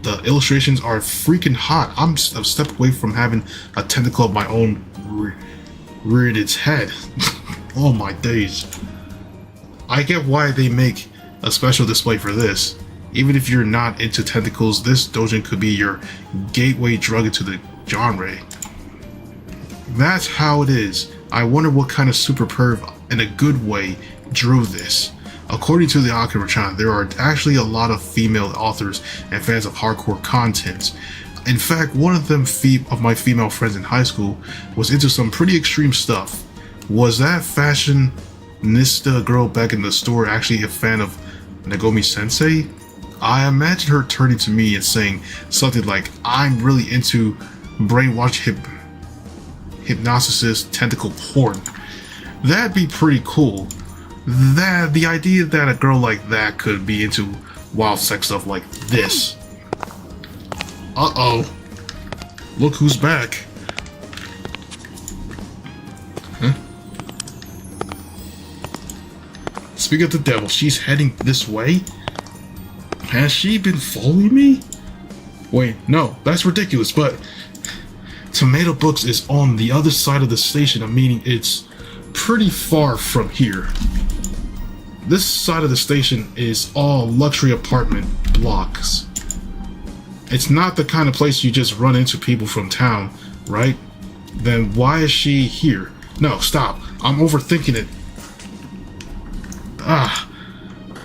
[SPEAKER 1] The illustrations are freaking hot. I'm a step away from having a tentacle of my own reared its head. Oh my days. I get why they make a special display for this. Even if you're not into tentacles, this doujin could be your gateway drug into the genre. That's how it is. I wonder what kind of super perv, in a good way, drew this. According to the Akira-chan, there are actually a lot of female authors and fans of hardcore content. In fact, one of them of my female friends in high school was into some pretty extreme stuff. Was that fashionista girl back in the store actually a fan of Nagomi Sensei? I imagine her turning to me and saying something like, "I'm really into brainwash hypnosis tentacle porn." That'd be pretty cool. The idea that a girl like that could be into wild sex stuff like this. Uh-oh. Look who's back. Huh? Speaking of the devil, she's heading this way? Has she been following me? Wait, no, that's ridiculous, but Tomato Books is on the other side of the station, meaning it's pretty far from here. This side of the station is all luxury apartment blocks. It's not the kind of place you just run into people from town, right? Then why is she here? No, stop. I'm overthinking it.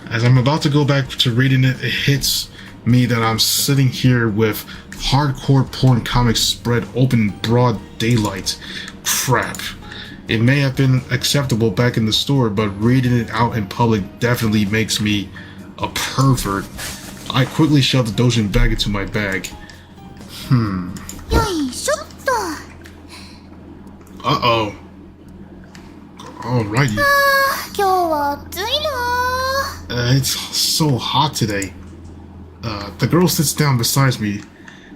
[SPEAKER 1] As I'm about to go back to reading it, it hits me that I'm sitting here with hardcore porn comics spread open in broad daylight. Crap. It may have been acceptable back in the store, but reading it out in public definitely makes me a pervert. I quickly shoved the dojin back into my bag. Uh-oh. Alrighty. It's so hot today. The girl sits down beside me.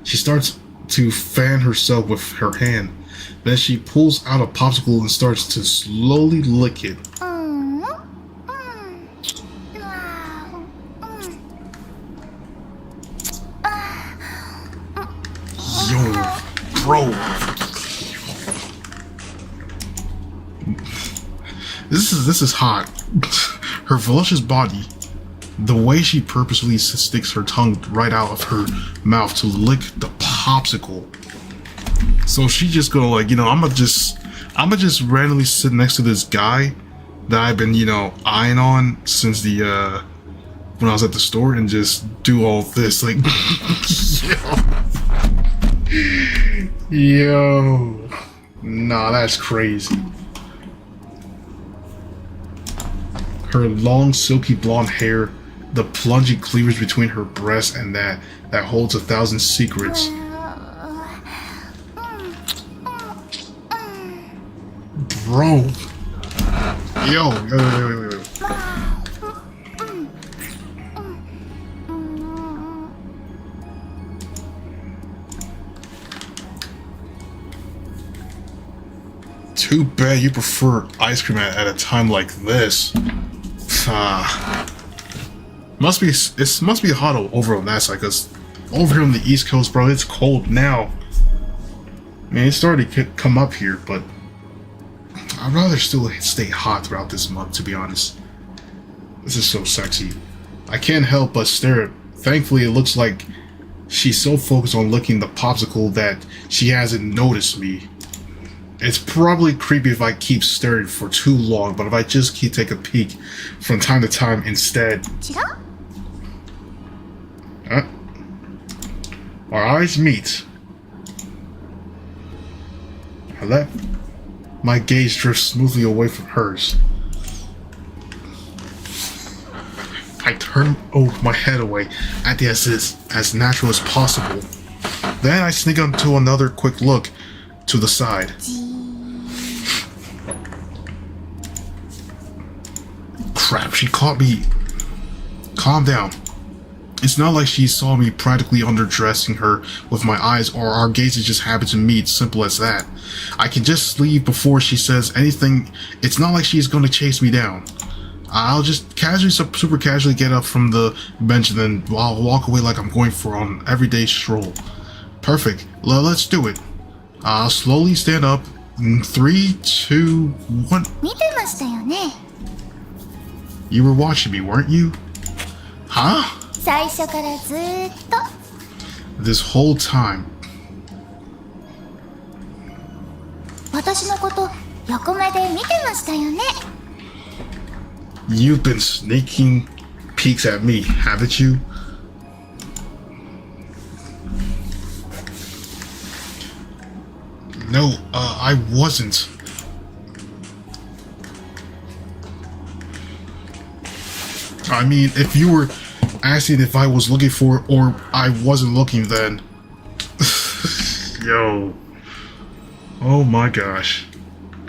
[SPEAKER 1] She starts to fan herself with her hand. Then she pulls out a popsicle and starts to slowly lick it. Yo, bro. This is hot. Her voluptuous body, the way she purposefully sticks her tongue right out of her mouth to lick the popsicle. So she just gonna like, I'ma just randomly sit next to this guy that I've been, eyeing on since the when I was at the store and just do all this like yo. Nah, that's crazy. Her long, silky blonde hair, the plungy cleavage between her breasts, and that holds 1,000 secrets. Bro. Yo. Too bad you prefer ice cream at a time like this. Must be hot over on that side, because over here on the East Coast, bro, it's cold now. I mean, it's starting to come up here, but I'd rather still stay hot throughout this month, to be honest. This is so sexy. I can't help but stare. Thankfully, it looks like she's so focused on licking the popsicle that she hasn't noticed me. It's probably creepy if I keep staring for too long, but if I just keep taking a peek from time to time instead. Our eyes meet. I let my gaze drift smoothly away from hers. I turn my head away, acting as natural as possible. Then I sneak onto another quick look to the side. Crap, she caught me. Calm down. It's not like she saw me practically underdressing her with my eyes, or our gazes just happened to meet. Simple as that. I can just leave before she says anything. It's not like she's gonna chase me down. I'll just super casually get up from the bench, and then I'll walk away like I'm going for an everyday stroll. Perfect. Let's do it. I'll slowly stand up. 3, 2, 1. You were watching me, weren't you? Huh? This whole time. You've been sneaking peeks at me, haven't you? No, I wasn't. I mean, if you were asking if I was looking for or I wasn't looking, then yo, oh my gosh.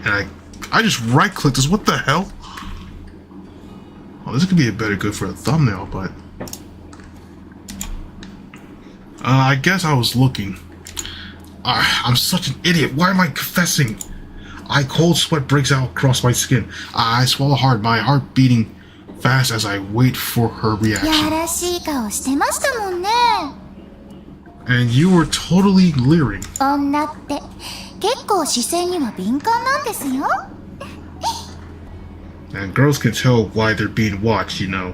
[SPEAKER 1] And I just right clicked this. What the hell? Oh, this could be a better good for a thumbnail, but I guess I was looking. I'm such an idiot. Why am I confessing? Cold sweat breaks out across my skin. I swallow hard, my heart beating fast as I wait for her
[SPEAKER 2] や
[SPEAKER 1] reaction.
[SPEAKER 2] らしい顔してましたもんね。
[SPEAKER 1] And you were totally leering.
[SPEAKER 2] 女って結構視線には敏感なんですよ。
[SPEAKER 1] And girls can tell why they're being watched, you know.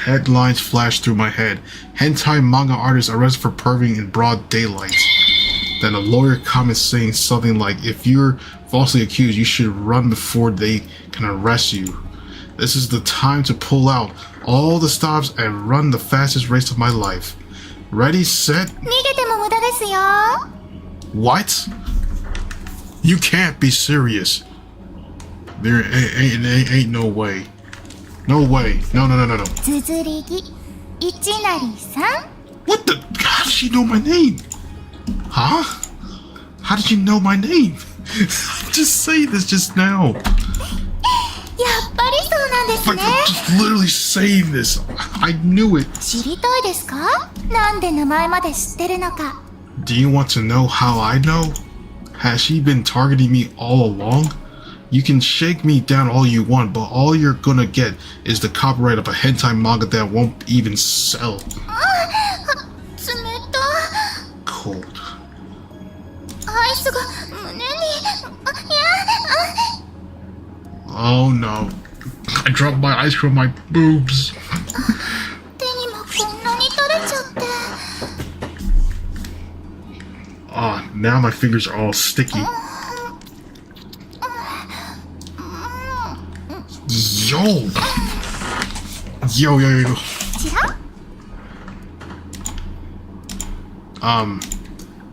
[SPEAKER 1] Headlines flash through my head. Hentai manga artist arrested for perving in broad daylight. Then a lawyer comments saying something like, if you're falsely accused, you should run before they can arrest you. This is the time to pull out all the stops and run the fastest race of my life. Ready, set...
[SPEAKER 2] 逃げても無駄ですよ。
[SPEAKER 1] What? You can't be serious. There ain't no way. No way. No.
[SPEAKER 2] つづりぎ一成さん。
[SPEAKER 1] What the? How did she know my name? Huh? How did you know my name? Just say this just now.
[SPEAKER 2] やっぱりそうなんです
[SPEAKER 1] Like,
[SPEAKER 2] ね。
[SPEAKER 1] just literally saying this. I knew it.
[SPEAKER 2] 知りたいですか？なんで名前まで知ってるのか。
[SPEAKER 1] Do you want to know how I know? Has she been targeting me all along? You can shake me down all you want, but all you're gonna get is the copyright of a hentai manga that won't even sell.
[SPEAKER 2] 冷た。
[SPEAKER 1] Cold.
[SPEAKER 2] アイスが胸に。
[SPEAKER 1] Oh no. I dropped my ice cream on my boobs.
[SPEAKER 2] 手にもこんなに垂れちゃって。
[SPEAKER 1] Now my fingers are all sticky. Yo! Yo.
[SPEAKER 2] ちら？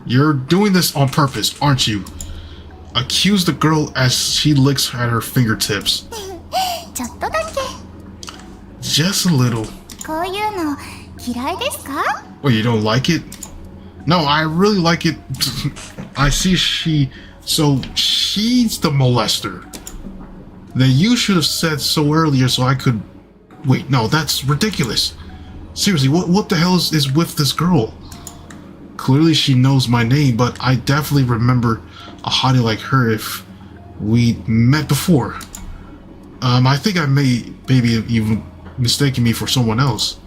[SPEAKER 1] You're doing this on purpose, aren't you? Accuse the girl as she licks at her fingertips.
[SPEAKER 2] ちょっとだけ。
[SPEAKER 1] Just a little.
[SPEAKER 2] こういうの嫌いですか？
[SPEAKER 1] Oh, you don't like it? No, I really like it. I see so she's the molester. Then you should have said so earlier so I could... Wait, no, that's ridiculous. Seriously, what the hell is with this girl? Clearly she knows my name, but I definitely remember a hottie like her if we met before. I think I maybe even mistaken me for someone else.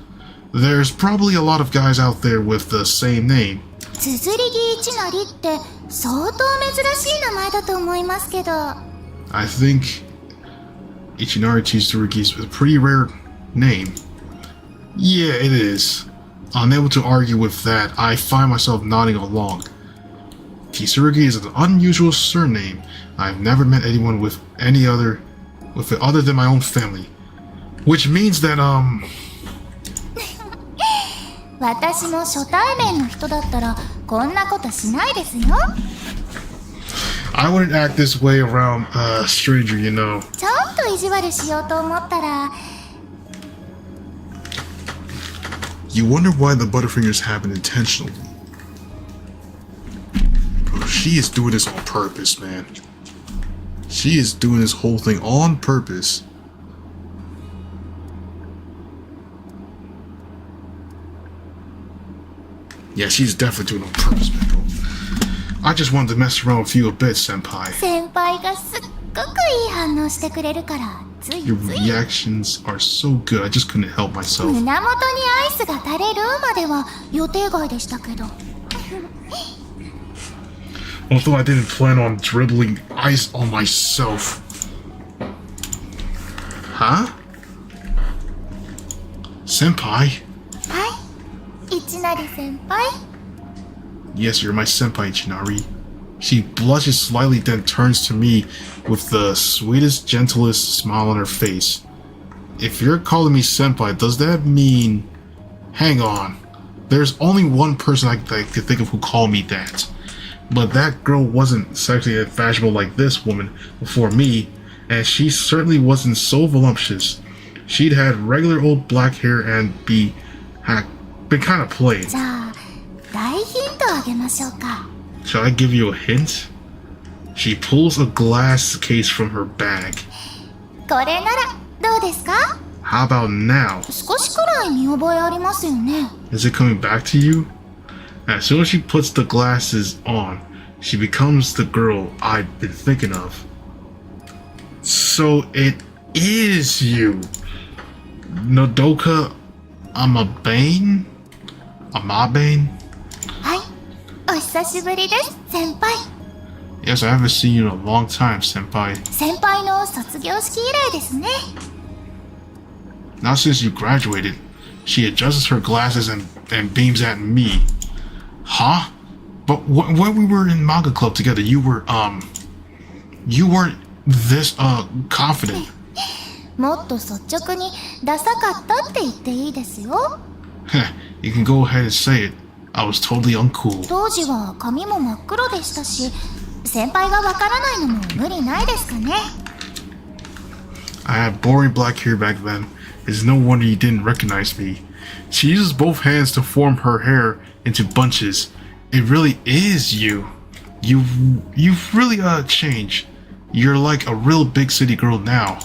[SPEAKER 1] There's probably a lot of guys out there with the same name.
[SPEAKER 2] つづりぎ一成って相当珍しい名前だと思いますけど。
[SPEAKER 1] I think Ichinari Tsurugi is a pretty rare name. Yeah, it is. Unable to argue with that, I find myself nodding along. Tsurugi is an unusual surname. I've never met anyone with it other than my own family. Which means that,
[SPEAKER 2] 私も初対面の人だったらこんなことしないですよ。
[SPEAKER 1] I wouldn't act this way around a stranger, you know.
[SPEAKER 2] ちょっと意地悪しようと思ったら。
[SPEAKER 1] You wonder why the Butterfingers happen intentionally. Bro, she is doing this on purpose, man. She is doing this whole thing on purpose. Yeah, she's definitely doing it on purpose, man, bro. I just wanted to mess around with you a bit, senpai.
[SPEAKER 2] 先輩がすっごくいい反応してくれるからついつ
[SPEAKER 1] Your
[SPEAKER 2] い
[SPEAKER 1] reactions are so good, I just couldn't help myself.
[SPEAKER 2] 胸元にアイスが垂れるまでは予定外でしたけど。
[SPEAKER 1] Although I didn't plan on dribbling ice on myself. Huh? Senpai?
[SPEAKER 2] はい一成先輩。
[SPEAKER 1] Yes, you're my senpai, Chinari. She blushes slightly, then turns to me with the sweetest, gentlest smile on her face. If you're calling me senpai, does that mean... Hang on. There's only one person I could think of who called me that. But that girl wasn't sexually fashionable like this woman before me, and she certainly wasn't so voluptuous. She'd had regular old black hair and been kind of plain.
[SPEAKER 2] じゃあ大ヒントあげましょうか。
[SPEAKER 1] Shall I give you a hint? She pulls a glass case from her bag.
[SPEAKER 2] これならどうですか？
[SPEAKER 1] How about now?
[SPEAKER 2] 少しくらい見覚えありますよね。
[SPEAKER 1] Is it coming back to you? As soon as she puts the glasses on, she becomes the girl I've been thinking of. So it is you, Nodoka Amabane? Amabane?
[SPEAKER 2] はい、お久しぶりです、先輩。
[SPEAKER 1] Yes, I haven't seen you in a long time, senpai.
[SPEAKER 2] 先輩の卒業式以来ですね。
[SPEAKER 1] Not since you graduated. She adjusts her glasses and beams at me. Huh? But when we were in manga club together, you weren't this confident.
[SPEAKER 2] もっと率直にダサかったって言っていいですよ。
[SPEAKER 1] You can go ahead and say it. I was totally uncool.
[SPEAKER 2] 当時は髪も真っ黒でしたし、先輩がわからないのも無理ないですかね。
[SPEAKER 1] I had boring black hair back then. It's no wonder you didn't recognize me. She uses both hands to form her hair into bunches. It really is you. You've really changed. You're like a real big city girl now.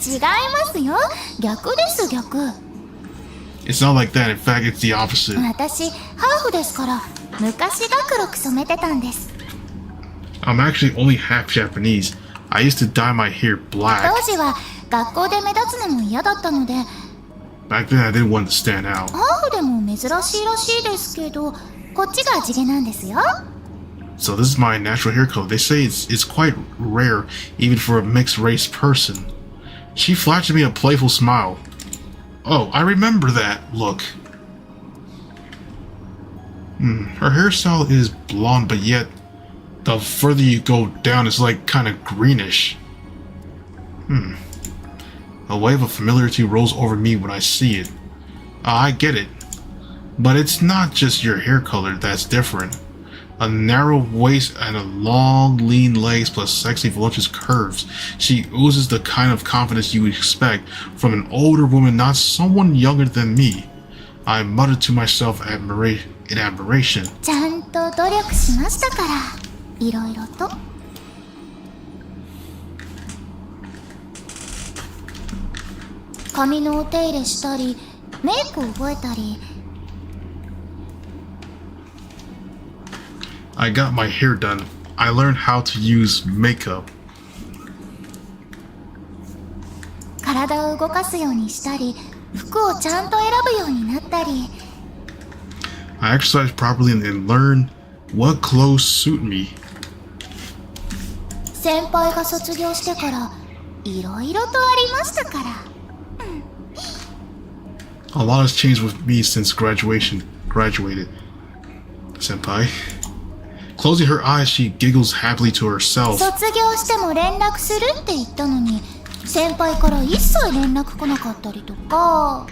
[SPEAKER 2] 違いますよ。逆です、逆。
[SPEAKER 1] It's not like that. In fact, it's the opposite.
[SPEAKER 2] 私、ハーフですから、昔が黒く染めてたんです。
[SPEAKER 1] I'm actually only half Japanese. I used to dye my hair black.
[SPEAKER 2] 当時は学校で目立つのも嫌だったので、
[SPEAKER 1] Back then, I didn't want to stand out.
[SPEAKER 2] ハーフでも珍しいらしいですけど、こっちが地毛なんですよ。
[SPEAKER 1] So this is my natural hair color. They say it's quite rare, even for a mixed race person. She flashed me a playful smile. Oh, I remember that look. Her hairstyle is blonde, but yet the further you go down, it's like kind of greenish. A wave of familiarity rolls over me when I see it. I get it. But it's not just your hair color that's different. A narrow waist and a long, lean legs plus sexy, voluptuous curves. She oozes the kind of confidence you would expect from an older woman, not someone younger than me. I muttered to myself in admiration.
[SPEAKER 2] ちゃんと努力しましたから、いろいろと。髪のお手入れしたり、メイクを覚えたり。
[SPEAKER 1] I got my hair done. I learned how to use makeup.
[SPEAKER 2] 体を動かすようにしたり、服をちゃんと選ぶようになったり。
[SPEAKER 1] I exercised properly and learned what clothes suit me.
[SPEAKER 2] 先輩が卒業してからいろいろとありましたから。
[SPEAKER 1] A lot has changed with me since graduated. Senpai. Closing her eyes, she giggles happily to herself.
[SPEAKER 2] 卒業しても連絡するって言ったのに、先輩から一切連絡来なかったりとか。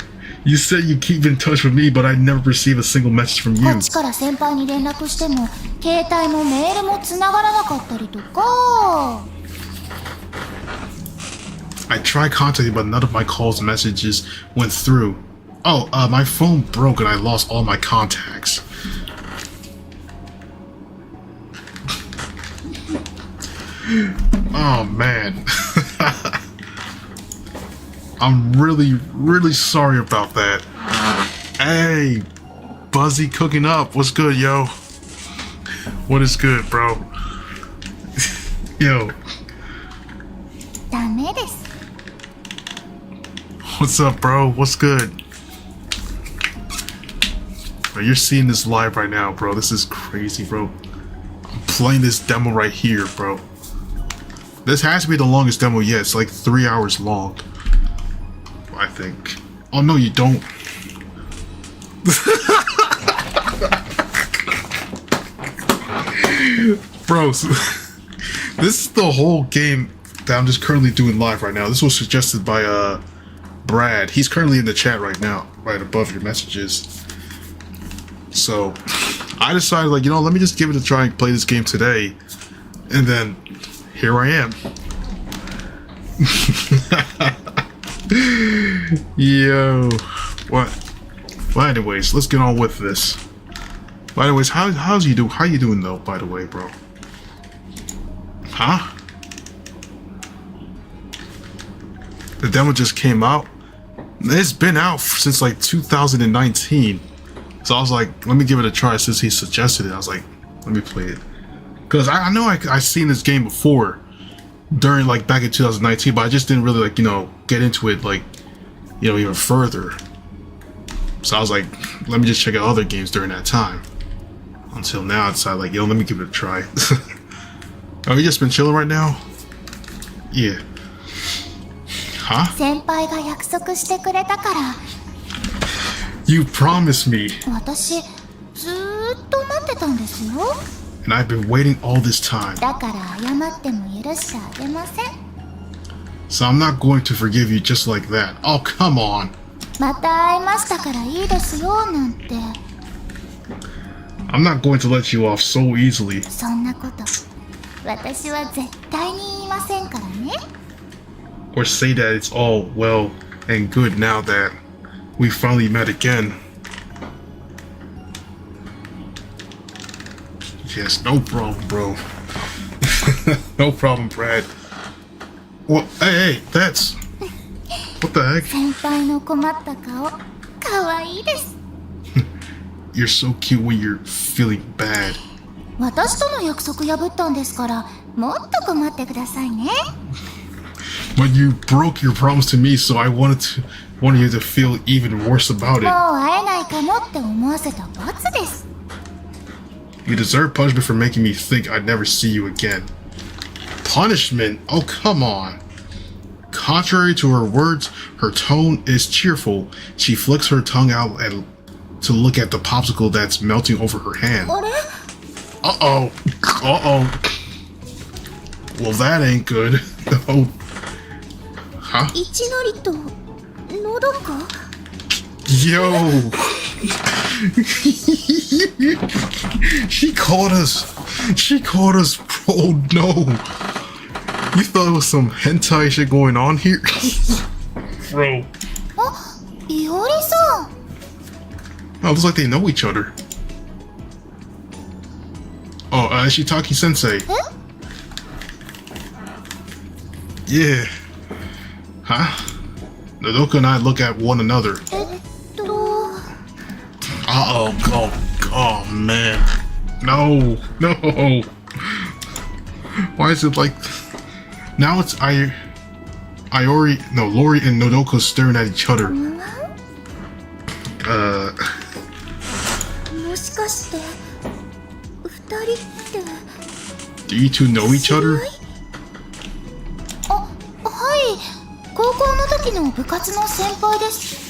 [SPEAKER 1] You said you keep in touch with me, but I never receive a single message from
[SPEAKER 2] こ
[SPEAKER 1] you.
[SPEAKER 2] っちから先輩に連絡しても、携帯もメールも繋がらなかったりとか。
[SPEAKER 1] I tried contacting, but none of my calls and messages went through. Oh, my phone broke and I lost all my contacts. Oh man. I'm really sorry about that. Hey, Buzzy cooking up. What's good, yo? What is good, bro? Yo.
[SPEAKER 2] ダメです。
[SPEAKER 1] What's up, bro? What's good? Bro, you're seeing this live right now, bro. This is crazy, bro. I'm playing this demo right here, bro. This has to be the longest demo yet. It's like 3 hours long, I think. Oh, no, you don't. Bro, this is the whole game that I'm just currently doing live right now. This was suggested by, Brad. He's currently in the chat right now, right above your messages. So, I decided, like, you know, let me just give it a try and play this game today. And then, here I am. Yo. What? Well, anyways, let's get on with this. By the way, how you doing though, by the way, bro? Huh? The demo just came out? It's been out since like 2019. So I was like, let me give it a try since he suggested it. I was like, let me play it. Because I know I seen this game before during like back in 2019, but I just didn't really like, you know, get into it like, you know, even further. So I was like, let me just check out other games during that time. Until now I decided like, yo, let me give it a try. Oh, you just been chilling right now? Yeah. Huh?
[SPEAKER 2] 先輩が約束してくれたから
[SPEAKER 1] You promised me.
[SPEAKER 2] 私ずーっと待ってたんですよ
[SPEAKER 1] And I've been waiting all this time.
[SPEAKER 2] だから謝っても許してあげません
[SPEAKER 1] So I'm not going to forgive you just like that. Oh, come on.
[SPEAKER 2] また会いましたからいいですよなんて
[SPEAKER 1] I'm not going to let you off so easily.
[SPEAKER 2] そんなこと私は絶対に言いませんからね
[SPEAKER 1] Or say that it's all well and good now that we finally met again. Yes, no problem, bro. No problem, Brad. Well, hey, that's... What the heck?
[SPEAKER 2] 先輩の困った顔かわいいです
[SPEAKER 1] You're so cute when you're feeling bad.
[SPEAKER 2] 私との約束破ったんですからもっと困ってくださいね
[SPEAKER 1] But you broke your promise to me, so I wanted you to feel even worse about
[SPEAKER 2] もう
[SPEAKER 1] it.
[SPEAKER 2] 会えないかもって思わせた罰です
[SPEAKER 1] You deserve punishment for making me think I'd never see you again. Punishment? Oh, come on. Contrary to her words, her tone is cheerful. She flicks her tongue out and to look at the popsicle that's melting over her hand.
[SPEAKER 2] あれ
[SPEAKER 1] Uh-oh. Uh-oh. Well, that ain't good. Oh. Huh?
[SPEAKER 2] 一ノリとのどか
[SPEAKER 1] Yo. She caught us. She caught us. Oh, no. You thought it was some hentai shit going on here? Bro.
[SPEAKER 2] あ、いおりさん
[SPEAKER 1] Oh, it looks like they know each other. Oh, Ishitaki Sensei. Yeah. Huh? Nodoka and I look at one another.
[SPEAKER 2] えっと
[SPEAKER 1] Uh-oh. Oh, man. No. Why is it like... Now it's Lori and Nodoka staring at each other.
[SPEAKER 2] もしかして二人って
[SPEAKER 1] Do you two know each other?
[SPEAKER 2] あ、はい高校の時の部活の先輩です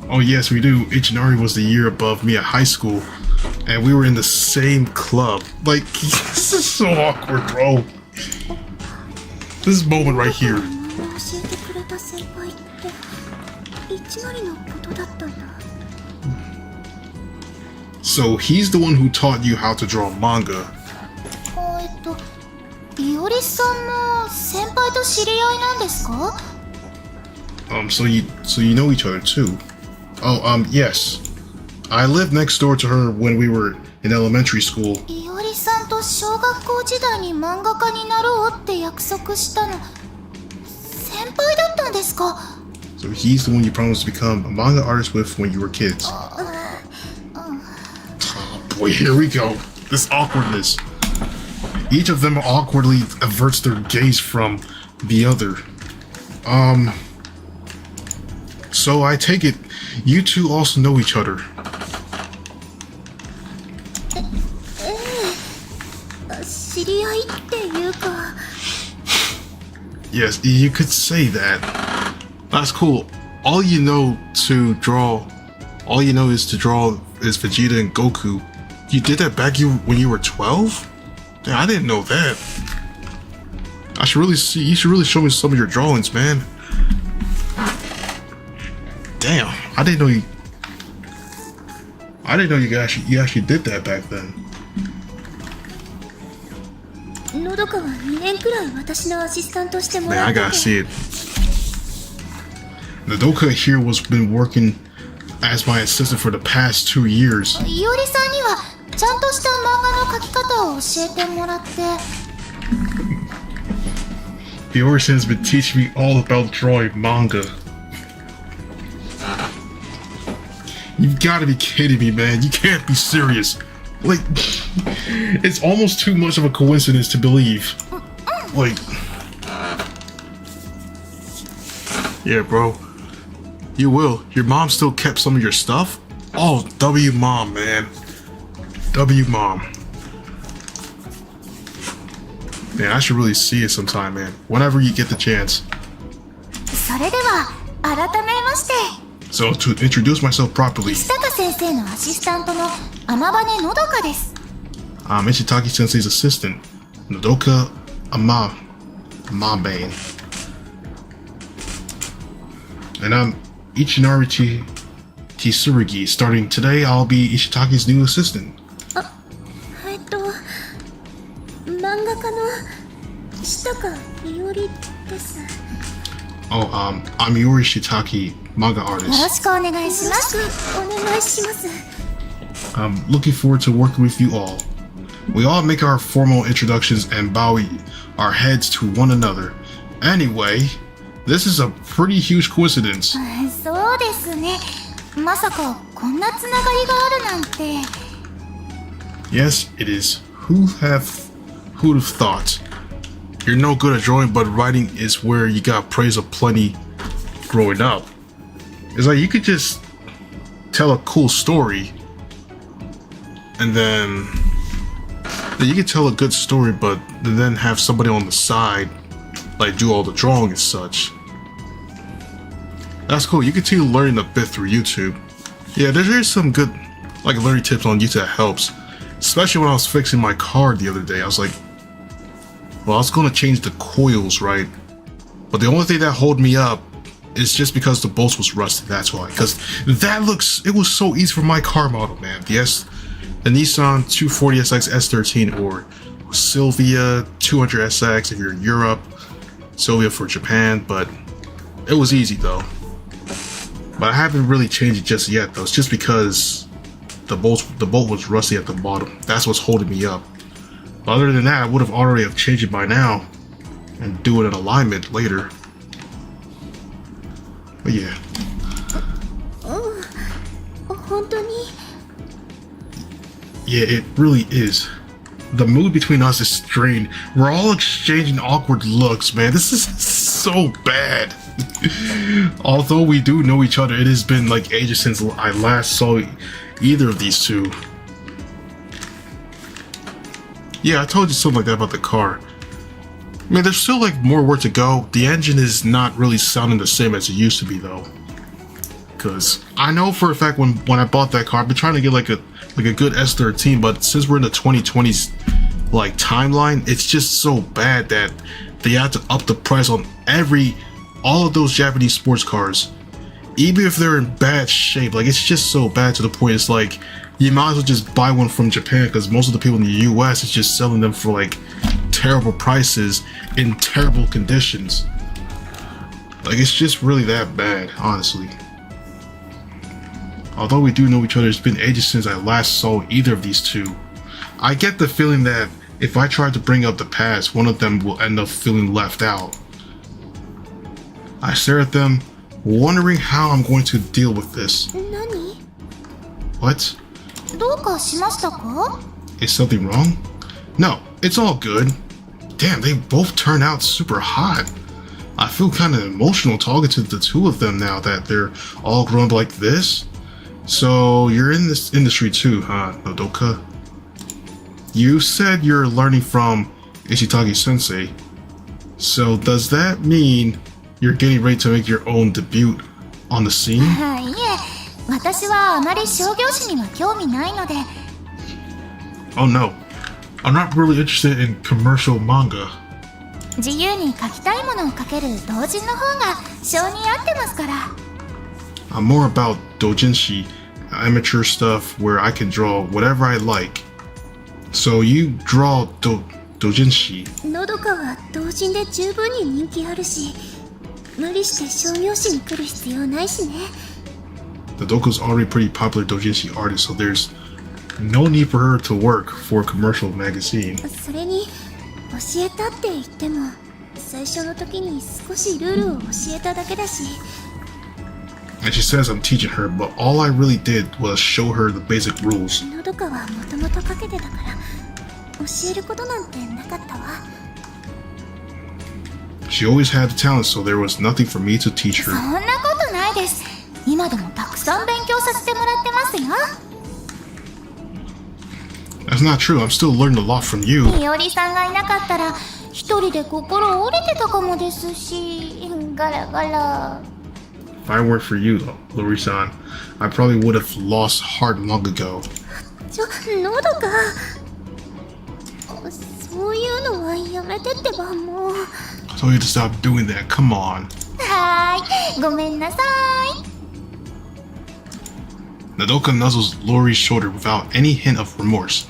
[SPEAKER 1] Oh, yes, we do. Ichinari was the year above me at high school, and we were in the same club. Like, this is so awkward, bro. This moment right here.
[SPEAKER 2] 教えてくれた先輩って一ノリのことだったんだ
[SPEAKER 1] So he's the one who taught you how to draw manga.
[SPEAKER 2] いおりさんも先輩と知り合いなんですか
[SPEAKER 1] So you know each other too. Oh, yes. I lived next door to her when we were in elementary school.
[SPEAKER 2] いおりさんと小学校時代に漫画家になろうって約束したの先輩だったんですか
[SPEAKER 1] So he's the one you promised to become a manga artist with when you were kids. Oh boy, here we go. This awkwardness. Each of them awkwardly averts their gaze from the other. So I take it you two also know each other.
[SPEAKER 2] 知り合いっていうか
[SPEAKER 1] Yes, you could say that. That's cool. All you know is to draw is Vegeta and Goku. You did that back when you were 12? Damn, I didn't know that. You should really show me some of your drawings, man. Damn, I didn't know you actually did that back then.
[SPEAKER 2] のどかは2年くらい私のアシスタントしても
[SPEAKER 1] Man,
[SPEAKER 2] ら
[SPEAKER 1] I
[SPEAKER 2] って
[SPEAKER 1] gotta see it. Nodoka here was been working as my assistant for the past 2 years.
[SPEAKER 2] いおりさんにはちゃんとした漫画の描き方を教えてもらって
[SPEAKER 1] Fiorison has been teaching me all about drawing manga. You've got to be kidding me, man. You can't be serious. Like, it's almost too much of a coincidence to believe. Like, yeah, bro. You will. Your mom still kept some of your stuff? Oh, W mom, man. W mom. Man, I should really see it sometime, man. Whenever you get the chance.
[SPEAKER 2] それでは改めまして
[SPEAKER 1] So, to introduce myself properly,
[SPEAKER 2] 石高先生のアシスタントの天羽のどかです。
[SPEAKER 1] I'm Ishitaki Sensei's assistant, Nodoka Amabe. And I'm Ichinari Tsurugi. Starting today, I'll be Ishitaki's new assistant.
[SPEAKER 2] 漫画家の石高伊織です。
[SPEAKER 1] Oh, I'm Yuri Shitaki, manga
[SPEAKER 2] よろ
[SPEAKER 1] artist.
[SPEAKER 2] しくお願いします。お願いします。
[SPEAKER 1] I'm looking forward to working with you all. We all make our formal introductions and bow our heads to one another. Anyway, this is a pretty huge coincidence.
[SPEAKER 2] そうですね。まさかこんなつながりがあるなんて。
[SPEAKER 1] Yes, it is. Who'd have thought? You're no good at drawing, but writing is where you got praise of plenty growing up. It's like you could just tell a cool story and then you could tell a good story, but then have somebody on the side like do all the drawing and such. That's cool. You continue learning a bit through YouTube. Yeah, there's some good like learning tips on YouTube that helps. Especially when I was fixing my car the other day. I was like, well, I was gonna change the coils, right? But the only thing that hold me up is just because the bolts was rusted. That's why. Because it was so easy for my car model, man. Yes, the Nissan 240SX S13 or Sylvia 200SX if you're in Europe, Sylvia for Japan. But it was easy though. But I haven't really changed it just yet though. It's just because the bolt was rusty at the bottom. That's what's holding me up. But other than that, I would have already have changed it by now and do it in alignment later. But yeah.
[SPEAKER 2] 本当に
[SPEAKER 1] Yeah, it really is. The mood between us is strained. We're all exchanging awkward looks, man. This is so bad. Although we do know each other, it has been like ages since I last saw either of these two. Yeah, I told you something like that about the car. I mean, there's still like more work to go. The engine is not really sounding the same as it used to be though. Cause I know for a fact when I bought that car, I've been trying to get like a good S13, but since we're in the 2020s like timeline, it's just so bad that they have to up the price on all of those Japanese sports cars. Even if they're in bad shape, like it's just so bad to the point it's like you might as well just buy one from Japan because most of the people in the US is just selling them for like terrible prices in terrible conditions. Like it's just really that bad, honestly. Although we do know each other, it's been ages since I last saw either of these two. I get the feeling that if I try to bring up the past, one of them will end up feeling left out. I stare at them, wondering how I'm going to deal with this.
[SPEAKER 2] 何
[SPEAKER 1] What?
[SPEAKER 2] どうかしましたか
[SPEAKER 1] Is something wrong? No, it's all good. Damn, they both turned out super hot. I feel kind of emotional talking to the two of them now that they're all grown up like this. So, you're in this industry too, huh, Nodoka? You said you're learning from Ishitaki Sensei. So, does that mean you're getting ready to make your own debut on the scene?
[SPEAKER 2] いえ、私はあまり商業誌には興味ないので。
[SPEAKER 1] Oh no, I'm not really interested in commercial manga.
[SPEAKER 2] 自由に描きたいものを描ける同人の方が性に合ってますから。
[SPEAKER 1] I'm more about doujinshi, amateur stuff where I can draw whatever I like. So you draw doujinshi.
[SPEAKER 2] のどかは同人で十分に人気あるし、無理して商業誌に来る必要ないしね。
[SPEAKER 1] Nodoka's already a pretty popular doujinshi artist, so there's no need for her to work for a commercial magazine.
[SPEAKER 2] それに教えたって言っても最初の時に少しルールを教えただけだし。
[SPEAKER 1] And she says I'm teaching her, but all I really did was show her the basic rules.
[SPEAKER 2] のどかはもともとかけてたから教えることなんてなかったわ。
[SPEAKER 1] She always had the talent, so there was nothing for me to teach
[SPEAKER 2] そ
[SPEAKER 1] her.
[SPEAKER 2] んなことないです。今でもたくさん勉強させてもらってますよ。
[SPEAKER 1] That's not true. I'm still learning a lot from you.
[SPEAKER 2] いおりさんがいなかったら一人で心折れてたかもですし、ガラガラ。
[SPEAKER 1] If I weren't for you, Lori-san, I probably would have lost heart long ago.
[SPEAKER 2] のどか。そういうのはやめてってばもう。
[SPEAKER 1] I told you to stop doing that. Come on.
[SPEAKER 2] はーい、ごめんなさい。
[SPEAKER 1] Nodoka nuzzles Lori's shoulder without any hint of remorse.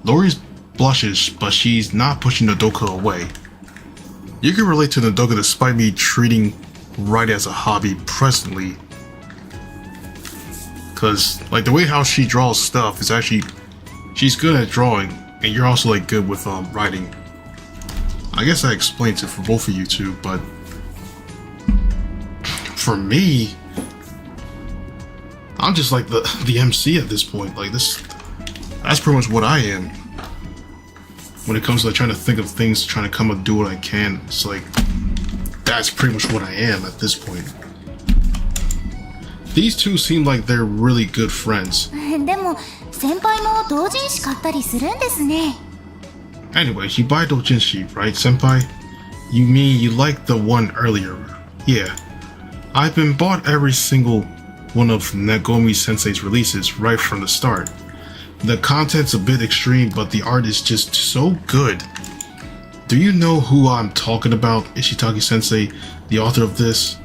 [SPEAKER 1] Lori blushes, but she's not pushing Nodoka away. You can relate to Nodoka despite me treating writing as a hobby presently. Cause like the way how she draws stuff is actually, she's good at drawing, and you're also like good with writing. I guess I explained it for both of you two, but for me, I'm just like the MC at this point. Like this, that's pretty much what I am. When it comes to like trying to think of things, trying to come up do what I can, it's like that's pretty much what I am at this point. These two seem like they're really good friends.
[SPEAKER 2] でも先輩も同人誌買ったりするんですね。
[SPEAKER 1] Anyway, you buy doujinshi, right, senpai? You mean you liked the one earlier? Yeah. I've been bought every single one of Nagomi Sensei's releases right from the start. The content's a bit extreme, but the art is just so good. Do you know who I'm talking about, Ishitaki Sensei, the author of this?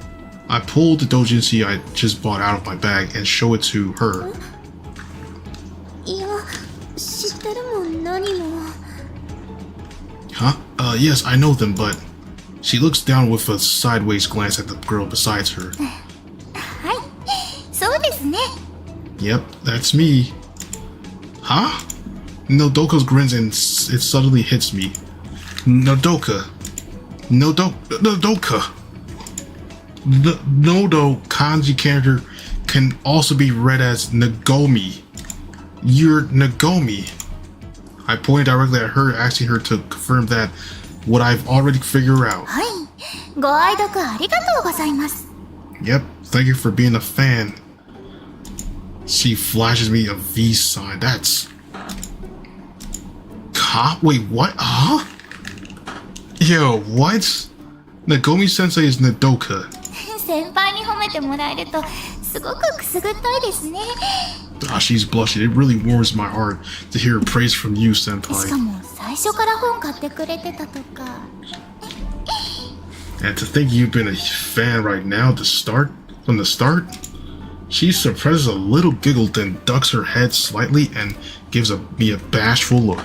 [SPEAKER 1] I pulled the doujinshi I just bought out of my bag and show it to her.
[SPEAKER 2] いや、知ってるもん何も。
[SPEAKER 1] Huh? Yes, I know them, but she looks down with a sideways glance at the girl beside her.
[SPEAKER 2] はい、そうですね。
[SPEAKER 1] Yep, that's me. Huh? Nodoka's grins and it suddenly hits me. Nodoka. Nodoka. The Nodo kanji character can also be read as Nagomi. You're Nagomi. I pointed directly at her, asking her to confirm that what I've already figured out.
[SPEAKER 2] はい、ご愛読ありがとうございます。
[SPEAKER 1] Yep, thank you for being a fan. She flashes me a V sign. That's... Wait, what? Huh? Yo, what? Nagomi Sensei is Nodoka.
[SPEAKER 2] 先輩に褒めてもらえるとすごくくすぐったいですね。
[SPEAKER 1] Ah, she's blushing. It really warms my heart to hear praise from you,
[SPEAKER 2] しか
[SPEAKER 1] senpai.
[SPEAKER 2] も最初から本買ってくれてたとか。
[SPEAKER 1] And to think you've been a fan right now from the start? She suppresses a little giggle, then ducks her head slightly and gives me a bashful look.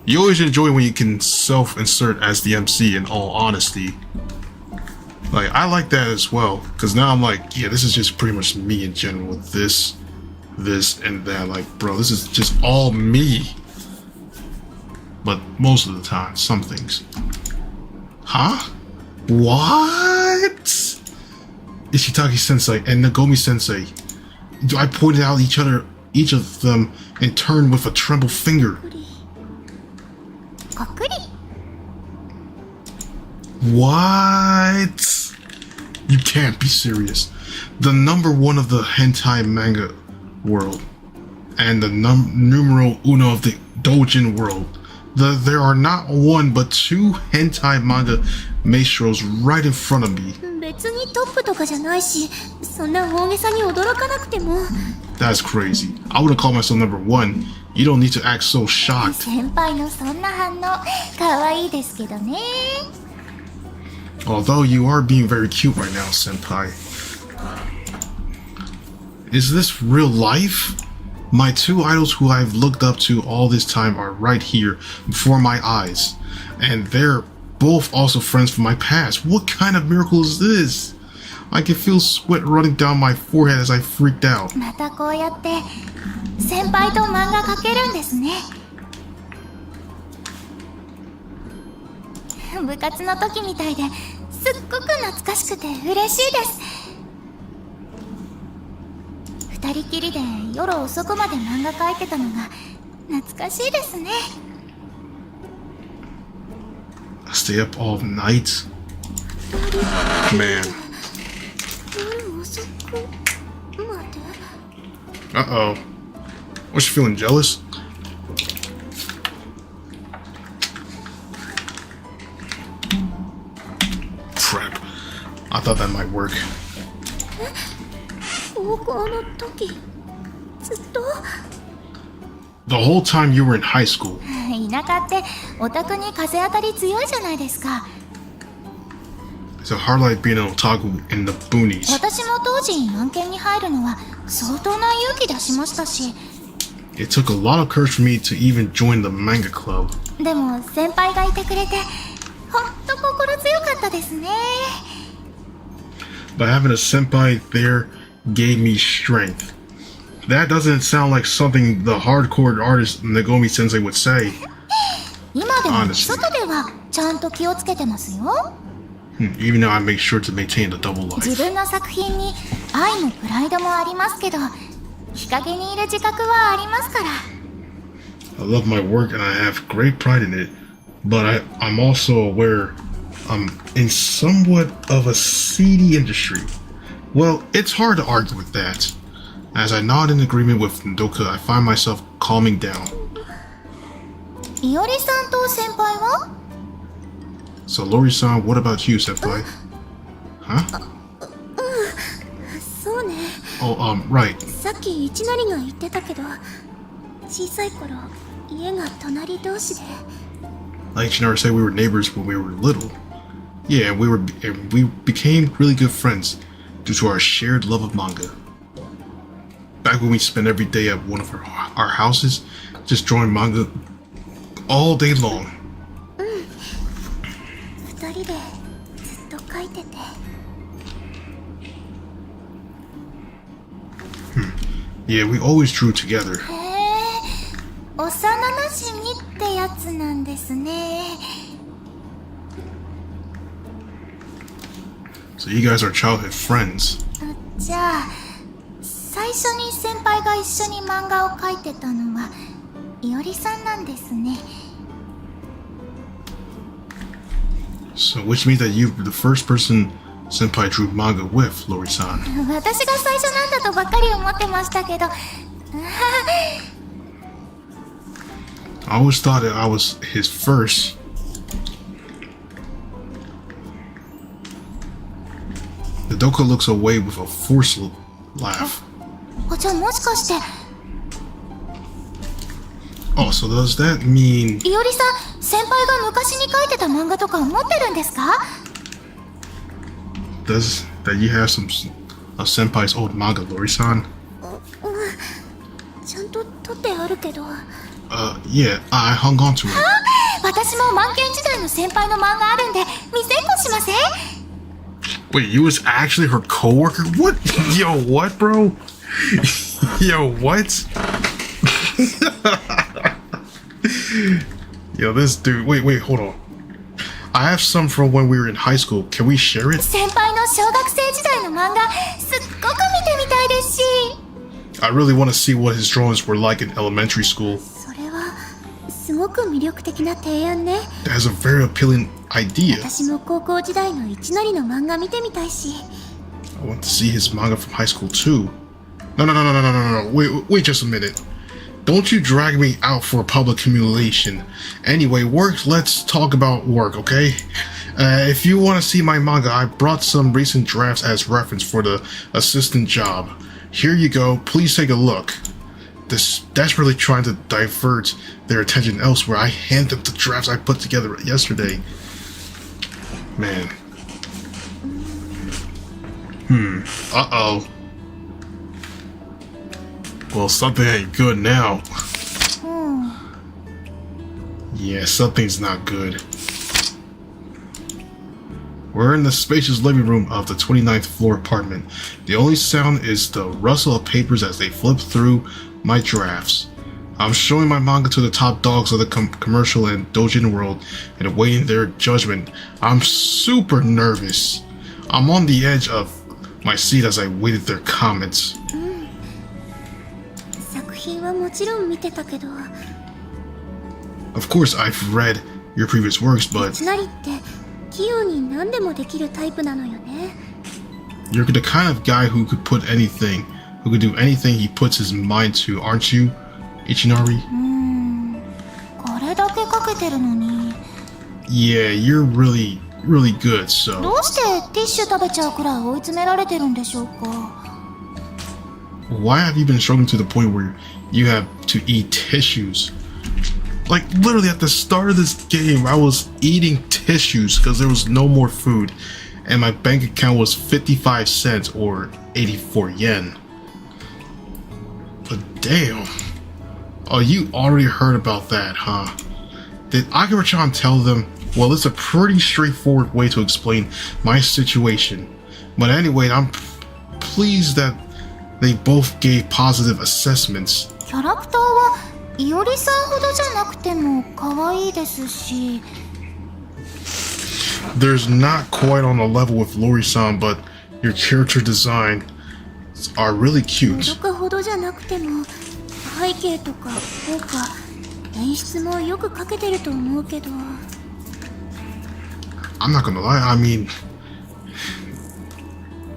[SPEAKER 1] You always enjoy when you can self-insert as the MC, in all honesty. Like, I like that as well, because now I'm like, yeah, this is just pretty much me in general with this, and that. Like, bro, this is just all me. But most of the time, some things. Huh? What? Ishitaki Sensei and Nagomi Sensei. I pointed out each of them in turn with a trembled finger.
[SPEAKER 2] こっくり。
[SPEAKER 1] What? You can't be serious. The number one of the hentai manga world and the numero uno of the doujin world. There are not one but two hentai manga maestros right in front of me.
[SPEAKER 2] 別にトップとかじゃないし、そんな大げさに驚かなくても。
[SPEAKER 1] That's crazy. I wouldn't call myself number one. You don't need to act so shocked.
[SPEAKER 2] 先輩のそんな反応、可愛いですけどね。
[SPEAKER 1] Although you are being very cute right now, senpai. Is this real life? My two idols who I've looked up to all this time are right here before my eyes. And they're both also friends from my past. What kind of miracle is this? I can feel sweat running down my forehead as I freaked out.
[SPEAKER 2] またこうやって先輩と漫画描けるんですね。部活の時みたいですっごく懐かしくて嬉しいです。二人きりで夜遅くまで漫画描いてたのが懐かしいですね。
[SPEAKER 1] Stay up all night? Man.
[SPEAKER 2] 夜遅くまで
[SPEAKER 1] Uh-oh. Was she feeling jealous? Crap. I thought that might work.
[SPEAKER 2] 高校の時ずっと
[SPEAKER 1] The whole time you were in high school.
[SPEAKER 2] 田舎ってオタクに風当たり強いじゃないですか。
[SPEAKER 1] It's a hard life being an otaku in the boonies.
[SPEAKER 2] 私も当時漫研に入るのは相当な勇気出しましたし、
[SPEAKER 1] It took a lot of courage for me to even join the manga club.
[SPEAKER 2] でも先輩がいてくれてほんと心強かったですね。
[SPEAKER 1] But having a senpai there gave me strength. That doesn't sound like something the hardcore artist Nagomi Sensei would say.
[SPEAKER 2] 今でも外ではちゃんと気をつけてますよ。
[SPEAKER 1] Even though I make sure to maintain the double
[SPEAKER 2] 自
[SPEAKER 1] life.
[SPEAKER 2] 分の作品に愛もプライドもありますけど、日陰にいる自覚はありますから。
[SPEAKER 1] I love my work and I have great pride in it, but I'm also aware I'm in somewhat of a seedy industry. Well, it's hard to argue with that. As I nod in agreement with Ndoka, I find myself calming down.
[SPEAKER 2] いおりさんと先輩は
[SPEAKER 1] So Lori-san, what about you, senpai? Huh?
[SPEAKER 2] そうね。
[SPEAKER 1] Oh, right.
[SPEAKER 2] さっき一成が言ってたけど、小さい頃家が隣同士で。
[SPEAKER 1] Like Chinara said, we were neighbors when we were little. Yeah, and we became really good friends due to our shared love of manga. Back when we spent every day at one of our houses, just drawing manga all day long.
[SPEAKER 2] 二人でずっと描いてて。
[SPEAKER 1] Yeah, we always drew together.
[SPEAKER 2] へえ、幼馴染ってやつなんですね。
[SPEAKER 1] So you guys are childhood friends.
[SPEAKER 2] じゃあ最初に先輩が一緒に漫画を描いてたのはいおりさんなんですね。
[SPEAKER 1] So which means that you were the first person senpai drew manga with, Lori-san.
[SPEAKER 2] 私が最初なんだとばっかり思ってましたけど。
[SPEAKER 1] I always thought that I was his first. The Doka looks away with a forced laugh.
[SPEAKER 2] じゃあもしかして
[SPEAKER 1] Oh, so does that mean
[SPEAKER 2] いおりさん先輩が昔に描いてた漫画とか持ってるんですか？
[SPEAKER 1] does that you have some of senpai's old manga, Lori-san?
[SPEAKER 2] ちゃんと撮ってあるけど。
[SPEAKER 1] Yeah, I hung on to it.
[SPEAKER 2] 私も漫研時代の先輩の漫画あるんで見せっこしません？
[SPEAKER 1] Wait, you was actually her coworker? What? Yo, what, bro? Yo, what? Yo, this dude. Wait, hold on. I have some from when we were in high school. Can we share it?
[SPEAKER 2] 先輩の小学生時代の漫画すっごく見てみたいですし。
[SPEAKER 1] I really want to see what his drawings were like in elementary school.
[SPEAKER 2] それはすごく魅力的な提案ね。
[SPEAKER 1] That is a very appealing idea.
[SPEAKER 2] 私も高校時代の一成の漫画見てみたいし。
[SPEAKER 1] I want to see his manga from high school too. No. Wait just a minute. Don't you drag me out for public humiliation. Anyway, work, let's talk about work, okay? If you want to see my manga, I brought some recent drafts as reference for the assistant job. Here you go, please take a look. Desperately trying to divert their attention elsewhere, I hand them the drafts I put together yesterday. Man. Uh-oh. Well, something ain't good now. Yeah, something's not good. We're in the spacious living room of the 29th floor apartment. The only sound is the rustle of papers as they flip through my drafts. I'm showing my manga to the top dogs of the commercial and doujin world and awaiting their judgment. I'm super nervous. I'm on the edge of my seat as I waited their comments.
[SPEAKER 2] 品はもちろん見てたけど、
[SPEAKER 1] Of course, I've read your previous works, but
[SPEAKER 2] つなりって器用に何でもできるタイプなのよね。
[SPEAKER 1] you're the kind of guy who could do anything he puts his mind to, aren't you, Ichinari?
[SPEAKER 2] これだけかけてるのに。
[SPEAKER 1] Yeah, you're really good, so...
[SPEAKER 2] どうしてティッシュ食べちゃうくらい追い詰められてるんでしょうか。
[SPEAKER 1] Why have you been struggling to the point where you have to eat tissues? Like, literally at the start of this game, I was eating tissues because there was no more food, and my bank account was 55 cents or 84 yen. But damn. Oh, you already heard about that, huh? Did Akira-chan tell them? Well, it's a pretty straightforward way to explain my situation. But anyway, I'm pleased that they both gave positive assessments.
[SPEAKER 2] キャラクターはいおりさんほどじゃなくても可愛いですし。
[SPEAKER 1] There's not quite on a level with Lori-san, but your character designs are really cute.
[SPEAKER 2] どほどじゃなくても背景とか効果、演出もよくかけてると思うけど。
[SPEAKER 1] I'm not gonna lie, I mean,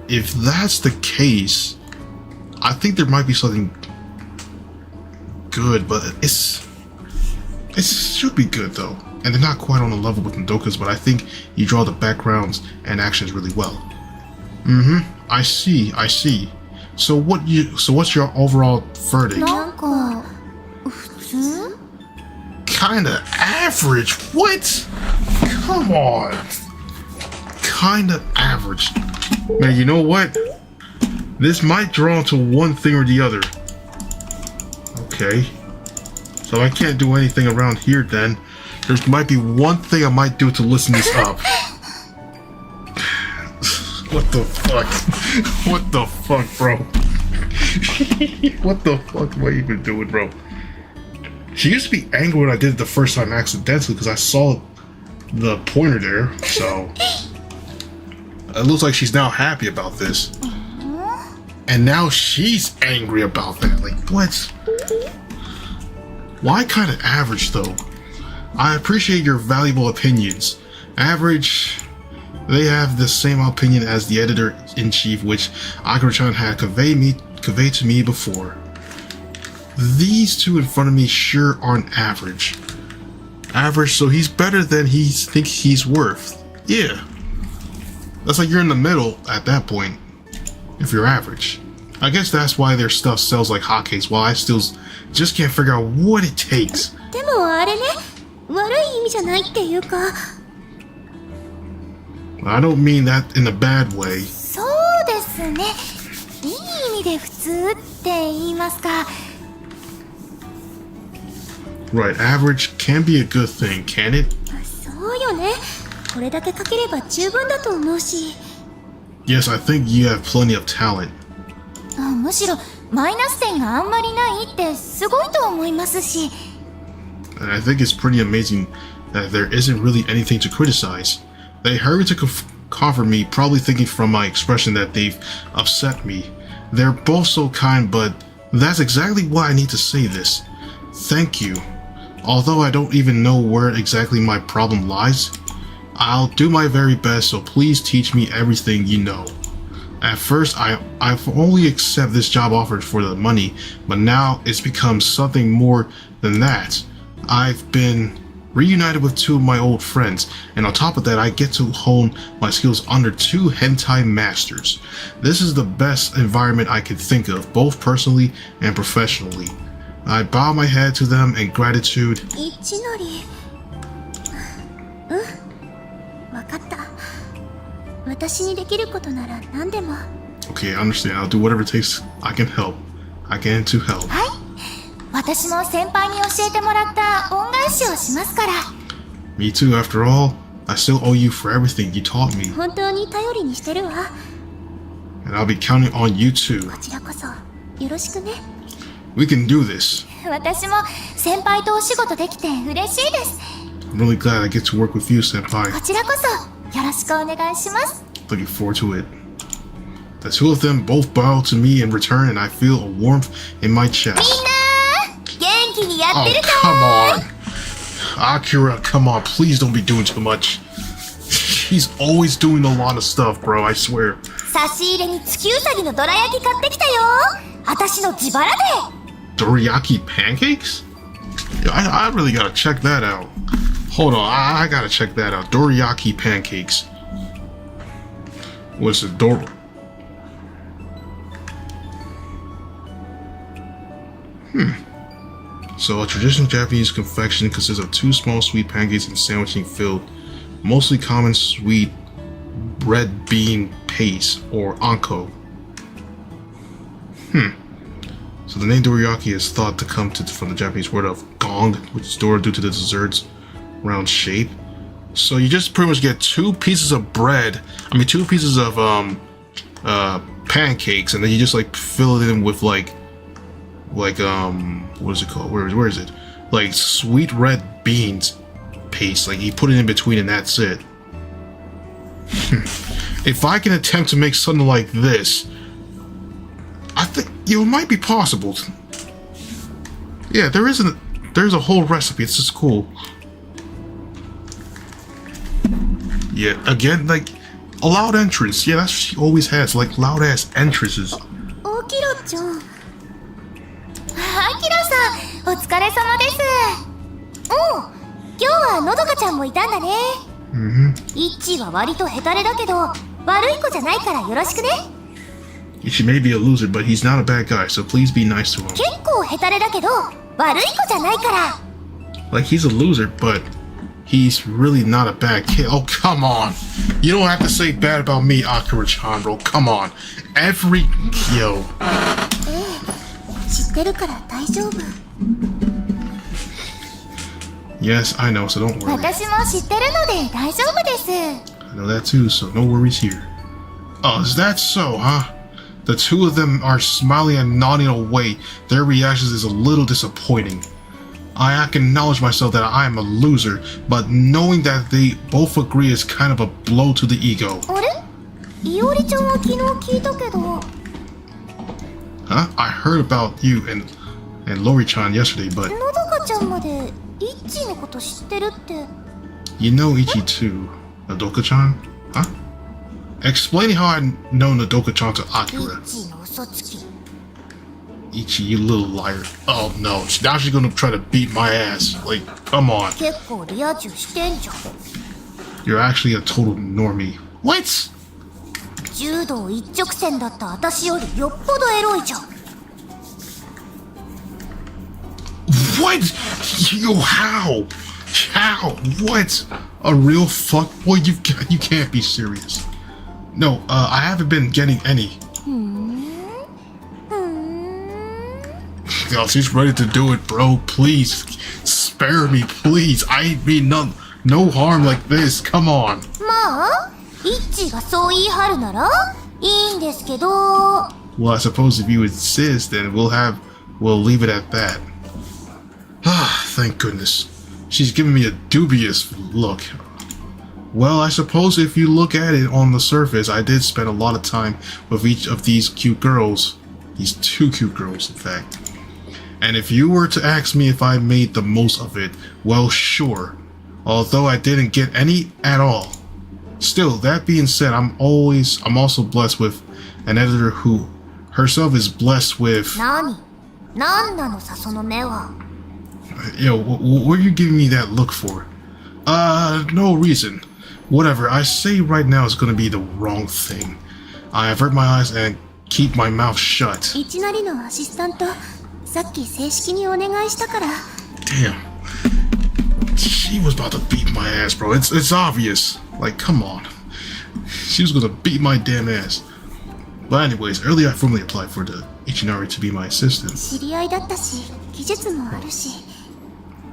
[SPEAKER 1] if that's the case, I think there might be something good, but it should be good though. And they're not quite on the level with Ndoka's, but I think you draw the backgrounds and actions really well. I see. So what's your overall verdict?
[SPEAKER 2] なんか普通？
[SPEAKER 1] Kinda average. What? Come on. Kinda average. Man, you know what? This might draw into one thing or the other. Okay. So I can't do anything around here then. There might be one thing I might do to listen this up. What the fuck? What the fuck, bro? What the fuck am I even doing, bro? She used to be angry when I did it the first time accidentally because I saw the pointer there, so it looks like she's now happy about this. And now she's angry about that. Like, what? Why kind of average, though? I appreciate your valuable opinions. Average, they have the same opinion as the editor-in-chief, which Akira-chan had conveyed to me before. These two in front of me sure aren't average. Average, so he's better than he thinks he's worth. Yeah. That's like you're in the middle at that point, if you're average. I guess that's why their stuff sells like hotcakes, while I still just can't figure out what it takes.
[SPEAKER 2] でもあれね、悪い意味じゃないっていうか。
[SPEAKER 1] I don't mean that in a bad way.
[SPEAKER 2] そうですね。いい意味で普通って言いますか。
[SPEAKER 1] Right, average can be a good thing, can it?
[SPEAKER 2] そうよね。これだけかければ十分だと思うし。
[SPEAKER 1] Yes, I think you have plenty of talent.
[SPEAKER 2] むしろマイナス点があんまりないってすごいと思いますし。
[SPEAKER 1] And I think it's pretty amazing that there isn't really anything to criticize. They hurry to comfort me, probably thinking from my expression that they've upset me. They're both so kind, but that's exactly why I need to say this. Thank you. Although I don't even know where exactly my problem lies, I'll do my very best, so please teach me everything you know. At first, I've only accepted this job offer for the money, but now it's become something more than that. I've been reunited with two of my old friends, and on top of that, I get to hone my skills under two hentai masters. This is the best environment I could think of, both personally and professionally. I bow my head to them in gratitude.
[SPEAKER 2] 一のり。わかった。私にできることなら何でも。
[SPEAKER 1] Okay, I understand. I'll do whatever it takes. I can help. I can to help.
[SPEAKER 2] はい。私も先輩に教えてもらった恩返しをしますから。
[SPEAKER 1] Me too, after all. I still owe you for everything you taught me.
[SPEAKER 2] 本当に頼りにしてるわ。
[SPEAKER 1] And I'll be counting on you too.
[SPEAKER 2] こちらこそよろしくね。
[SPEAKER 1] We can do this.
[SPEAKER 2] 私も先輩とお仕事できて嬉しいです。
[SPEAKER 1] I'm really glad I get to work with you, senpai.
[SPEAKER 2] こちらこそよろしくお願いします。
[SPEAKER 1] Looking forward to it. The two of them both bow to me in return, and I feel a warmth in my chest.
[SPEAKER 2] みんな気にやってる
[SPEAKER 1] Oh,
[SPEAKER 2] か
[SPEAKER 1] come on. Akira, come on. Please don't be doing too much. He's always doing a lot of stuff, bro. I swear.
[SPEAKER 2] 差し入れに月うさぎのどら焼き買ってきたよ。私の自腹で。
[SPEAKER 1] Dorayaki pancakes? Yeah, I really gotta check that out. Hold on, I gotta check that out. Dorayaki pancakes. What's it? So a traditional Japanese confection consists of 2 small sweet pancakes and sandwiching filled mostly common sweet red bean paste or anko. So the name dorayaki is thought to come from the Japanese word of gong, which is door due to the dessert's round shape. So you just pretty much get 2 pieces of bread. 2 pieces of pancakes, and then you just like fill it in with like what is it called? Where is it? Like sweet red beans paste. Like you put it in between, and that's it. If I can attempt to make something like this, I think it might be possible. Yeah, there's a whole recipe. It's just cool. Yeah, again, like a loud entrance. Yeah, that's what she always has, like loud ass entrances.
[SPEAKER 2] おきろちゃん。あきらさん、お疲れ様です。今日はのどかちゃんもいたんだね。イッチーは割とヘタレだけど、悪い子じゃないからよろしくね。
[SPEAKER 1] She may be a loser, but he's not a bad guy, so please be nice to him.
[SPEAKER 2] 結構ヘタレだけど、悪い子じゃないから。
[SPEAKER 1] Like he's a loser, but he's really not a bad kid. Oh, come on. You don't have to say bad about me, Akira-chan, bro. Come on. Yo.
[SPEAKER 2] 知ってるから大丈夫。
[SPEAKER 1] Yes, I know, so don't worry.
[SPEAKER 2] 私も知ってるので大丈夫です。
[SPEAKER 1] I know that too, so no worries here. Oh, is that so, huh? The 2 of them are smiling and nodding away. Their reactions is a little disappointing. I acknowledge myself that I am a loser, but knowing that they both agree is kind of a blow to the ego.
[SPEAKER 2] あれ？いおりちゃんは昨日聞いたけど。
[SPEAKER 1] Huh? I heard about you and Lori-chan yesterday, but
[SPEAKER 2] のどかちゃんまでイッチーのこと知ってるって。
[SPEAKER 1] you know Ichi too, Nodoka-chan? Huh? Explaining how I know Nodoka-chan to
[SPEAKER 2] イ
[SPEAKER 1] Akira.
[SPEAKER 2] ッチーの嘘つき。
[SPEAKER 1] Ichi, you little liar. Oh no, now she's gonna try to beat my ass. Like, come on.
[SPEAKER 2] 結構リア充してんじゃん。
[SPEAKER 1] You're actually a total normie. What?
[SPEAKER 2] 柔道一直線だった私よりよっぽどエロいじゃん。
[SPEAKER 1] What? Yo, how? How? What? A real fuckboy? You can't be serious. No, I haven't been getting any. Oh, she's ready to do it, bro. Please, spare me, please. I mean no harm like this. Come on.
[SPEAKER 2] まあ、イッチーがそう言い張るならいいんですけど。
[SPEAKER 1] Well, I suppose if you insist, then we'll leave it at that. Ah, thank goodness. She's giving me a dubious look. Well, I suppose if you look at it on the surface, I did spend a lot of time with each of these cute girls. These 2 cute girls, in fact. And if you were to ask me if I made the most of it, well, sure. Although I didn't get any at all. Still, that being said, I'm also blessed with an editor who herself is blessed with...
[SPEAKER 2] なんなのさその目は。
[SPEAKER 1] Yo, what are you giving me that look for? No reason. Whatever, I say right now is gonna be the wrong thing. I avert my eyes and keep my mouth shut.
[SPEAKER 2] いきなりのアシスタント、さっき正式にお願いしたから。
[SPEAKER 1] Damn. She was about to beat my ass, bro. It's obvious. Like, come on. She was gonna beat my damn ass. But anyways, earlier I formally applied for the Ichinari to be my assistant.
[SPEAKER 2] 知り合いだったし、技術もあるし。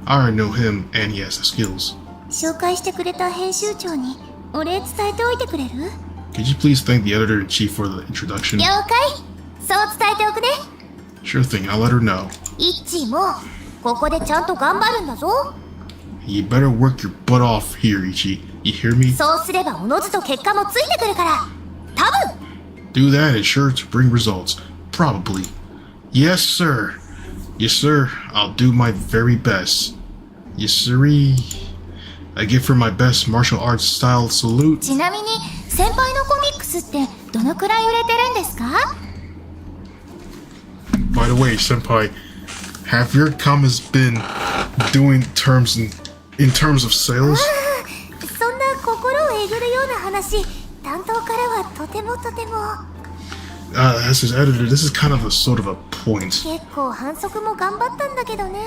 [SPEAKER 1] I already know him and he has the skills.
[SPEAKER 2] 紹介してくれた編集長にお礼伝えておいてくれる？
[SPEAKER 1] Could you please thank the editor-in-chief for the introduction?
[SPEAKER 2] 了解。そう伝えておくね。
[SPEAKER 1] Sure thing, I'll let her know.
[SPEAKER 2] イッチーもここでちゃんと頑張るんだぞ。
[SPEAKER 1] You better work your butt off here, Ichi. You hear me?
[SPEAKER 2] そうすればおのずと結果もついてくるから。多分。
[SPEAKER 1] Do that and sure to bring results. Probably. Yes, sir. Yes, sir. I'll do my very best. Yes, sirree. I give her my best martial arts style salute.
[SPEAKER 2] ちなみに先輩のコミックスってどのくらい売れてるんですか？
[SPEAKER 1] By the way, senpai, have your comics been doing in terms of sales?
[SPEAKER 2] そんな心をえぐるような話、担当からはとても。
[SPEAKER 1] As his editor, this is kind of a sort of a point.
[SPEAKER 2] 結構反則も頑張ったんだけどね。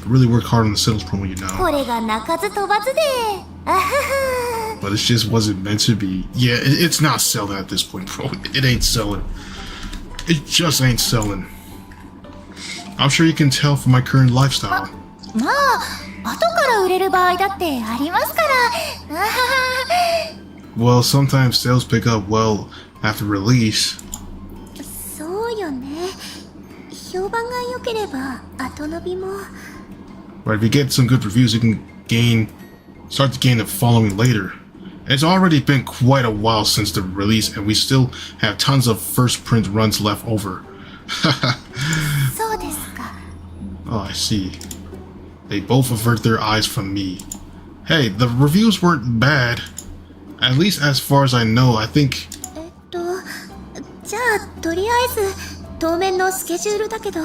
[SPEAKER 1] Really worked hard on the sales promo, you know.
[SPEAKER 2] これが鳴かず飛ばずで。あはは。
[SPEAKER 1] But it just wasn't meant to be. Yeah, it's not selling at this point, bro. It ain't selling. It just ain't selling. I'm sure you can tell from my current lifestyle.
[SPEAKER 2] まあ、後から売れる場合だってありますから。あはは。
[SPEAKER 1] Well, sometimes sales pick up well after release.
[SPEAKER 2] そうよね。評判が良ければ後伸びも。
[SPEAKER 1] But if you get some good reviews, you can start to gain a following later. It's already been quite a while since the release, and we still have tons of first print runs left over.
[SPEAKER 2] そうですか。
[SPEAKER 1] Oh, I see. They both avert their eyes from me. Hey, the reviews weren't bad. At least as far as I know, I think...
[SPEAKER 2] じゃあ、とりあえず、当面のスケジュールだけど。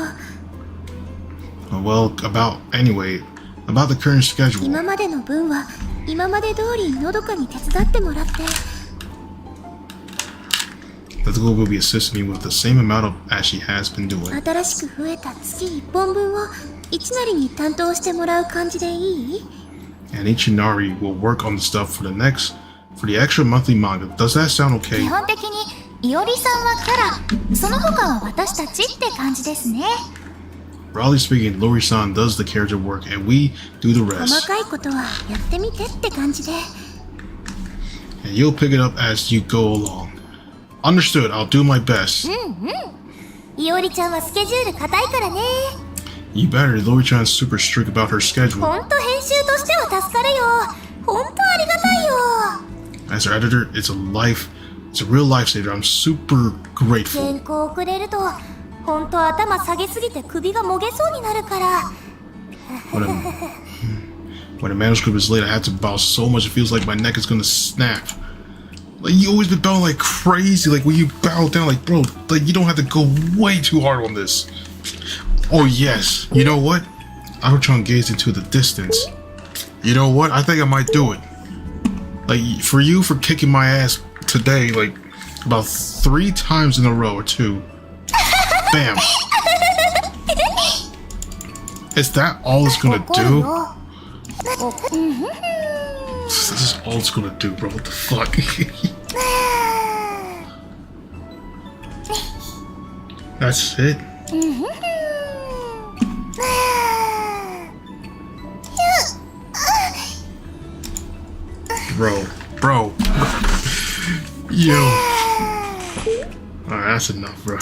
[SPEAKER 1] Well, about the current schedule.
[SPEAKER 2] 今までの分は、今まで通りのどかに手伝ってもらって。
[SPEAKER 1] The girl will be assisting me with the same amount of as she has been doing.
[SPEAKER 2] 新しく増えた月1本分を、一なりに担当してもらう感じでいい？
[SPEAKER 1] And Ichinari will work on the stuff for the extra monthly manga. Does that sound okay?
[SPEAKER 2] 基本的に、いおりさんはキャラ、その他は私たちって感じですね。
[SPEAKER 1] Broadly speaking, Lori-san does the character work and we do the
[SPEAKER 2] 細
[SPEAKER 1] rest.
[SPEAKER 2] かいことはやってみてって感じで。
[SPEAKER 1] And you'll pick it up as you go along. Understood, I'll do my best.
[SPEAKER 2] いおりちゃんはスケジュール硬いからね。
[SPEAKER 1] You better, Lori-chan's super strict about her schedule.
[SPEAKER 2] ほんと編集としては助かるよ。ほんとありがたいよ。
[SPEAKER 1] As her editor, it's a real lifesaver. I'm super grateful.
[SPEAKER 2] 原稿遅れると、ほんと頭下げすぎて首がもげそうになるから。
[SPEAKER 1] When a manuscript is late, I have to bow so much it feels like my neck is gonna snap. Like, you always been bowing like crazy. Like, when you bow down, like, bro, like, you don't have to go way too hard on this. Oh, yes. You know what? Aruchan gazed into the distance. You know what? I think I might do it. Like, for you for kicking my ass today, like, about 3 times in a row or 2. Bam. Is that all it's gonna do? This is all it's gonna do, bro. What the fuck? That's it? Bro. Yo. Alright, that's enough, bro.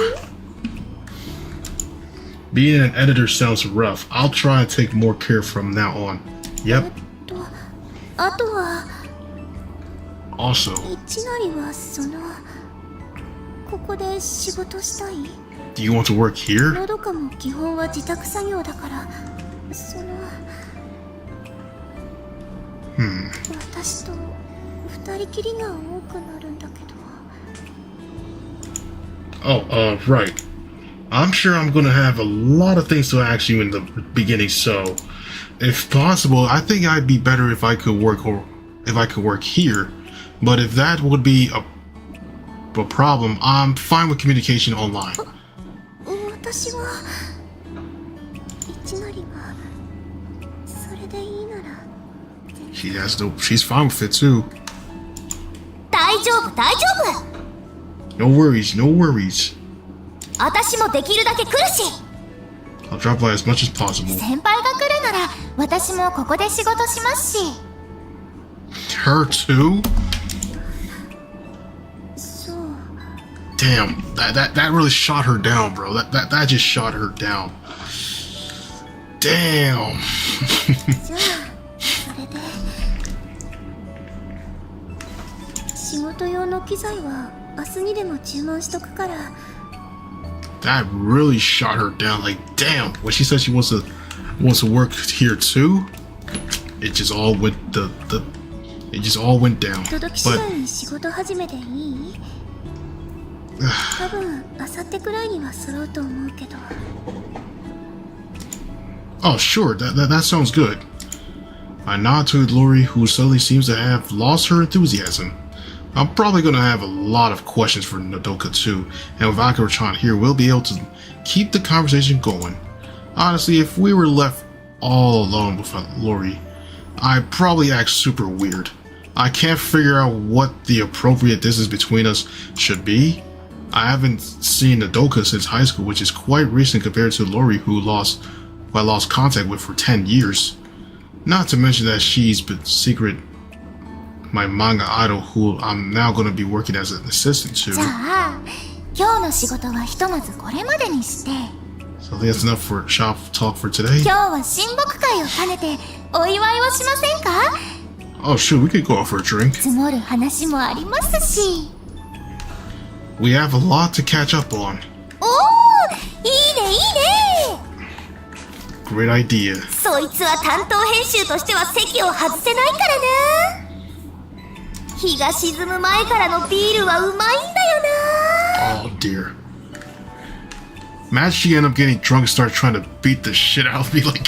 [SPEAKER 1] Being an editor sounds rough. I'll try and take more care from now on. Yep.
[SPEAKER 2] あとは、
[SPEAKER 1] Also,
[SPEAKER 2] 一なりはここで仕事したい？
[SPEAKER 1] do you want to work here?
[SPEAKER 2] のどかも基本は自宅作業だから、私と二人きりが多くなるんだけど。
[SPEAKER 1] Oh, right. I'm sure I'm gonna have a lot of things to ask you in the beginning, so if possible, I think I'd be better if I could work here. But if that would be a problem, I'm fine with communication online.
[SPEAKER 2] 私は一なりがそれでいいなら。
[SPEAKER 1] She's fine with it too.
[SPEAKER 2] 大丈夫。
[SPEAKER 1] No worries.
[SPEAKER 2] 私もできるだけ来るし。
[SPEAKER 1] I'll drop by as much as possible.
[SPEAKER 2] 先輩が来るなら私もここで仕事しますし。
[SPEAKER 1] Her too?
[SPEAKER 2] そう。
[SPEAKER 1] Damn, that really shot her down, bro. That just shot her down. Damn.
[SPEAKER 2] じゃあそれで仕事用の機材は明日にでも注文しとくから。
[SPEAKER 1] That really shot her down. Like, damn, when she said she wants to work here too, it just all went it just all went down. But oh, sure, that sounds good. I nod to Lori, who suddenly seems to have lost her enthusiasm. I'm probably going to have a lot of questions for Nodoka too, and with Akira-chan here, we'll be able to keep the conversation going. Honestly, if we were left all alone with Lori, I'd probably act super weird. I can't figure out what the appropriate distance between us should be. I haven't seen Nodoka since high school, which is quite recent compared to Lori, who I lost contact with for 10 years. Not to mention that she's been secret my manga idol, who I'm now going to be working as an assistant to. So I think that's enough for shop talk for today. Oh shoot, we could go out for a drink. We have a lot to catch up on. Great idea. Oh dear. Imagine she end up getting drunk and start trying to beat the shit out of me like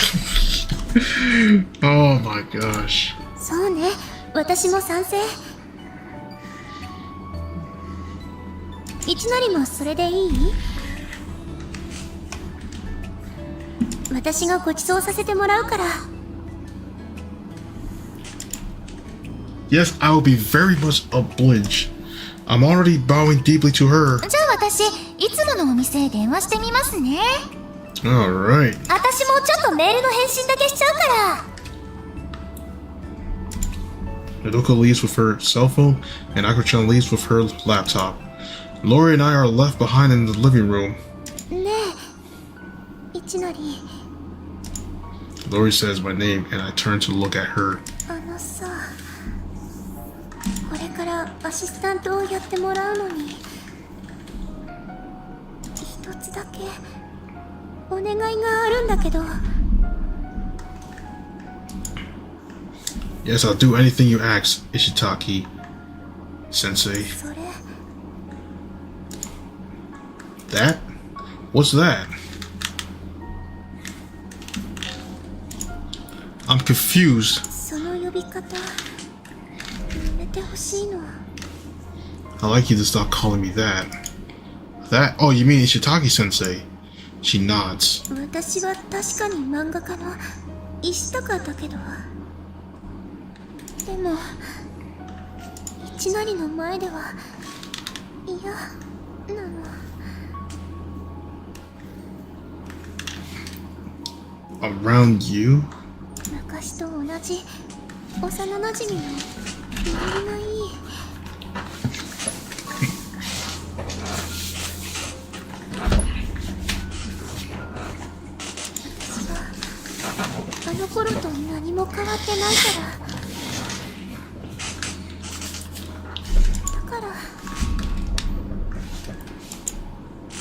[SPEAKER 1] oh my gosh. Yes, I will be very much obliged. I'm already bowing deeply to her. Alright. Nodoka leaves with her cell phone, and Akira-chan leaves with her laptop. Lori and I are left behind in the living room. Lori says my name, and I turn to look at her. Yes, I'll do anything you ask, Ishitaki Sensei. That? What's that? I'm confused. I'd like you to stop calling me that. That? Oh, you mean Ishitaki Sensei? She nods. Around you?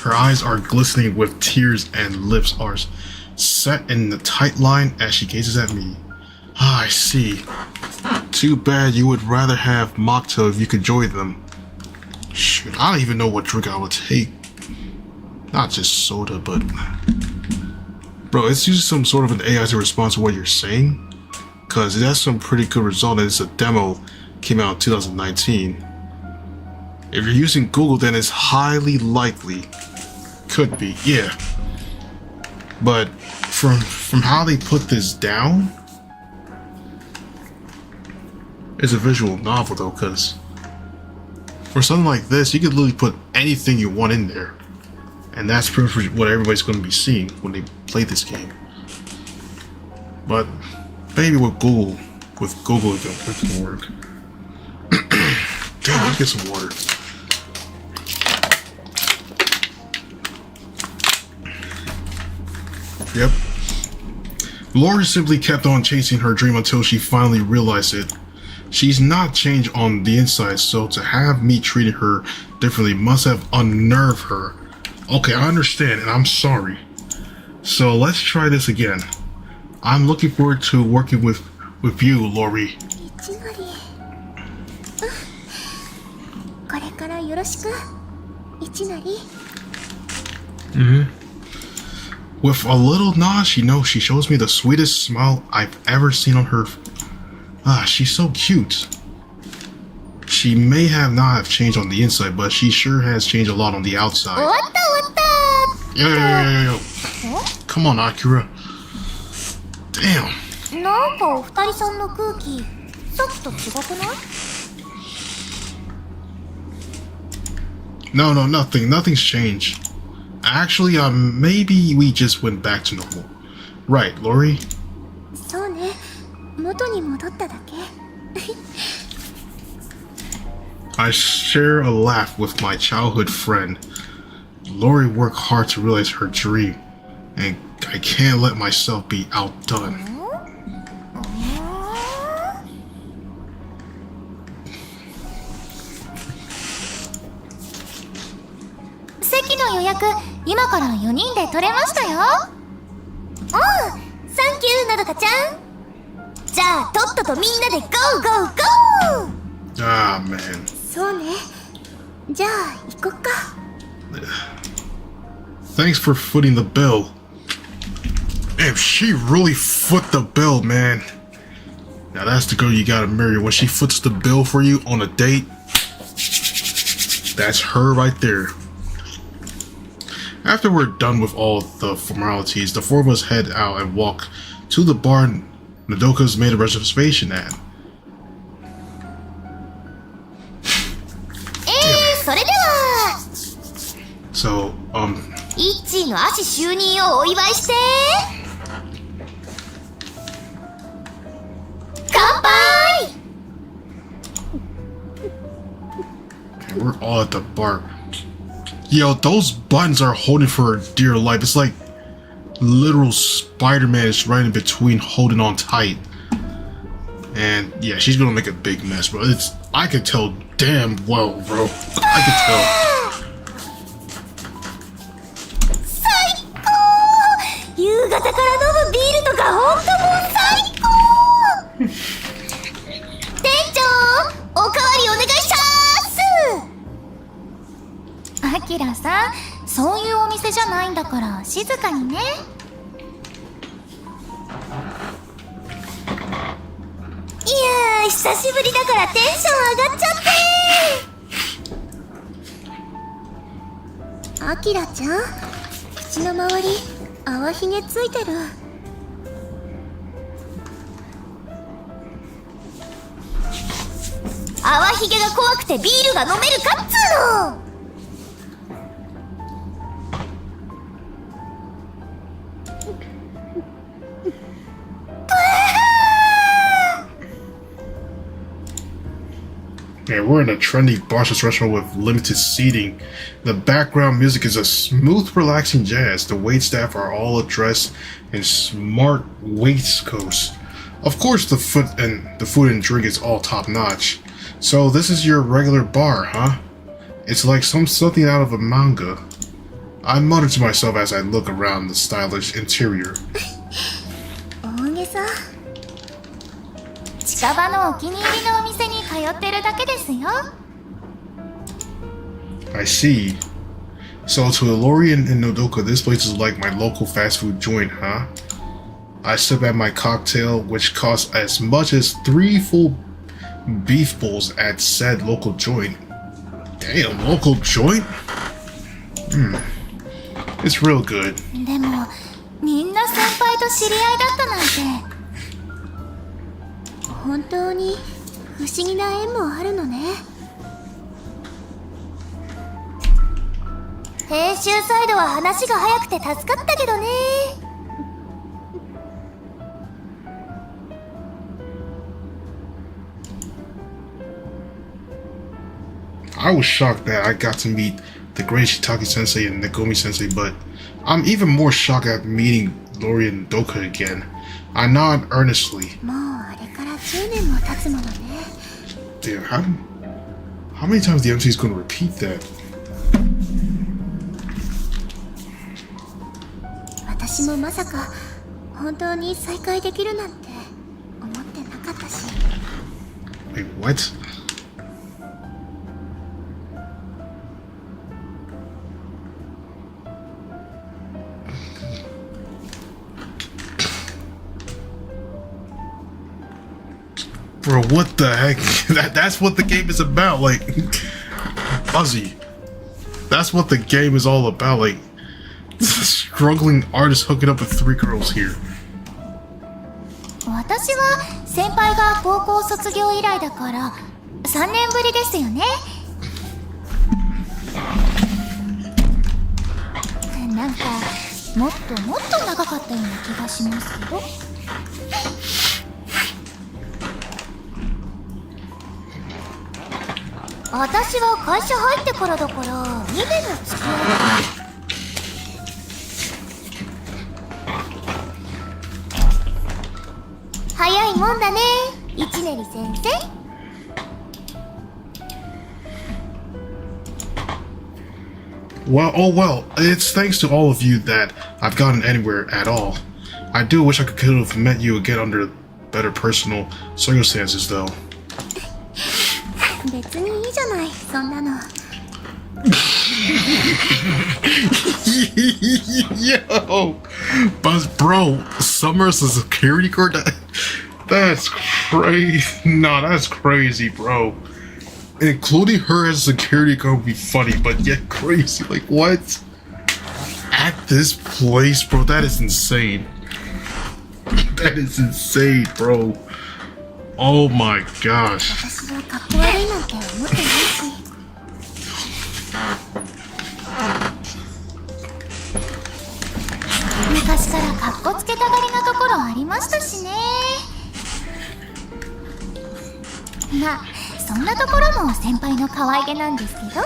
[SPEAKER 1] Her eyes are glistening with tears and lips are set in the tight line as she gazes at me. Ah, I see. Too bad you would rather have mocktail if you could enjoy them. Shoot, I don't even know what drink I would take. Not just soda, but... Bro, it's using some sort of an AI to respond to what you're saying. Because it has some pretty good result and it's a demo. Came out in 2019. If you're using Google, then it's highly likely. Could be, yeah. But from how they put this down, it's a visual novel though, because for something like this, you could literally put anything you want in there, and that's pretty much what everybody's going to be seeing when they play this game. But maybe with Google it can work. Damn, let's get some water. Yep. Lori simply kept on chasing her dream until she finally realized it. She's not changed on the inside, so to have me treating her differently must have unnerved her Okay, I understand, and I'm sorry. So let's try this again. I'm looking forward to working with you, Lori.
[SPEAKER 2] 一ノリ、これからよろしく、一ノリ。
[SPEAKER 1] With a little nod, she shows me the sweetest smile I've ever seen on her. She's so cute. She may not have changed on the inside, but she sure has changed a lot on the outside.
[SPEAKER 2] 終わった終わった。
[SPEAKER 1] Yo. Come on, Akira. Damn.
[SPEAKER 2] なんかお二人さんの空気、さっきと違くない？
[SPEAKER 1] No, nothing's changed. Actually, maybe we just went back to normal. Right, Lori?
[SPEAKER 2] そうね、元に戻っただけ。
[SPEAKER 1] I share a laugh with my childhood friend. Lori worked hard to realize her dream, and I can't let myself be outdone.
[SPEAKER 2] 席の予約、今から4人で取れましたよ。サンキューなどかちゃん。じゃあとっととみんなでゴーゴーゴー。
[SPEAKER 1] Ah, man.
[SPEAKER 2] そうね。じゃあ行こっか。
[SPEAKER 1] Thanks for footing the bill. Damn, she really foot the bill, man. Now that's the girl you gotta marry. When she foots the bill for you on a date, that's her right there. After we're done with all the formalities, the four of us head out and walk to the bar Nodoka's made a reservation at.
[SPEAKER 2] それでは
[SPEAKER 1] So,
[SPEAKER 2] イッチーの足就任をお祝いして乾杯。
[SPEAKER 1] okay, we're all at the bar. Yo, those buttons are holding for dear life. It's like literal Spider-Man is right in between holding on tight. And yeah, she's gonna make a big mess, bro. I can tell damn well, bro. I can tell.
[SPEAKER 2] 最高。夕方から飲むビールとかほんともう最高。店長、おかわりお願いします。アキラさん、そういうお店じゃないんだから静かにね。いやー、久しぶりだからテンション上がっちゃって。アキラちゃん、口の周り泡ひげついてる。泡ひげが怖くてビールが飲めるかっつーの。
[SPEAKER 1] Man, we're in a trendy Boston restaurant with limited seating. The background music is a smooth, relaxing jazz. The waitstaff are all dressed in smart waistcoats. Of course, the food and drink is all top notch. So this is your regular bar, huh? It's like something out of a manga. I mutter to myself as I look around the stylish interior.
[SPEAKER 2] 大げさ。近場のお気に入りのお店に通ってるだけですよ。
[SPEAKER 1] I see. So to Lori and Nodoka, this place is like my local fast food joint, huh? I sip at my cocktail, which costs as much as 3 full beef bowls at said local joint. Damn, local joint? It's real good.
[SPEAKER 2] でも、みんな先輩と知り合いだったなんて。本当に不思議な縁もあるのね。編集サイドは話が早くて助かったけどね。
[SPEAKER 1] I was shocked that I got to meet the great Shitake Sensei and Nagomi Sensei, but I'm even more shocked at meeting Lori and Nodoka again. I nod earnestly.
[SPEAKER 2] もうあれから10年も経つものね。
[SPEAKER 1] Damn, how many times the MC is going to repeat that?
[SPEAKER 2] 私もまさか本当に再会できるなんて思ってなかったし。
[SPEAKER 1] Wait, what? Bro, what the heck? That's what the game is about, like Buzzy. That's what the game is all about, like struggling artist hooking up with 3 girls here.
[SPEAKER 2] 私は先輩が高校卒業以来だから3年ぶりですよね。なんかもっともっと長かったような気がしますけど。私は会社入ってからだから2年の付き合いだ。早いもんだね、一年里先生。
[SPEAKER 1] Well, oh well, it's thanks to all of you that I've gotten anywhere at all. I do wish I could have met you again under better personal circumstances, though.
[SPEAKER 2] 別にいいじゃない、そんなの。
[SPEAKER 1] Yo, but bro, Summer's a security guard. That's crazy. Nah, that's crazy, bro. Including her as a security guard would be funny, but yet crazy. Like what? At this place, bro, that is insane. That is insane, bro. Oh my gosh.
[SPEAKER 2] 私はかっこ悪いなんて思ってないし。昔からかっこつけたがりなところありましたしね。まあそんなところも先輩の可愛げなんですけど。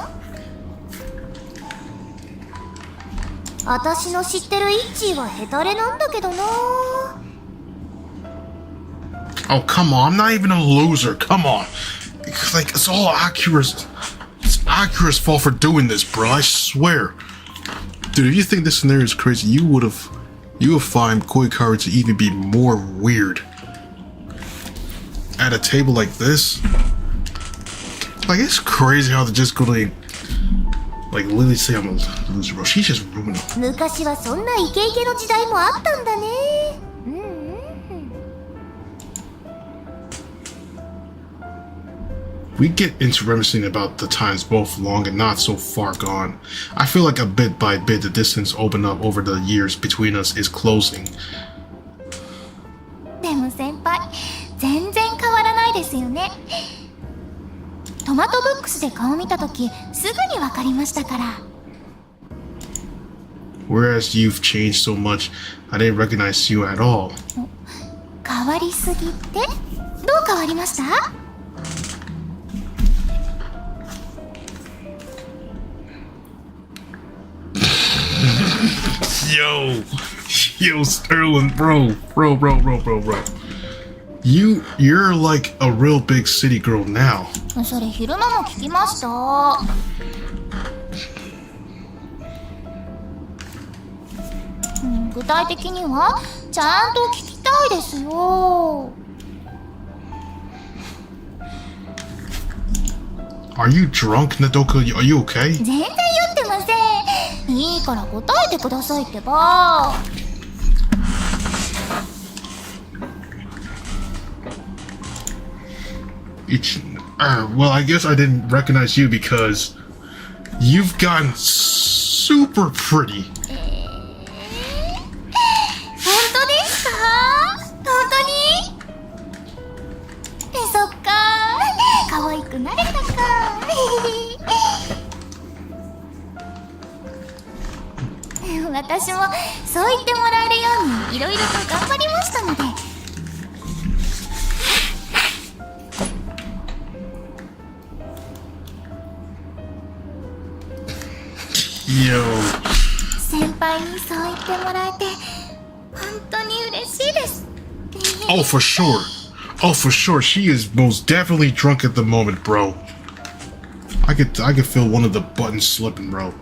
[SPEAKER 2] 私の知ってるイッチーはヘタレなんだけどな。
[SPEAKER 1] Oh, come on. I'm not even a loser. Come on. Like, it's all Akira's. It's Akira's fault for doing this, bro. I swear. Dude, if you think this scenario is crazy, you would find Koikari to even be more weird. At a table like this? Like, it's crazy how they're just gonna, like, literally say I'm a loser, bro. She's just ruining it.
[SPEAKER 2] 昔はそんなイケイケの時代もあったんだね。
[SPEAKER 1] We get into reminiscing about the times both long and not so far gone. I feel like a bit by bit the distance opened up over the years between us is closing.
[SPEAKER 2] でも先輩、全然変わらないですよね。トマトブックスで顔見たとき、すぐにわかりましたから。
[SPEAKER 1] Whereas you've changed so much, I didn't recognize you at all.
[SPEAKER 2] 変わりすぎって？どう変わりました？Yo,
[SPEAKER 1] Sterling, bro. You're like a real big city girl now.
[SPEAKER 2] それ昼間も聞きました。具体的にはちゃんと聞きたいですよ。
[SPEAKER 1] Are you drunk, Nadoka? Are you okay?
[SPEAKER 2] 全然酔ってません。いいから答えてくださいってば。
[SPEAKER 1] Well, I guess I didn't recognize you because you've gotten super pretty.
[SPEAKER 2] 本当ですか？本当に？そっか。可愛くなれたか。私もそう言ってもらえるようにいろいろと頑張りましたので。先輩にそう言ってもらえて本当に嬉しいです。
[SPEAKER 1] Oh, for sure. Oh, for sure. She is most definitely drunk at the moment, bro. I could feel one of the buttons slipping, bro.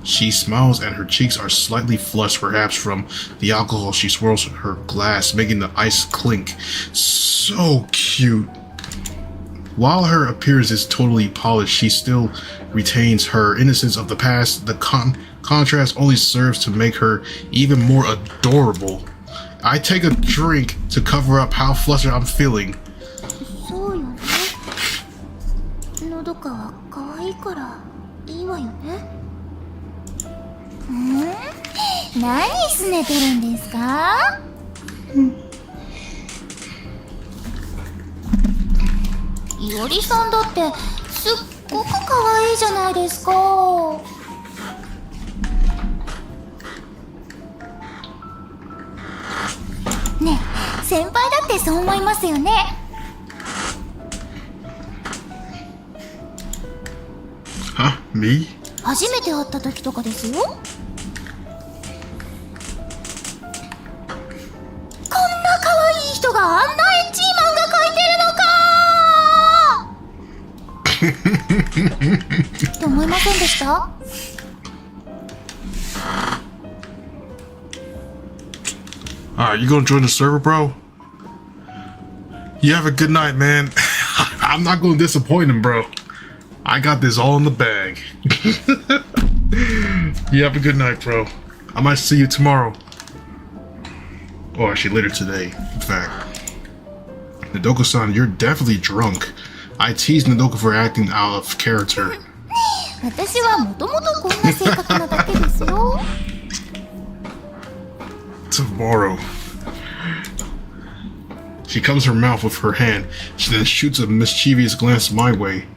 [SPEAKER 1] She smiles and her cheeks are slightly flushed, perhaps from the alcohol she swirls her glass, making the ice clink. So cute. While her appearance is totally polished, she still retains her innocence of the past. The contrast only serves to make her even more adorable. I take a drink to cover up how flustered I'm feeling.
[SPEAKER 2] そうよね。のどかは可愛いからいいわよね。何すねてるんですか？いおりさんだってすっごく可愛いじゃないですか。ねえ、先輩だってそう思いますよね。
[SPEAKER 1] Huh? Me?
[SPEAKER 2] 初めて会った時とかですよ。こんな可愛い人があんなエッチー漫画描いてるのかって思いませんでした？
[SPEAKER 1] Alright, you gonna join the server, bro? You have a good night, man. I'm not gonna disappoint him, bro. I got this all in the bag. You have a good night, bro. I might see you tomorrow. Or actually later today, in fact. Nadoko-san, you're definitely drunk. I teased Nadoko for acting out of character.
[SPEAKER 2] 私はもともとこんな性格なだけですよ。
[SPEAKER 1] Tomorrow. She covers her mouth with her hand. She then shoots a mischievous glance my way.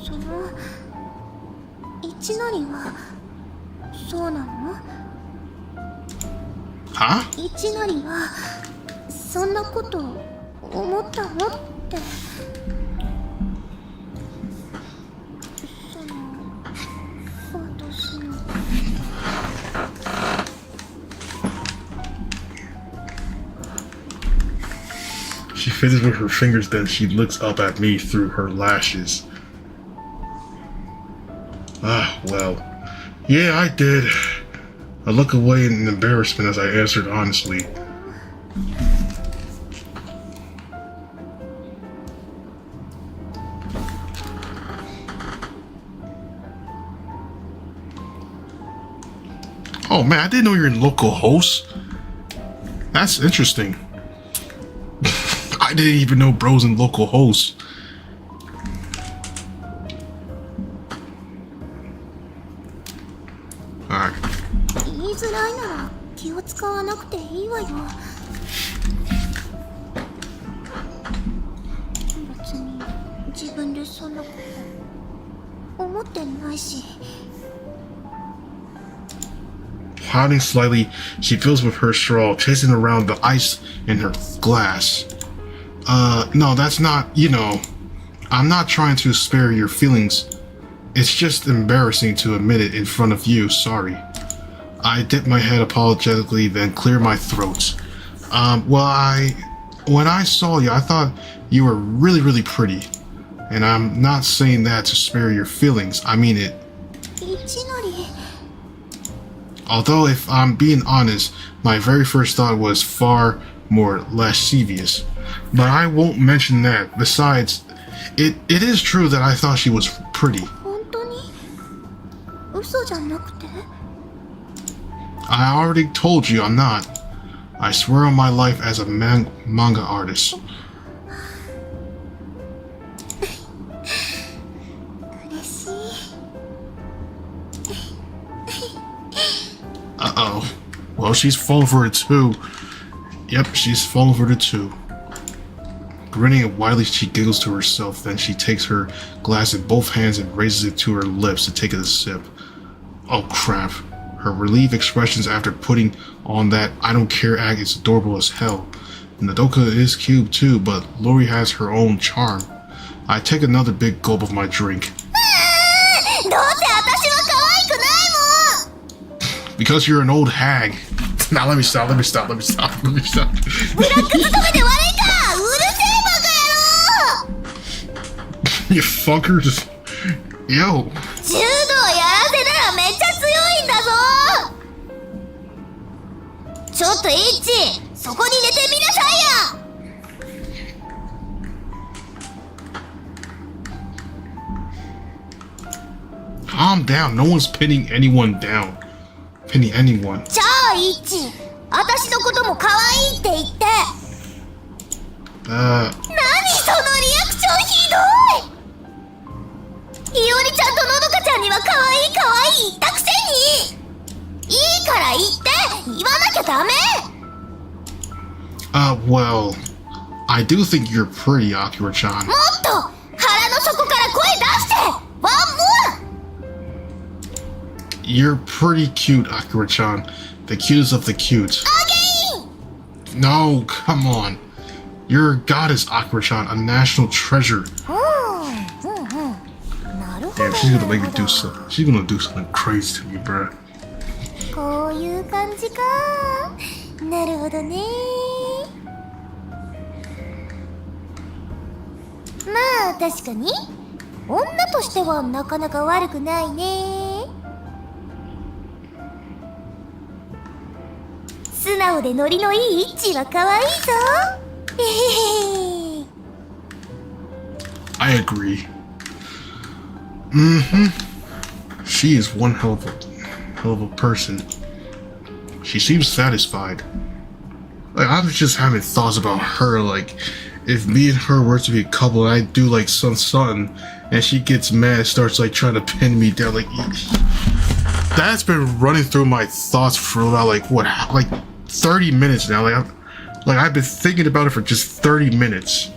[SPEAKER 2] その一のりはそうなの？
[SPEAKER 1] Huh?
[SPEAKER 2] 一のりはそんなこと思ったのって。その私の。
[SPEAKER 1] She fiddles with her fingers, then she looks up at me through her lashes. Ah, well. Yeah, I did. I look away in embarrassment as I answered honestly. Oh man, I didn't know you're in local host. That's interesting. I didn't even know bros in local hosts. Alright.
[SPEAKER 2] 言いづらいなら気を使わなくていいわよ。別に自分でそんなこと思ってないし。
[SPEAKER 1] Pouting slightly, she fills with her straw, chasing around the ice in her glass. No, that's not, I'm not trying to spare your feelings. It's just embarrassing to admit it in front of you, sorry. I dip my head apologetically, then clear my throat. When I saw you, I thought you were really, really pretty. And I'm not saying that to spare your feelings, I mean it. Although, if I'm being honest, my very first thought was far more lascivious. But I won't mention that. Besides, it is true that I thought she was pretty. I already told you I'm not. I swear on my life as a manga artist. Uh-oh. Well, she's falling for it too. Yep, she's falling for it too. Grinning widely, she giggles to herself, then she takes her glass in both hands and raises it to her lips to take a sip. Oh crap. Her relief expressions after putting on that I don't care act is adorable as hell. Nadoka is cute too, but Lori has her own charm. I take another big gulp of my drink. Because you're an old hag. Now let me stop. You fucker, just... Yo.
[SPEAKER 2] ちょっとイッチ、そこに寝てみなさいや。
[SPEAKER 1] Calm down. No one's pinning anyone down. Pinning anyone.
[SPEAKER 2] じゃあイッチ、私のことも可愛いって言って。何そのリアクションひどい。いおりちゃんとのどかちゃんには可愛い可愛い言ったくせに。いいから言って言わなきゃダメ。
[SPEAKER 1] Well, I do think you're pretty, Akira-chan.
[SPEAKER 2] もっと腹の底から声出して。ワンモア。
[SPEAKER 1] You're pretty cute, Akira-chan. The cutest of the cute. No, come on. You're a goddess, Akira-chan, a national treasure. Damn, she's gonna make me do something. She's gonna do something crazy to me, bruh.
[SPEAKER 2] こういう感じか。なるほどね。まあ確かに女としてはなかなか悪くないね。素直でノリのいいイッチは可愛いぞ。
[SPEAKER 1] I agree. She is one hell of a person. She seems satisfied. Like, I was just having thoughts about her, like, if me and her were to be a couple and I do like something and she gets mad, starts like trying to pin me down, like, that's been running through my thoughts for about like 30 minutes now. I've been thinking about it for just 30 minutes.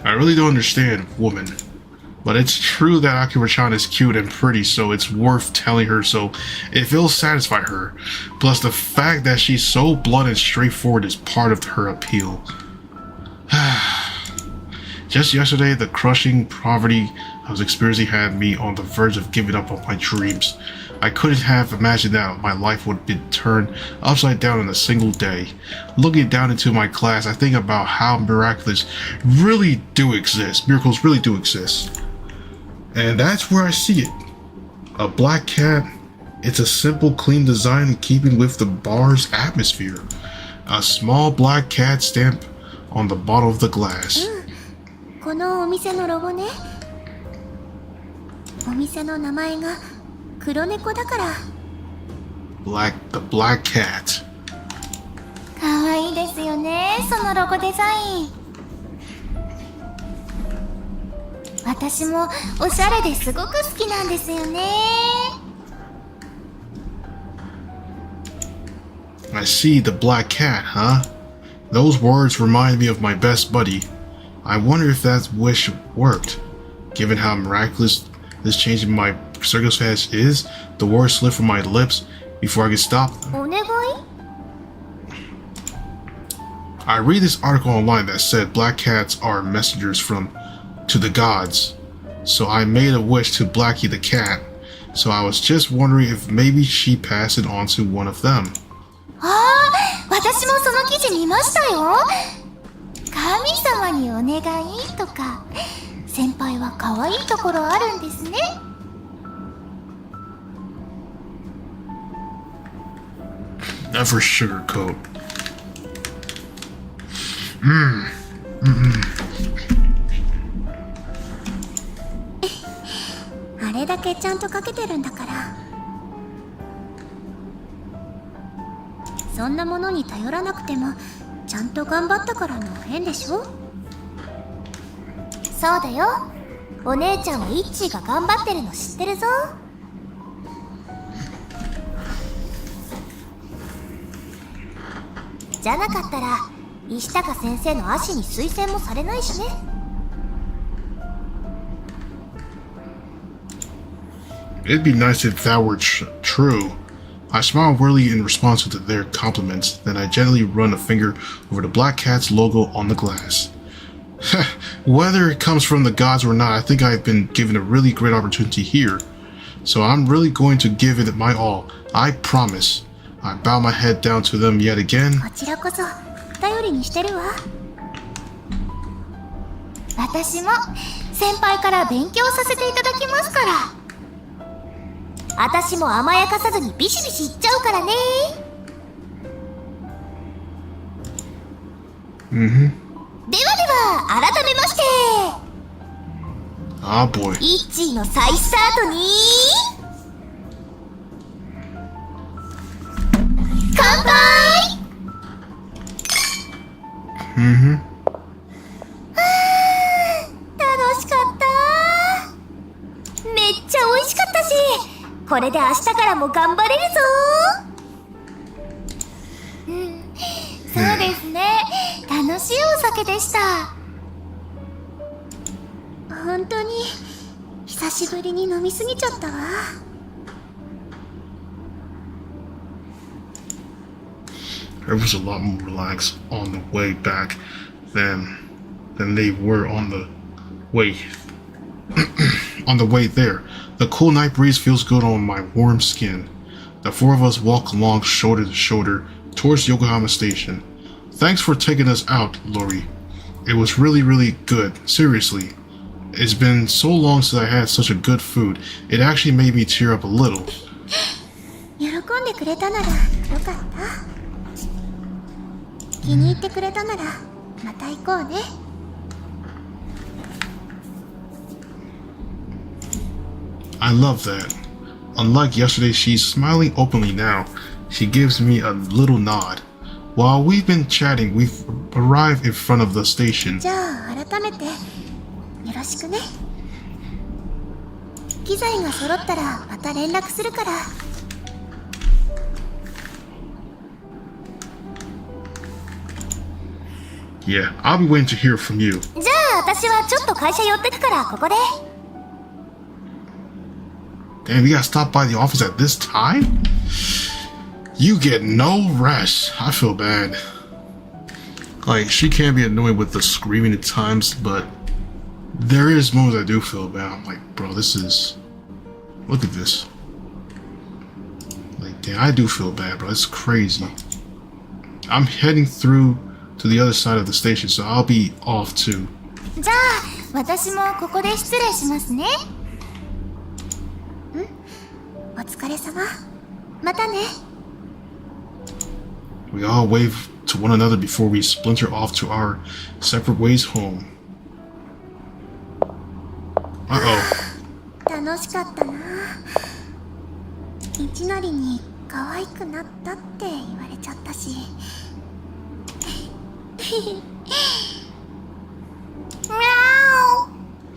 [SPEAKER 1] I really don't understand woman. But it's true that Akira-chan is cute and pretty, so it's worth telling her so if it'll satisfy her. Plus the fact that she's so blunt and straightforward is part of her appeal. Just yesterday, the crushing poverty I was experiencing had me on the verge of giving up on my dreams. I couldn't have imagined that my life would be turned upside down in a single day. Looking down into my class, I think about how miracles really do exist. Miracles really do exist. And that's where I see it. A black cat. It's a simple, clean design in keeping with the bar's atmosphere. A small black cat stamp on the bottle of the glass.
[SPEAKER 2] このお店のロゴね。お店の名前が黒猫だから。
[SPEAKER 1] The black cat.
[SPEAKER 2] 可愛いですよね、そのロゴデザイン。私もおしゃれですごく好きなんですよね。
[SPEAKER 1] I see the black cat, huh? Those words remind me of my best buddy. I wonder if that wish worked. Given how miraculous this change in my circumstance is, the words slip from my lips before I can stop them.
[SPEAKER 2] お願い?
[SPEAKER 1] I read this article online that said black cats are messengers to the gods. So I made a wish to Blackie the cat. So I was just wondering if maybe she passed it on to one of them.
[SPEAKER 2] 私もその記事見ましたよ。神様にお願いとか、先輩は可愛いところあるんですね。
[SPEAKER 1] Never sugarcoat.
[SPEAKER 2] あれだけちゃんとかけてるんだから。そんなものに頼らなくてもちゃんと頑張ったからの変でしょ。そうだよ。お姉ちゃんはイッチーが頑張ってるの知ってるぞ。じゃなかったら石高先生の足に推薦もされないしね。
[SPEAKER 1] It'd be nice if that were true. I smile weirdly in response to their compliments, then I gently run a finger over the black cat's logo on the glass. Whether it comes from the gods or not, I think I've been given a really great opportunity here. So I'm really going to give it my all. I promise. I bow my head down to them yet again.
[SPEAKER 2] こちらこそ頼りにしてるわ。私も先輩から勉強させていただきますから。私も甘やかさずにビシビシいっちゃうからね。ではでは改めまして、
[SPEAKER 1] Oh boy.
[SPEAKER 2] イッチーの再スタートに乾杯。楽しかった。めっちゃ美味しかったし、これで明日からも頑張れるぞ。そうですね、楽しいお酒でした。本当に久しぶりに飲みすぎちゃったわ。
[SPEAKER 1] It was a lot more relaxed on the way back than they were on the way on the way there. The cool night breeze feels good on my warm skin. The four of us walk along shoulder to shoulder towards Yokohama Station. Thanks for taking us out, Lori. It was really, really good. Seriously. It's been so long since I had such a good food. It actually made me tear up a little.
[SPEAKER 2] 喜んでくれたならよかった。気に入ってくれたならまた行こうね。
[SPEAKER 1] I love that. Unlike yesterday, she's smiling openly now. She gives me a little nod. While we've been chatting, we've arrived in front of the station.
[SPEAKER 2] じゃあ改めてよろしくね。機材が揃ったらまた連絡するから。
[SPEAKER 1] Yeah, I'll be waiting to hear from you.
[SPEAKER 2] じゃあ私はちょっと会社寄ってくからここで。
[SPEAKER 1] Damn, we gotta stop by the office at this time? You get no rest. I feel bad. Like, she can be annoying with the screaming at times, but there is moments I do feel bad. I'm like, bro, this is... Look at this. Like, damn, I do feel bad, bro. It's crazy. I'm heading through to the other side of the station, so I'll be off too.
[SPEAKER 2] じゃあ私もここで失礼しますね。お疲れ様。またね。
[SPEAKER 1] We all wave to one another before we splinter off to our separate ways home. Uh-oh.
[SPEAKER 2] 楽しかったな。いきなりに可愛くなったって言われちゃったし。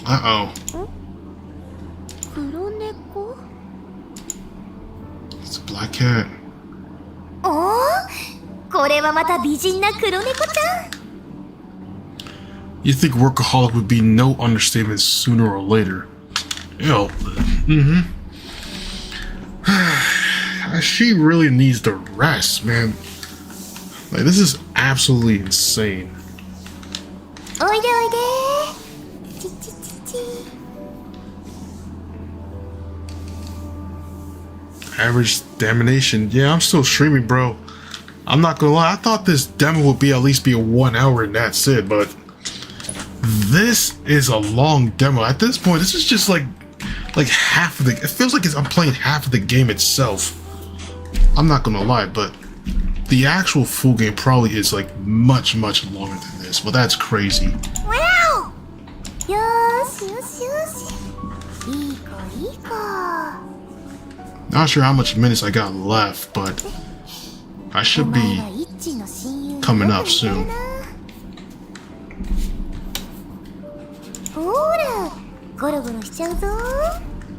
[SPEAKER 1] Uh-oh.
[SPEAKER 2] 黒猫？
[SPEAKER 1] It's a black cat.
[SPEAKER 2] おお、これはまた美人な黒猫ちゃん。
[SPEAKER 1] You think workaholic would be no understatement sooner or later. Yo, she really needs the rest, man. Like, this is absolutely insane.
[SPEAKER 2] おいでおいで。ちちちち。
[SPEAKER 1] Average damnation. Yeah, I'm still streaming, bro. I'm not gonna lie, I thought this demo would be at least be a 1 hour and that's it, but this is a long demo. At this point, this is just like half of the... It feels like I'm playing half of the game itself. I'm not gonna lie, but the actual full game probably is like much, much longer than this. But that's crazy.
[SPEAKER 2] Wow! よーしよしよし。いい子いい子。
[SPEAKER 1] Not sure how much minutes I got left, but I should be coming up soon.
[SPEAKER 2] ほら、ゴロゴロしちゃうぞ。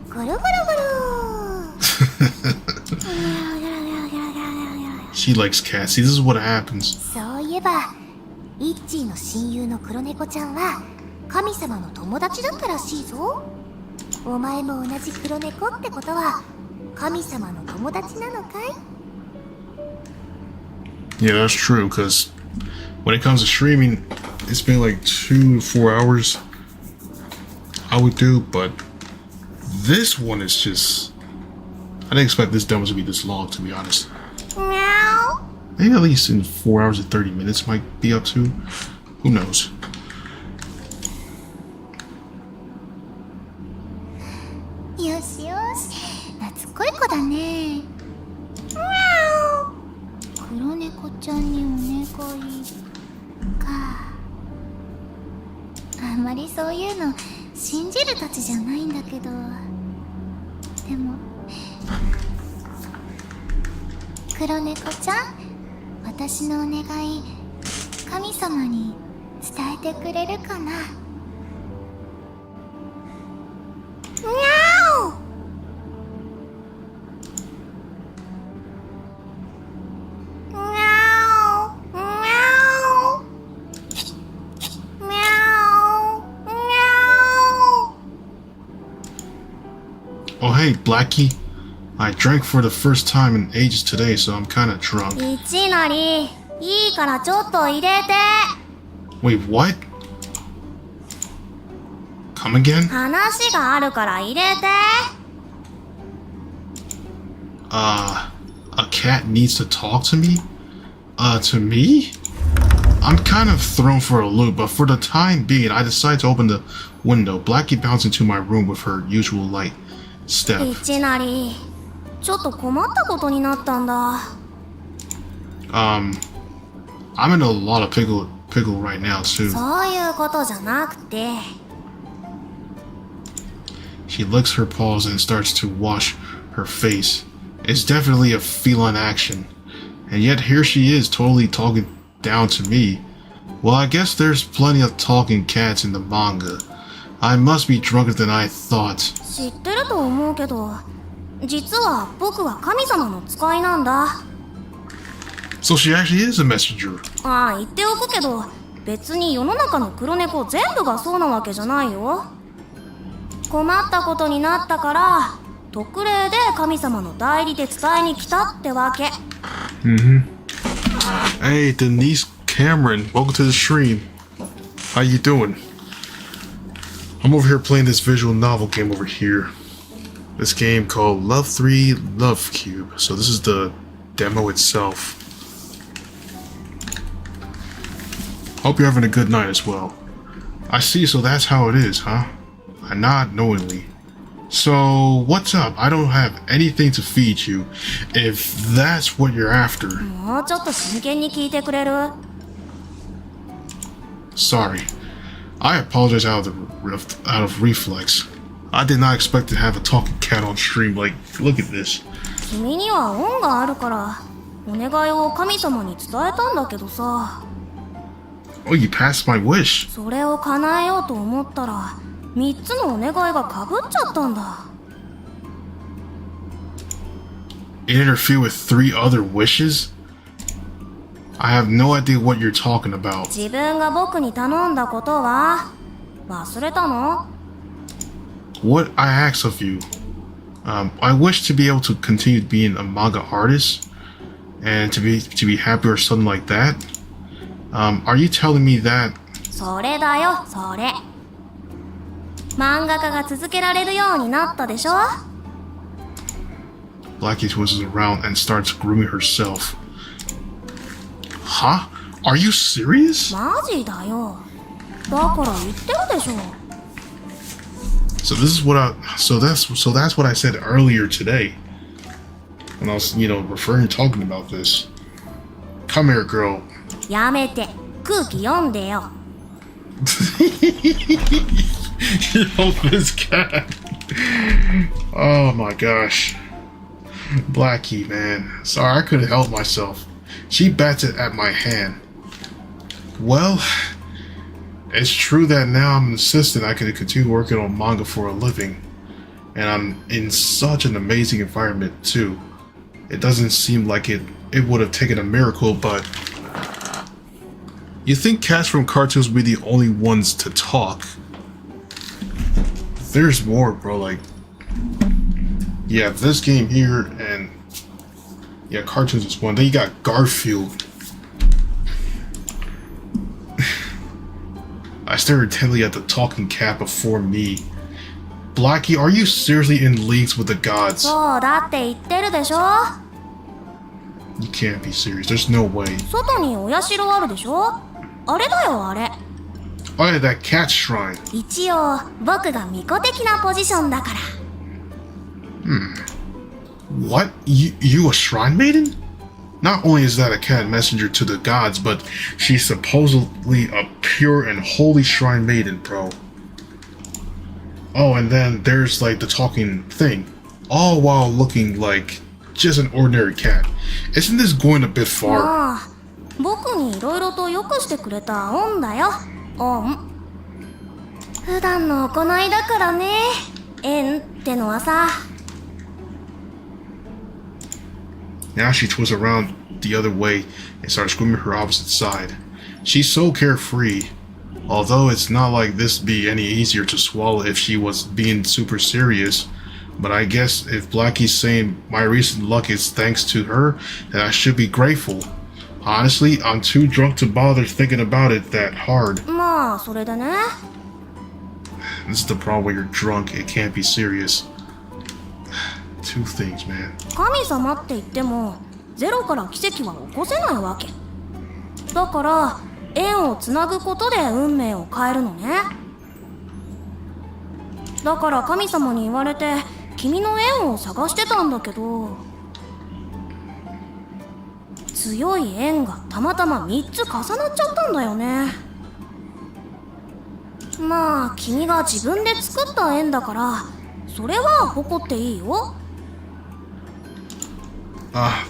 [SPEAKER 2] ゴロゴロゴロ。
[SPEAKER 1] She likes cats. See, this is what happens.
[SPEAKER 2] そういえば、イッチーの親友の黒猫ちゃんは神様の友達だったらしいぞ。お前も同じ黒猫ってことは神様の友達なのかい？
[SPEAKER 1] Yeah, that's true, because when it comes to streaming, it's been like 2 to 4 hours I would do, but this one is just... I didn't expect this demo to be this long, to be honest.
[SPEAKER 2] Meow.
[SPEAKER 1] Maybe at least in 4 hours and 30 minutes might be up to. Who knows?
[SPEAKER 2] よしよし、懐っこい子だね。黒猫ちゃんにお願いか。まりそういうの信じるたちじゃないんだけど、でも黒猫ちゃん、私のお願い神様に伝えてくれるかな。にゃお。
[SPEAKER 1] Oh hey, Blackie. I drank for the first time in ages today, so I'm kinda drunk.
[SPEAKER 2] いちなり、いいからちょっと入れて。
[SPEAKER 1] Wait, what? Come again?
[SPEAKER 2] 話があるから入れて。
[SPEAKER 1] A cat needs to talk to me? To me? I'm kind of thrown for a loop, but for the time being, I decide to open the window. Blackie bounced into my room with her usual light step.
[SPEAKER 2] いちなり、ちょっと困ったことになったんだ。
[SPEAKER 1] I'm in a lot of pickle right now, too.
[SPEAKER 2] そういうことじゃなくて。
[SPEAKER 1] She licks her paws and starts to wash her face. It's definitely a feline action. And yet here she is totally talking down to me. Well, I guess there's plenty of talking cats in the manga. I must be drunker than I thought.
[SPEAKER 2] 知ってると思うけど、実は僕は神様の使いなんだ。
[SPEAKER 1] So she actually is a messenger.
[SPEAKER 2] ああ、言っておくけど、別に世の中の黒猫全部がそうなわけじゃないよ。困ったことになったから、特例で神様の代理で伝えに来たってわけ。
[SPEAKER 1] Hey, Denise Cameron, welcome to the stream. How you doing? I'm over here playing this visual novel game over here. This game called LOVE3 LOVE³. So this is the demo itself. Hope you're having a good night as well. I see, so that's how it is, huh? I nod knowingly. So, what's up? I don't have anything to feed you, if that's what you're after.
[SPEAKER 2] もうちょっと真剣に聞いてくれる？
[SPEAKER 1] Sorry. I apologize out of reflex. I did not expect to have a talking cat on stream. Like, look at this.
[SPEAKER 2] 君には恩があるから、お願いを神様に伝えたんだけどさ。
[SPEAKER 1] Oh, you passed my wish.
[SPEAKER 2] それを叶えようと思ったら、3つのお願いがかぶっちゃったんだ。
[SPEAKER 1] It interfered with 3 other wishes? I have no idea what you're talking about.
[SPEAKER 2] 自分が僕に頼んだことは忘れたの？
[SPEAKER 1] What I ask of you? I wish to be able to continue being a manga artist and to be happy or something like that. Are you telling me that?
[SPEAKER 2] それだよ、それ。漫画家が続けられるようになったでしょ？
[SPEAKER 1] Blackie twists around and starts grooming herself. Huh? Are you serious?
[SPEAKER 2] マジだよ。だから言ってるでしょ。
[SPEAKER 1] So this is what that's what I said earlier today. When I was, talking about this. Come here, girl.
[SPEAKER 2] やめて、空気読んでよ。
[SPEAKER 1] Yo, this cat. Oh my gosh. Blackie, man. Sorry, I couldn't help myself. She batted at my hand. Well, it's true that now I'm an assistant. I can continue working on manga for a living. And I'm in such an amazing environment, too. It doesn't seem like it would have taken a miracle, but... You think cats from cartoons would be the only ones to talk? There's more, bro. Like, yeah, this game here, and yeah, cartoons is one. Then you got Garfield. I stared intently at the talking cat before me. Blackie, are you seriously in leagues with the gods?
[SPEAKER 2] そうだって言ってるでしょ。
[SPEAKER 1] You can't be serious. There's no way.
[SPEAKER 2] 外にお社あるでしょ。あれだよ、あれ。
[SPEAKER 1] Oh yeah, that cat shrine.
[SPEAKER 2] 一応僕が巫女的なポジションだから。
[SPEAKER 1] What? You a shrine maiden? Not only is that a cat messenger to the gods, but she's supposedly a pure and holy shrine maiden, bro. Oh, and then there's like the talking thing, all while looking like just an ordinary cat. Isn't this going a bit far?
[SPEAKER 2] ああ、僕にいろいろとよくしてくれた恩だよ。恩。普段の行いだからね。縁ってのはさ。
[SPEAKER 1] Now she twists around the other way and starts screaming her opposite side. She's so carefree, although it's not like this be any easier to swallow if she was being super serious. But I guess if Blackie's saying my recent luck is thanks to her, then I should be grateful. Honestly, I'm too drunk to bother thinking about it that hard.
[SPEAKER 2] まあ、それでね。
[SPEAKER 1] This is the problem when you're drunk, it can't be serious. Two things, man.
[SPEAKER 2] 神様って言ってもゼロから奇跡は起こせないわけだから、縁をつなぐことで運命を変えるのね。だから神様に言われて君の縁を探してたんだけど、強い縁がたまたま3つ重なっちゃったんだよね。まあ君が自分で作った縁だからそれは誇っていいよ。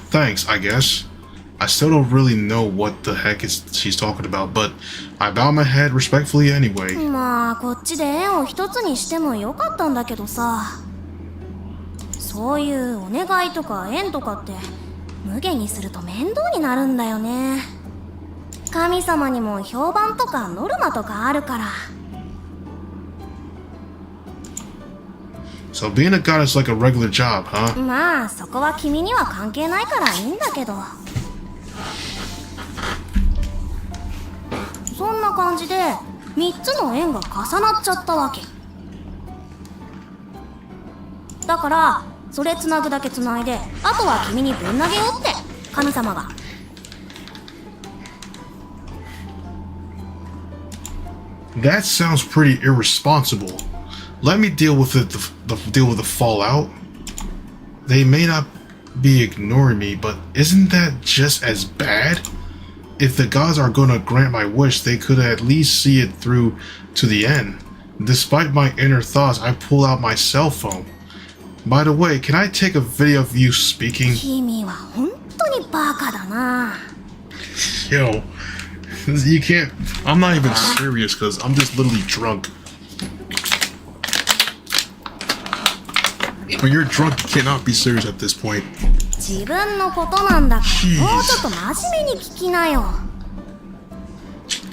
[SPEAKER 1] Thanks, I guess. I still don't really know what the heck she's talking about, but I bow my head respectfully anyway.
[SPEAKER 2] まあこっちで縁を一つにしてもよかったんだけどさ、そういうお願いとか縁とかって無限にすると面倒になるんだよね。神様にも評判とかノルマとかあるから。
[SPEAKER 1] So being a god is like a regular job, huh?
[SPEAKER 2] まあそこは君には関係ないからいいんだけど。そんな感じで3つの縁が重なっちゃったわけだから、それつなぐだけつないであとは君にぶん投げよって神様が。
[SPEAKER 1] That sounds pretty irresponsible. Let me deal with it. Deal with the fallout. They may not be ignoring me, but isn't that just as bad? If the gods are gonna grant my wish, they could at least see it through to the end. Despite my inner thoughts, I pull out my cell phone. By the way, can I take a video of you speaking?
[SPEAKER 2] 君は本当にバカだな。
[SPEAKER 1] Yo, you can't. I'm not even serious because I'm just literally drunk. When you're drunk, you cannot be serious at this point.
[SPEAKER 2] 自分のことなんだからもうちょっと真面目に聞きなよ。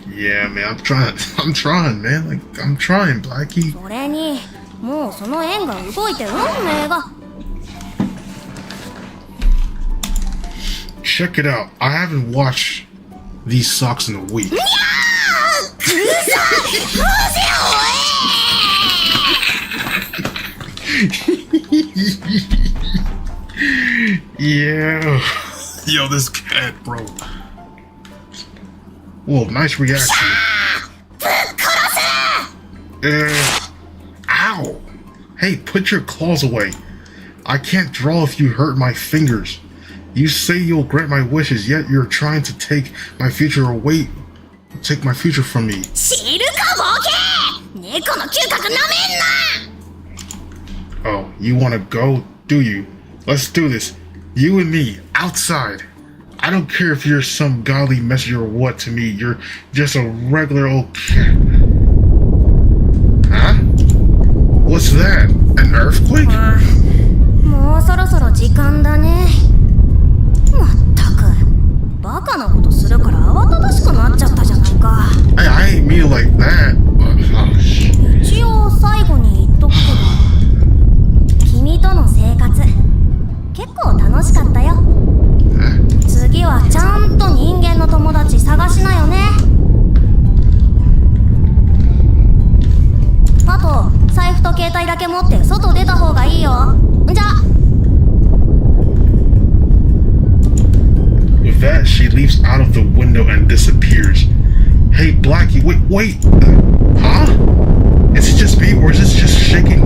[SPEAKER 1] Yeah, man, I'm trying, man. Like, I'm trying, Blackie.
[SPEAKER 2] それにもうその縁が動いて運命が。
[SPEAKER 1] Check it out. I haven't washed these socks in a week. Yeah. Yo, this cat, bro. Whoa, nice reaction. Ow. Hey, put your claws away. I can't draw if you hurt my fingers. You say you'll grant my wishes, yet you're trying to take my future away. Take my future from me.
[SPEAKER 2] 知るかボケ。猫の嗅覚なめんな。
[SPEAKER 1] Oh, you wanna go, do you? Let's do this. You and me, outside. I don't care if you're some godly messenger or what to me. You're just a regular old cat. Huh? What's that? An earthquake?
[SPEAKER 2] もうそろそろ時間だね。まったくバカなことするから慌ただしくなっちゃったじゃないか。
[SPEAKER 1] Hey, I ain't mean it like that. Oh,
[SPEAKER 2] 一応最後に言っとくけど、君との生活結構楽しかったよ。次はちゃんと人間の友達探しなよね。あと財布と携帯だけ持って外出た方がいいよ。じゃあ。
[SPEAKER 1] With that, she leaps out of the window and disappears. Hey, Blackie, wait. Huh? Is it just me or is this just shaking,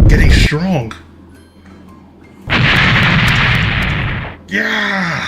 [SPEAKER 1] getting strong? Yeah!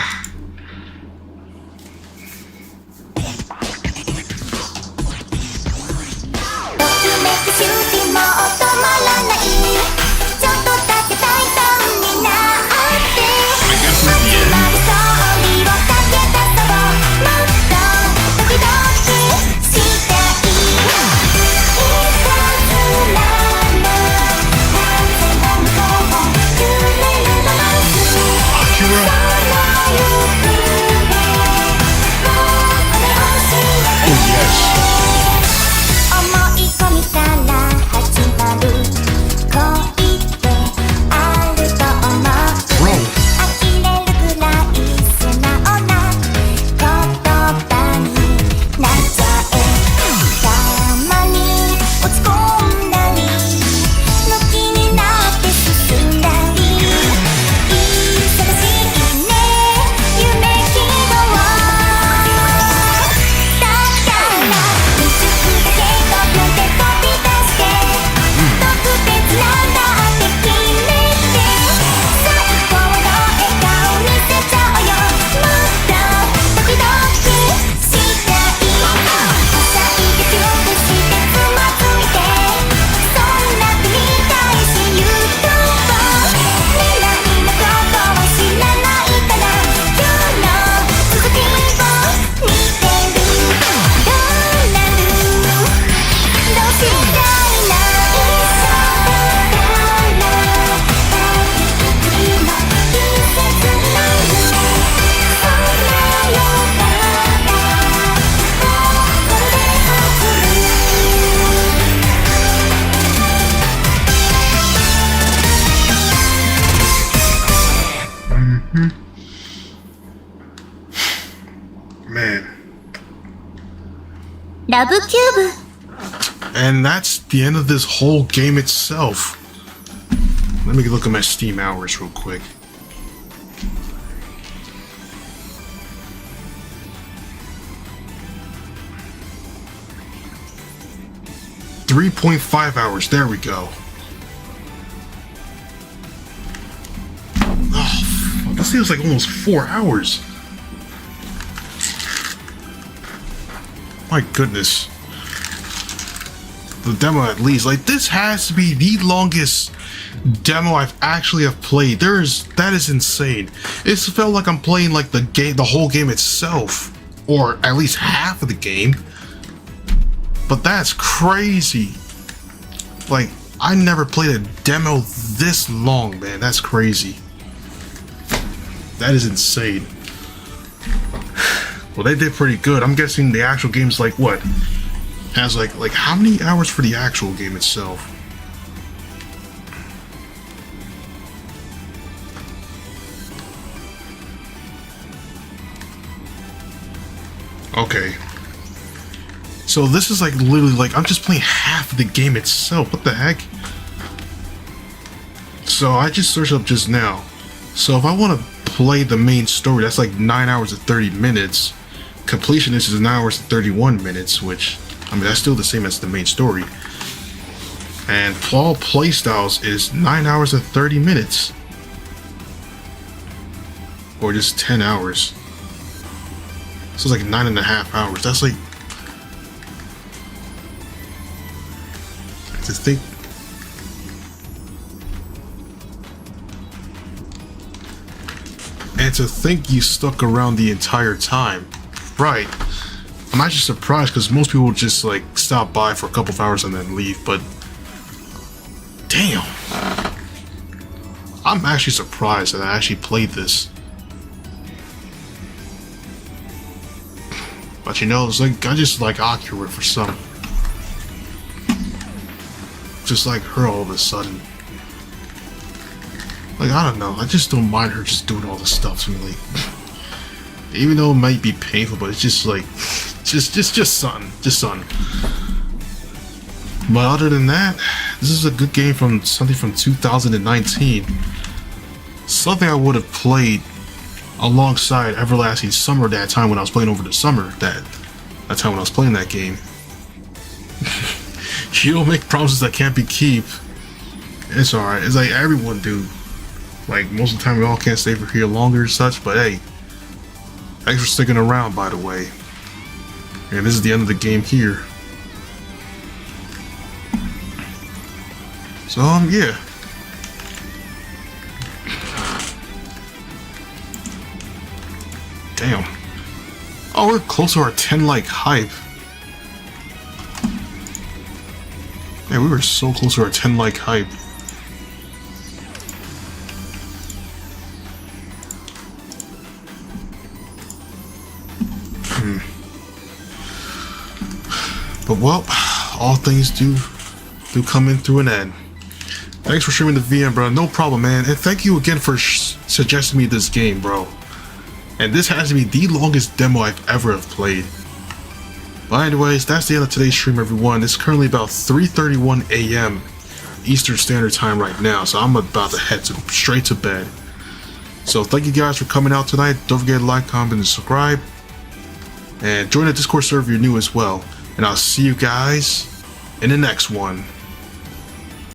[SPEAKER 1] Man.
[SPEAKER 2] LOVE³
[SPEAKER 1] And that's the end of this whole game itself. Let me look at my Steam hours real quick. .5 hours. There we go. Oh, that seems like almost 4 hours. My goodness. The demo, at least, like, this has to be the longest demo I've actually have played. That is insane. It felt like I'm playing like the whole game itself, or at least half of the game. But that's crazy. Like, I never played a demo this long, man. That's crazy. That is insane. Well, they did pretty good. I'm guessing the actual game's like what? Has like how many hours for the actual game itself? Okay. So this is like literally like I'm just playing half of the game itself. What the heck? So I just searched up just now. So if I want to play the main story, that's like 9 hours and 30 minutes. Completionist is 9 hours and 31 minutes, which, I mean, that's still the same as the main story. And all playstyles is 9 hours and 30 minutes. Or just 10 hours. So it's like 9.5 hours. That's like, to think. And to think you stuck around the entire time. Right. I'm actually surprised because most people just like stop by for a couple of hours and then leave, but damn. I'm actually surprised that I actually played this. But you know, it's like I just like Akira for some. Just like her all of a sudden. Like, I don't know, I just don't mind her just doing all this stuff to me, like, even though it might be painful, but it's just like, just something. But other than that, this is a good game from something from 2019. Something I would have played alongside Everlasting Summer that time when I was playing over the summer, that time when I was playing that game. You don't make promises that can't be kept. It's alright, it's like everyone do. Like, most of the time we all can't stay for here longer and such, but hey, thanks for sticking around, by the way. And this is the end of the game here. So, yeah. Damn. Oh, we're close to our 10 like hype. Man, we were so close to our 10 like hype. But well, all things do come in through an end. Thanks for streaming the VM, bro. No problem, man. And thank you again for suggesting me this game, bro. And this has to be the longest demo I've ever have played. But anyways, that's the end of today's stream, everyone. It's currently about 3:31 a.m. Eastern Standard Time right now, so I'm about to head straight to bed. So thank you guys for coming out tonight. Don't forget to like, comment, and subscribe. And join the Discord server if you're new as well. And I'll see you guys in the next one.